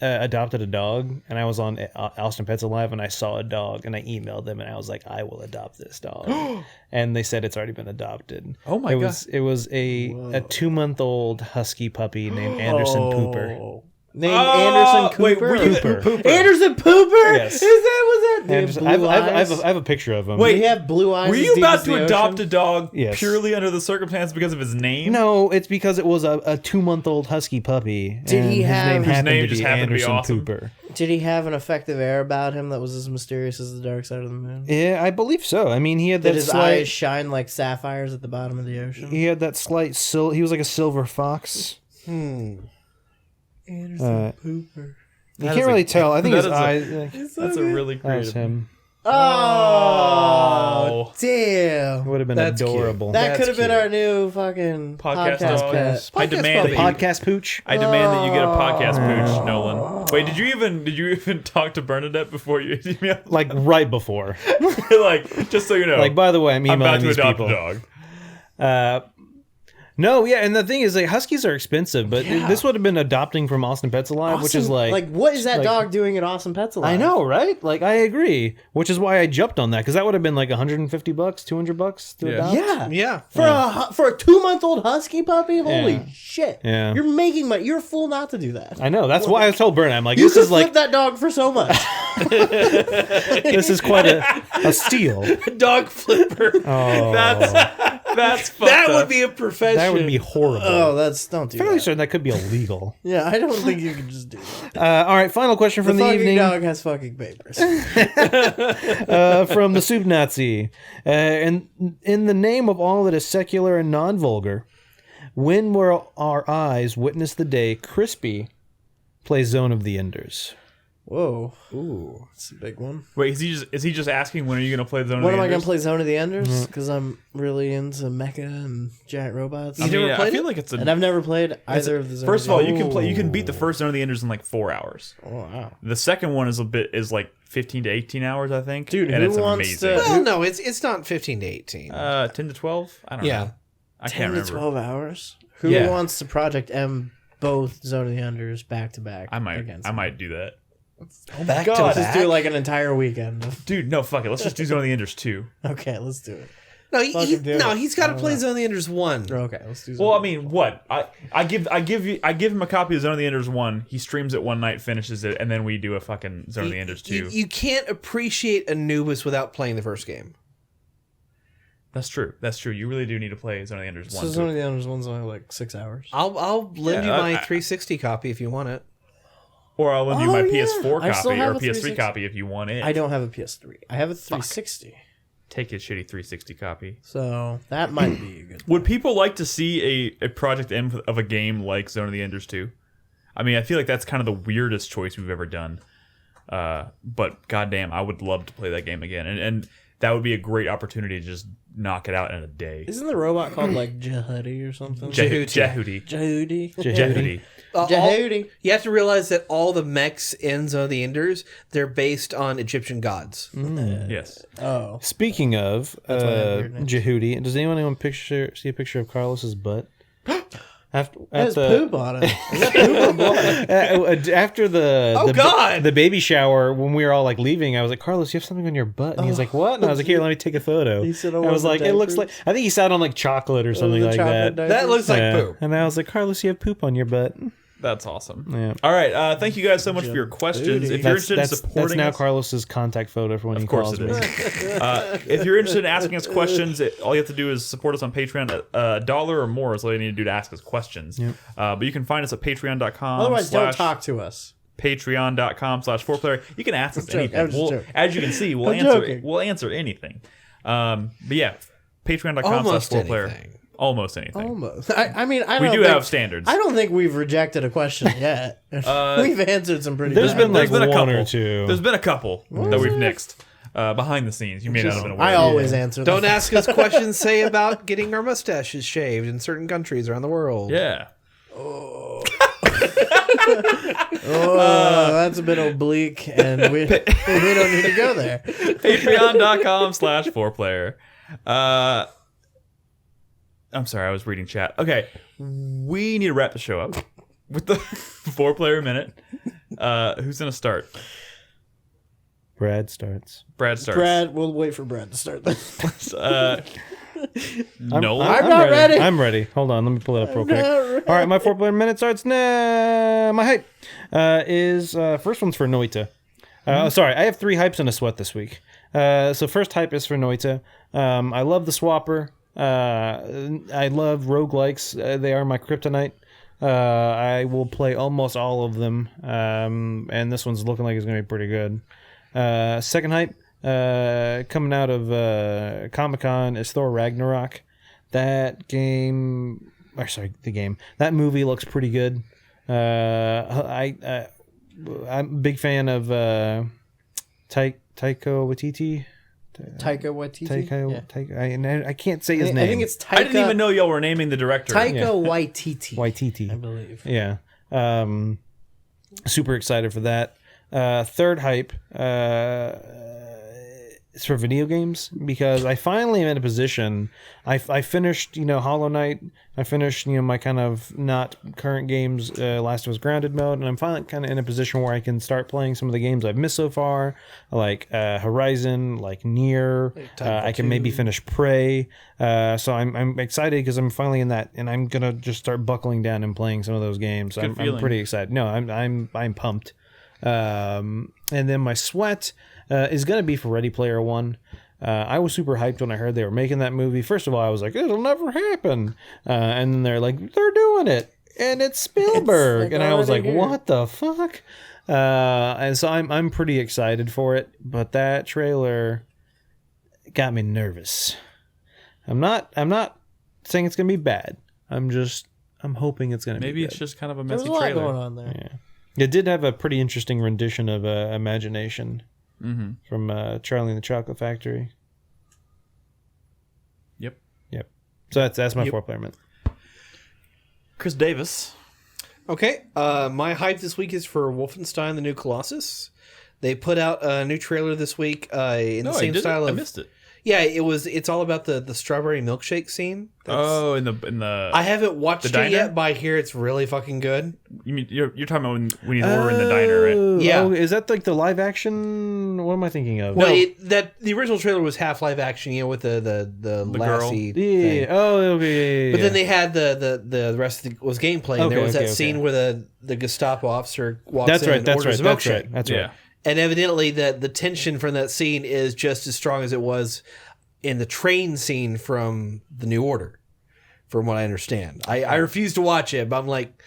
adopted a dog, and I was on Austin Pets Alive, and I saw a dog, and I emailed them, and I was like, I will adopt this dog. And they said it's already been adopted. Oh my God. It was a 2-month-old husky puppy named Anderson Pooper. Named Anderson Cooper. Wait, were you Pooper. Anderson Pooper? Yes. Was that? Anderson, I have a picture of him. Wait, Did he have blue eyes? Were as you deep about as to the adopt ocean? a dog Yes. purely under the circumstance because of his name? No, it's because it was a 2-month-old husky puppy. Did and he have- his His name name just happened to be happened to be Anderson awesome? Pooper? Did he have an effective air about him that was as mysterious as the dark side of the moon? Yeah, I believe so. I mean, he had Did that his slight. eyes shine like sapphires at the bottom of the ocean? He had that slight. He was like a silver fox. Anderson Pooper. You can't really tell. I think his that eyes. That's a really That was creative. him. Oh, damn. It would have been That's adorable. That That's could have been cute. our new fucking Podcast podcast dog. pet. I demand puppy. that you, Podcast pooch. I demand that you get a podcast pooch, Nolan. Wait, did you even talk to Bernadette before you emailed? Like right before. Like, just so you know. Like, by the way, I'm I'm about emailing to these adopt people. a dog. No, yeah, and the thing is, like, huskies are expensive, but this would have been adopting from Austin Pets Alive, which is like what is that like- dog doing at Awesome Pets Alive? I know, right? Like, I agree, which is why I jumped on that because that would have been like $150, $200 to adopt. Yeah. Yeah. For a 2-month-old husky puppy, holy Yeah. shit! Yeah. You're making money. You're a fool not to do that. I know. That's why I told Bernard, I'm like, You this could is flip like that dog for so much. this is quite a steal. Dog flipper. Oh, That's fucked That up. would be a profession. that would be horrible. Oh, don't do Fairly that. certain that could be illegal. Yeah, I don't think you can just do that. All right, final question from The the fucking evening dog has fucking papers. from the Soup Nazi. And in the name of all that is secular and non-vulgar, when will our eyes witness the day Krispy plays Zone of the Enders? Whoa. Ooh, that's a big one. Wait, is he just asking when are you going to play Zone of the When am I Enders? going to play Zone of the Enders? Because I'm really into mecha and giant robots. I mean, never I played feel it? like it's a. And I've never played either of the Zone First of all, the you can beat the first Zone of the Enders in like 4 hours. Oh, wow. The second one is like 15 to 18 hours, I think. Dude, and who it's wants amazing. to- Well, no, it's not 15 to 18. 10 to 12? I don't Yeah. know. I 10 can't to remember. 12 hours? Who Yeah. wants to Project M both Zone of the Unders back to back. I might do that. Back God. to Let's back. just do like an entire weekend. Dude, no, fuck it. Let's just do Zone of the Enders 2. Okay, let's do it. No, Fucking do it. he's got to play Zone of the Enders 1. Okay, let's do. Well, I mean, what? I give him a copy of Zone of the Enders 1. He streams it one night, finishes it, and then we do a fucking Zone of the Enders 2. You can't appreciate Anubis without playing the first game. That's true. You really do need to play Zone of the Enders 1. So Zone of the Unders one's only like 6 hours. I'll lend you my 360 copy if you want it. Or I'll lend you my PS4 I still copy have or a PS3 360. copy if you want it. I don't have a PS3. I have a 360. Take his shitty 360 copy. So that might be a good. Would people like to see a project end of a game like Zone of the Enders 2? I mean, I feel like that's kind of the weirdest choice we've ever done. But goddamn, I would love to play that game again. And that would be a great opportunity to just knock it out in a day. Isn't the robot called like Jehudi or something? Jehudi. Jehudi. Jehudi. You have to realize that all the mechs in Zone of the Enders, they're based on Egyptian gods. Yes. Oh. Speaking of why I have weird names. Jehudi, does anyone see a picture of Carlos's butt? There's poop on it. Is that poop or blood? After the God! the baby shower, when we were all like leaving, I was like, Carlos, you have something on your butt, and he's like, what? And I was like, here, let me take a photo. He said, I was like, it looks like, I think he sat on like chocolate or something like that. That looks like poop. And I was like, Carlos, you have poop on your butt. That's awesome. Yeah. All right. Thank you guys so much for your questions. If you're interested in supporting that's now us, Carlos's contact photo for when he calls me. If you're interested in asking us questions, all you have to do is support us on Patreon. $1 or more is all you need to do to ask us questions. Yep. But you can find us at patreon.com. Otherwise, don't talk to us. Patreon.com/4Player. You can ask us joking. anything. I was just joking. As you can see, I'm joking. we'll answer anything. But yeah, Almost patreon.com/4Player. anything. Almost anything. Almost. I mean, I We don't do think- have standards. I don't think we've rejected a question yet. We've answered some pretty. There's good been like There's been a one couple. or two. There's been a couple that we've nixed behind the scenes. You may not have been aware. I always answer. Don't them. ask us questions, say, about getting our mustaches shaved in certain countries around the world. Yeah. Oh, that's a bit oblique, and we don't need to go there. Patreon.com/4Player. I'm sorry, I was reading chat. Okay, we need to wrap the show up with the 4-player minute. Who's gonna start? Brad starts. Brad starts. Brad, we'll wait for Brad to start this. No, I'm not ready. I'm ready. Hold on, let me pull it up real quick. All right, my 4-player minute starts now. My hype is first one's for Noita. Sorry, I have 3 hypes and a sweat this week. So first hype is for Noita. I love the Swapper. I love roguelikes. They are my kryptonite. I will play almost all of them. And this one's looking like it's going to be pretty good. Second hype, coming out of Comic-Con is Thor Ragnarok. That movie looks pretty good. I'm a big fan of Taika Waititi. Taika Waititi. Taika, I can't say his name. I think it's Taika. I didn't even know y'all were naming the director. Taika Waititi. Waititi, I believe. Yeah. Super excited for that. Third hype is for video games because I finally am in a position. I finished, Hollow Knight. I finished, my kind of not current games, Last of Us Grounded mode, and I'm finally kind of in a position where I can start playing some of the games I've missed so far, like Horizon, like Nier. I can maybe finish Prey. So I'm excited because I'm finally in that, and I'm gonna just start buckling down and playing some of those games. I'm pretty excited. No, I'm pumped. And then my sweat is going to be for Ready Player One. I was super hyped when I heard they were making that movie. First of all, I was like, it'll never happen. And then they're like, they're doing it. And it's Spielberg. And I was like, what the fuck? And so I'm pretty excited for it. But that trailer got me nervous. I'm not saying it's going to be bad. I'm hoping it's going to be Maybe good. it's just kind of a There's messy a lot trailer. going on there. Yeah. It did have a pretty interesting rendition of Imagination from Charlie and the Chocolate Factory. Yep. So that's my 4-player minute. Chris Davis. Okay, my hype this week is for Wolfenstein: The New Colossus. They put out a new trailer this week in the same style of. I missed it. Yeah, it's all about the strawberry milkshake scene. In the I haven't watched it diner? yet, but I hear it's really fucking good. You mean you're talking about when he's over in the diner, right? Yeah. Oh, is that like the live action? What am I thinking of? Well, the original trailer was half live action, with the lassie Yeah. thing. Oh, okay. Yeah, But then they had the rest of was gameplay, and there was that Okay. scene where the Gestapo officer walks that's in right. and That's orders right. a That's milkshake. right. That's right. And evidently the tension from that scene is just as strong as it was in the train scene from The New Order, from what I understand. I refuse to watch it, but I'm like...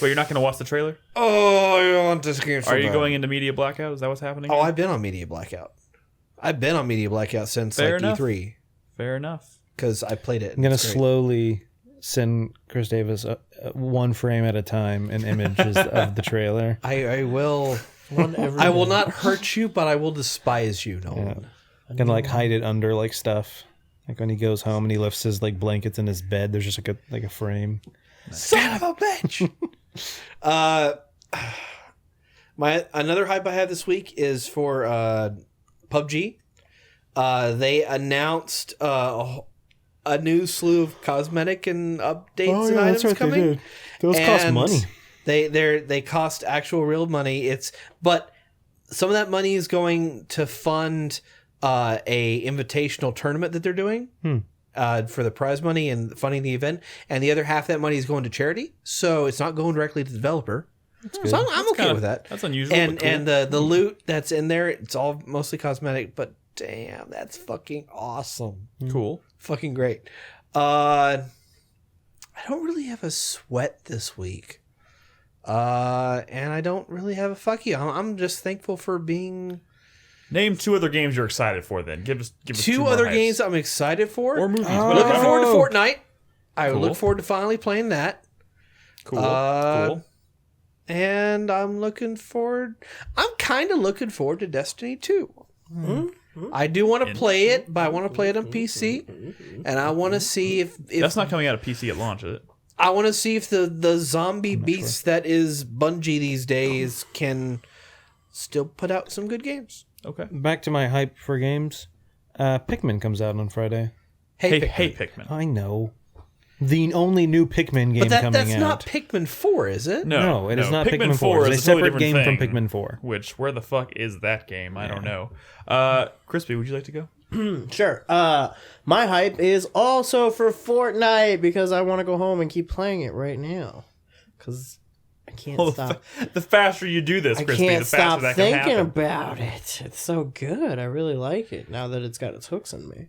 Wait, you're not going to watch the trailer? Oh, I want this game so Are you bad. going into media blackout? Is that what's happening? Oh, I've been on media blackout. I've been on media blackout since Fair enough. E3. Fair enough. Because I played it. I'm gonna slowly send Chris Davis one frame at a time and images of the trailer. I will... I will not hurt you, but I will despise you, Nolan. I'm gonna like hide it under like stuff. Like when he goes home and he lifts his like blankets in his bed, there's just like a frame. Son of a bitch! Another hype I have this week is for PUBG. They announced a new slew of cosmetic and updates and items coming. Those cost And money. They cost actual real money. But some of that money is going to fund a invitational tournament that they're doing for the prize money and funding the event, and the other half of that money is going to charity. So it's not going directly to the developer. So I'm okay with that. That's unusual. And but cool. and the loot that's in there, it's all mostly cosmetic. But damn, that's fucking awesome. Cool. Fucking great. I don't really have a sweat this week. And I don't really have a fuck you. I'm just thankful for being... Name 2 other games you're excited for then. Give us 2 more other hypes. games I'm excited for. Or movies. Looking forward to Fortnite. I Cool. look forward to finally playing that. Cool. Cool. And I'm kind of looking forward to Destiny 2. I do want to play it, but I want to play it on PC. And I want to see if That's not coming out of PC at launch, is it? I want to see if the zombie beast that is Bungie these days can still put out some good games. Okay. Back to my hype for games. Pikmin comes out on Friday. Hey, Pikmin. I know. The only new Pikmin game But coming that's out. not Pikmin 4, is it? No, it is not Pikmin 4. It's a totally separate different game thing, from Pikmin 4. Which, where the fuck is that game? I don't know. Crispy, would you like to go? Sure. My hype is also for Fortnite because I want to go home and keep playing it right now. Because I can't stop. The faster you do this, I Crispy, can't the faster stop that can thinking happen. about it. It's so good. I really like it now that it's got its hooks in me.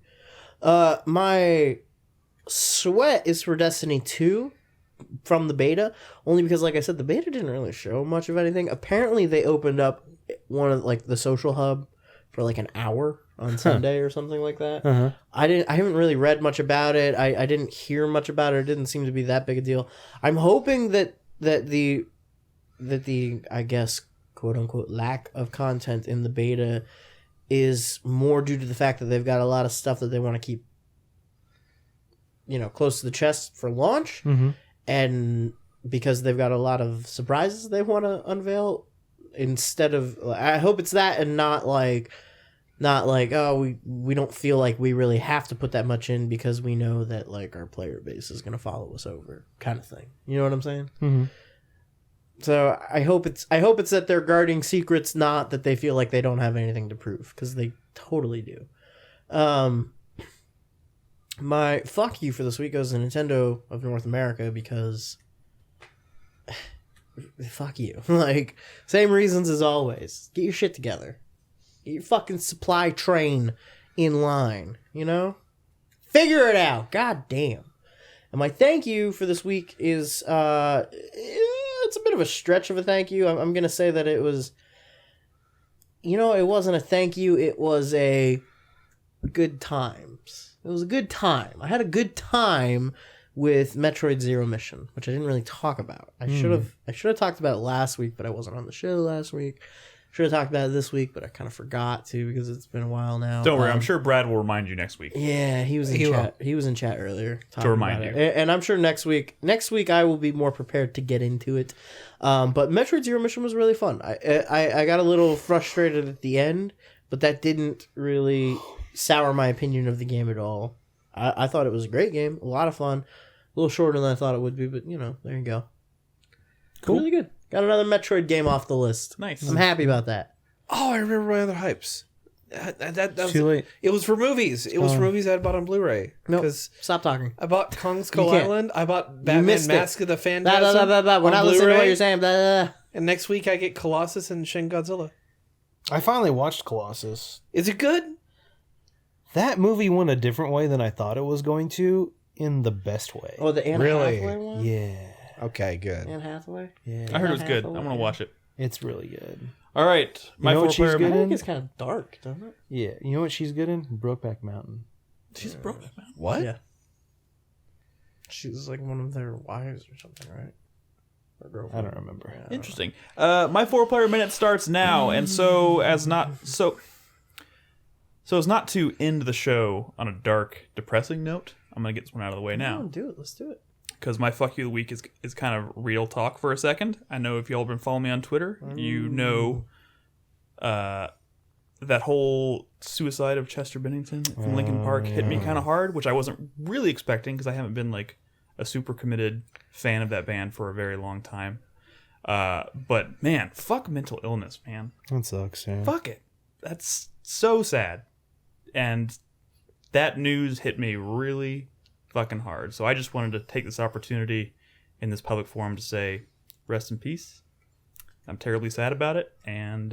My sweat is for Destiny 2 from the beta, only because, like I said, the beta didn't really show much of anything. Apparently, they opened up one of the social hub for like an hour on Sunday or something like that. Uh-huh. I haven't really read much about it. I didn't hear much about it. It didn't seem to be that big a deal. I'm hoping that the I guess quote unquote lack of content in the beta is more due to the fact that they've got a lot of stuff that they want to keep close to the chest for launch, and because they've got a lot of surprises they want to unveil. Instead of, I hope it's that and not like oh we don't feel like we really have to put that much in because we know that like our player base is going to follow us over, kind of thing. You know what I'm saying? Mm-hmm. So I hope it's that they're guarding secrets, not that they feel like they don't have anything to prove, because they totally do. My fuck you for this week goes to Nintendo of North America because fuck you. Like, same reasons as always. Get your shit together. Get your fucking supply train in line, Figure it out. God damn. And my thank you for this week is, it's a bit of a stretch of a thank you. I'm going to say that it was, it wasn't a thank you. It was a good times. It was a good time. I had a good time with Metroid Zero Mission, which I didn't really talk about. I should have talked about it last week, but I wasn't on the show last week. Should have talked about it this week, but I kind of forgot to because it's been a while now. Don't worry, I'm sure Brad will remind you next week. Yeah, he was in chat. He was in chat earlier to remind you. And I'm sure next week I will be more prepared to get into it. But Metroid Zero Mission was really fun. I got a little frustrated at the end, but that didn't really sour my opinion of the game at all. I thought it was a great game, a lot of fun, a little shorter than I thought it would be, but there you go. Cool. Really good. Got another Metroid game off the list. Nice. I'm happy about that. Oh, I remember my other hypes. That was, Too late. It was for movies. It was for movies I had bought on Blu-ray. Nope. Because Stop talking. I bought Kong Skull can't. Island. I bought You Batman missed Mask of the Blah, blah, blah, blah, blah. We're on not listening to what Blu-ray. you're saying. Blah, blah, blah. And next week I get Colossus and Shin Godzilla. I finally watched Colossus. Is it good? That movie went a different way than I thought it was going to, in the best way. Oh, the Anne Really? Hathaway one? Yeah. Okay, good. Anne Hathaway? Yeah. I heard it was good. Hathaway, I'm gonna watch it. It's really good. All right, my know what 4-player. she's good I think in? it's kind of dark, doesn't it? Yeah. You know what she's good in? Brokeback Mountain. She's broken. What? Yeah. She's like one of their wives or something, right? Or girlfriend. I don't remember. Yeah. Interesting. My 4-player minute starts now, and so as not to end the show on a dark, depressing note, I'm gonna get this one out of the way now. No, do it. Let's do it. Because my fuck you of the week is kind of real talk for a second. I know if y'all have been following me on Twitter, you know that whole suicide of Chester Bennington from Linkin Park hit me kind of hard, which I wasn't really expecting because I haven't been like a super committed fan of that band for a very long time. But man, fuck mental illness, man. That sucks, yeah. Fuck it. That's so sad. And that news hit me really fucking hard. So I just wanted to take this opportunity in this public forum to say, rest in peace. I'm terribly sad about it. And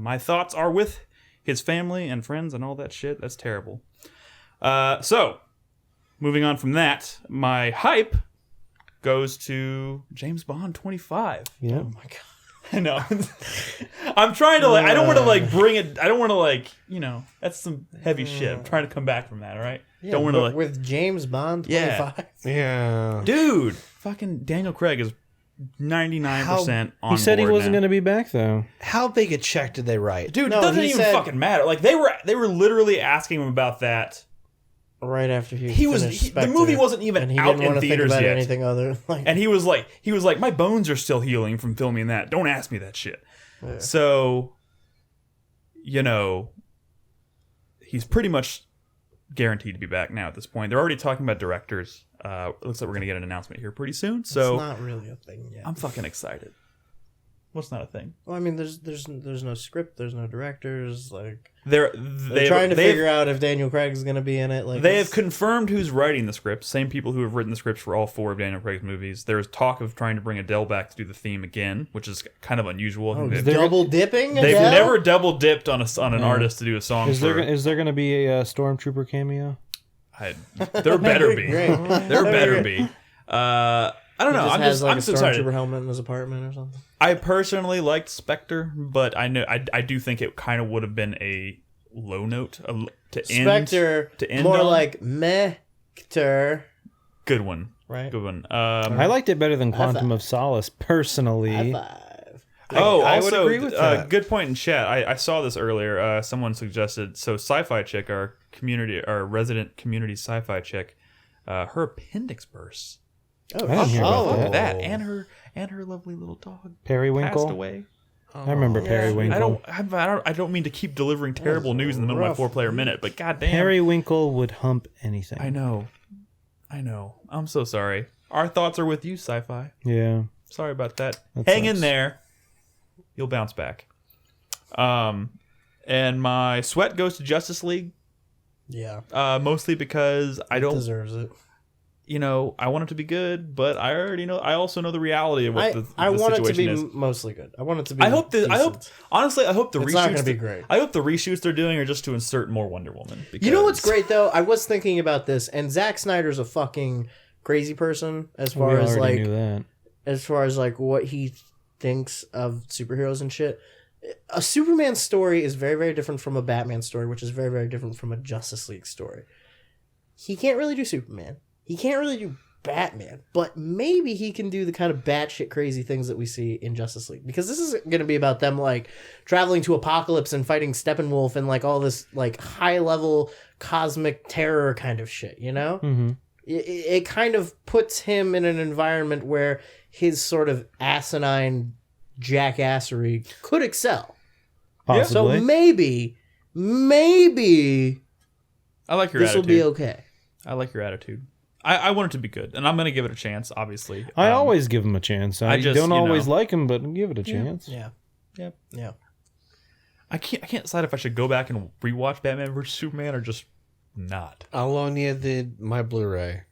my thoughts are with his family and friends and all that shit. That's terrible. So, moving on from that, my hype goes to James Bond 25. Yeah. Oh my god. I know. I'm trying to I don't want to bring it. I don't want to that's some heavy shit. I'm trying to come back from that. All right. Yeah, don't want to with James Bond 25. Yeah. Yeah. dude. Fucking Daniel Craig is 99% on. He said he board wasn't now. going to be back, though. How big a check did they write? Dude, No, it doesn't he even said- fucking matter. Like they were literally asking him about that. Right after The finished movie Spectre, wasn't even and he out didn't in want to think theaters about yet. anything other. And he was like, my bones are still healing from filming that. Don't ask me that shit. Yeah. So, he's pretty much guaranteed to be back now at this point. They're already talking about directors. It looks like we're going to get an announcement here pretty soon. So it's not really a thing yet. I'm fucking excited. What's not a thing? Well, I mean, there's no script, there's no directors. Like They're trying to figure out if Daniel Craig's going to be in it. Like They have confirmed who's writing the script. Same people who have written the scripts for all 4 of Daniel Craig's movies. There's talk of trying to bring Adele back to do the theme again, which is kind of unusual. I think double dipping. they've Adele? never double dipped on an artist to do a song. Is there going to be a Stormtrooper cameo? There better be. Great. There better be. I don't know. He I'm has like so a excited. stormtrooper helmet in his apartment or something. I personally liked Spectre, but I do think it kind of would have been a low note to end. Spectre, to end more on. like Mector. Good one. Right. Good one. I liked it better than Quantum of Solace, personally. High five. I would also, agree with that. good point in chat. I saw this earlier. Someone suggested, so Sci-Fi Chick, our resident community sci-fi chick, her appendix burst. Oh, I didn't hear about Fuck that. that, and her lovely little dog Periwinkle. passed away. I remember Periwinkle. I don't mean to keep delivering terrible news in the middle of my 4-player minute, but goddamn, Periwinkle would hump anything. I know. I'm so sorry. Our thoughts are with you, Sci-Fi. Yeah. Sorry about that. That Hang in sucks. there. You'll bounce back. And my sweat goes to Justice League, yeah. mostly because I don't, Deserves it. I want it to be good, but I already know. I also know the reality of what I the want it to situation be is. mostly good. I want it to be. Honestly, I hope the It's reshoots. not gonna be great. I hope the reshoots they're doing are just to insert more Wonder Woman. You know what's because- great though? I was thinking about this, and Zack Snyder's a fucking crazy person as We far as already like knew that. what he thinks of superheroes and shit. A Superman story is very, very different from a Batman story, which is very, very different from a Justice League story. He can't really do Superman. He can't really do Batman, but maybe he can do the kind of batshit crazy things that we see in Justice League, because this isn't going to be about them like traveling to Apocalypse and fighting Steppenwolf and like all this like high level cosmic terror kind of shit, you know? Mm-hmm. It kind of puts him in an environment where his sort of asinine jackassery could excel. Possibly. So maybe I like your this attitude. will be okay. I like your attitude. I want it to be good, and I'm going to give it a chance, obviously. I always give him a chance. I just, don't always like him, but give it a chance. Yeah. Yep. Yeah. I can't decide if I should go back and rewatch Batman vs Superman or just not. How long need my Blu-ray?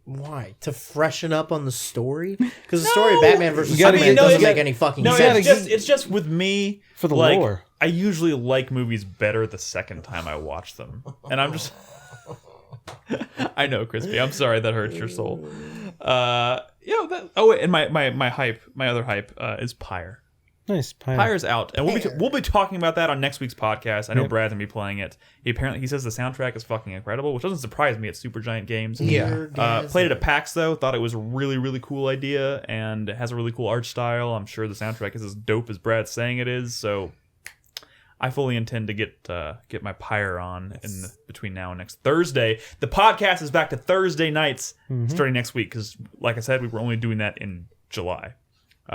Why? To freshen up on the story? Because the story of Batman versus gotta Superman get- doesn't make any fucking No, sense. it's just with me For the like, lore. I usually like movies better the second time I watch them, and I'm just. I know, Crispy. I'm sorry that hurts your soul. Oh wait, and my other hype is Pyre. Nice. Pyre's out, and we'll be talking about that on next week's podcast. I know Brad's gonna be playing it. He says the soundtrack is fucking incredible, which doesn't surprise me. It's Supergiant Games. Yeah. Played it at PAX though. Thought it was a really really cool idea, and it has a really cool art style. I'm sure the soundtrack is as dope as Brad's saying it is. So I fully intend to get my Pyre on between now and next Thursday. The podcast is back to Thursday nights starting next week because, like I said, we were only doing that in July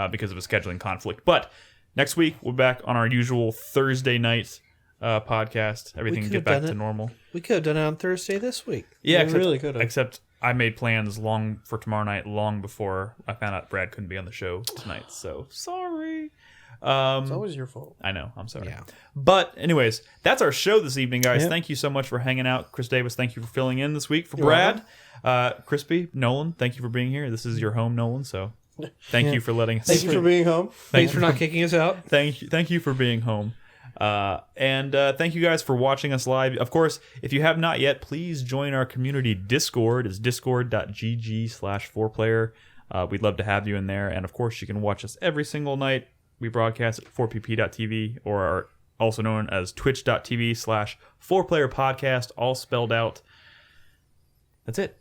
because of a scheduling conflict. But next week we're back on our usual Thursday night podcast. Everything get back to normal. We could have done it on Thursday this week. Yeah, We really could have. Except I made plans for tomorrow night long before I found out Brad couldn't be on the show tonight. So sorry. It's always your fault. I know. I'm sorry. Yeah. But anyways, that's our show this evening, guys. Yep. Thank you so much for hanging out. Chris Davis, thank you for filling in this week for Brad. Crispy, Nolan, thank you for being here. This is your home, Nolan. So thank you for letting us. Thank you for being home. Thanks for not kicking us out. Thank you for being home. And thank you guys for watching us live. Of course, if you have not yet, please join our community Discord. It's discord.gg/4player. We'd love to have you in there. And of course, you can watch us every single night. We broadcast at 4pp.tv, or are also known as twitch.tv/4playerpodcast, all spelled out. That's it.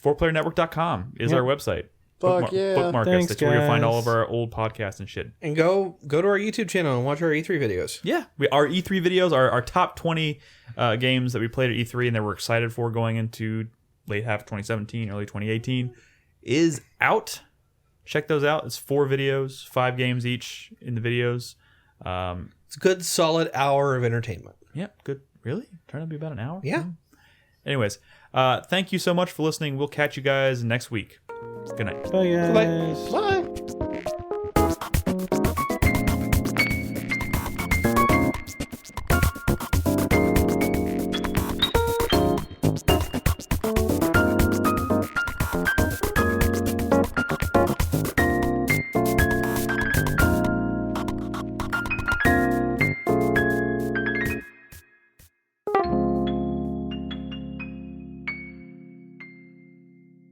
4playernetwork.com is our website. Fuck yeah. Bookmark us. Thanks, That's where you'll find all guys. of our old podcasts and shit. And go to our YouTube channel and watch our E3 videos. Yeah. Our E3 videos, our top 20 games that we played at E3 and that we're excited for going into late half of 2017, early 2018, is out. Check those out. It's 4 videos, 5 games each in the videos. It's a good, solid hour of entertainment. Yep, good. Really? Turned out to be about an hour? Yeah. Anyways, thank you so much for listening. We'll catch you guys next week. Good night. Bye, guys. Bye. Bye.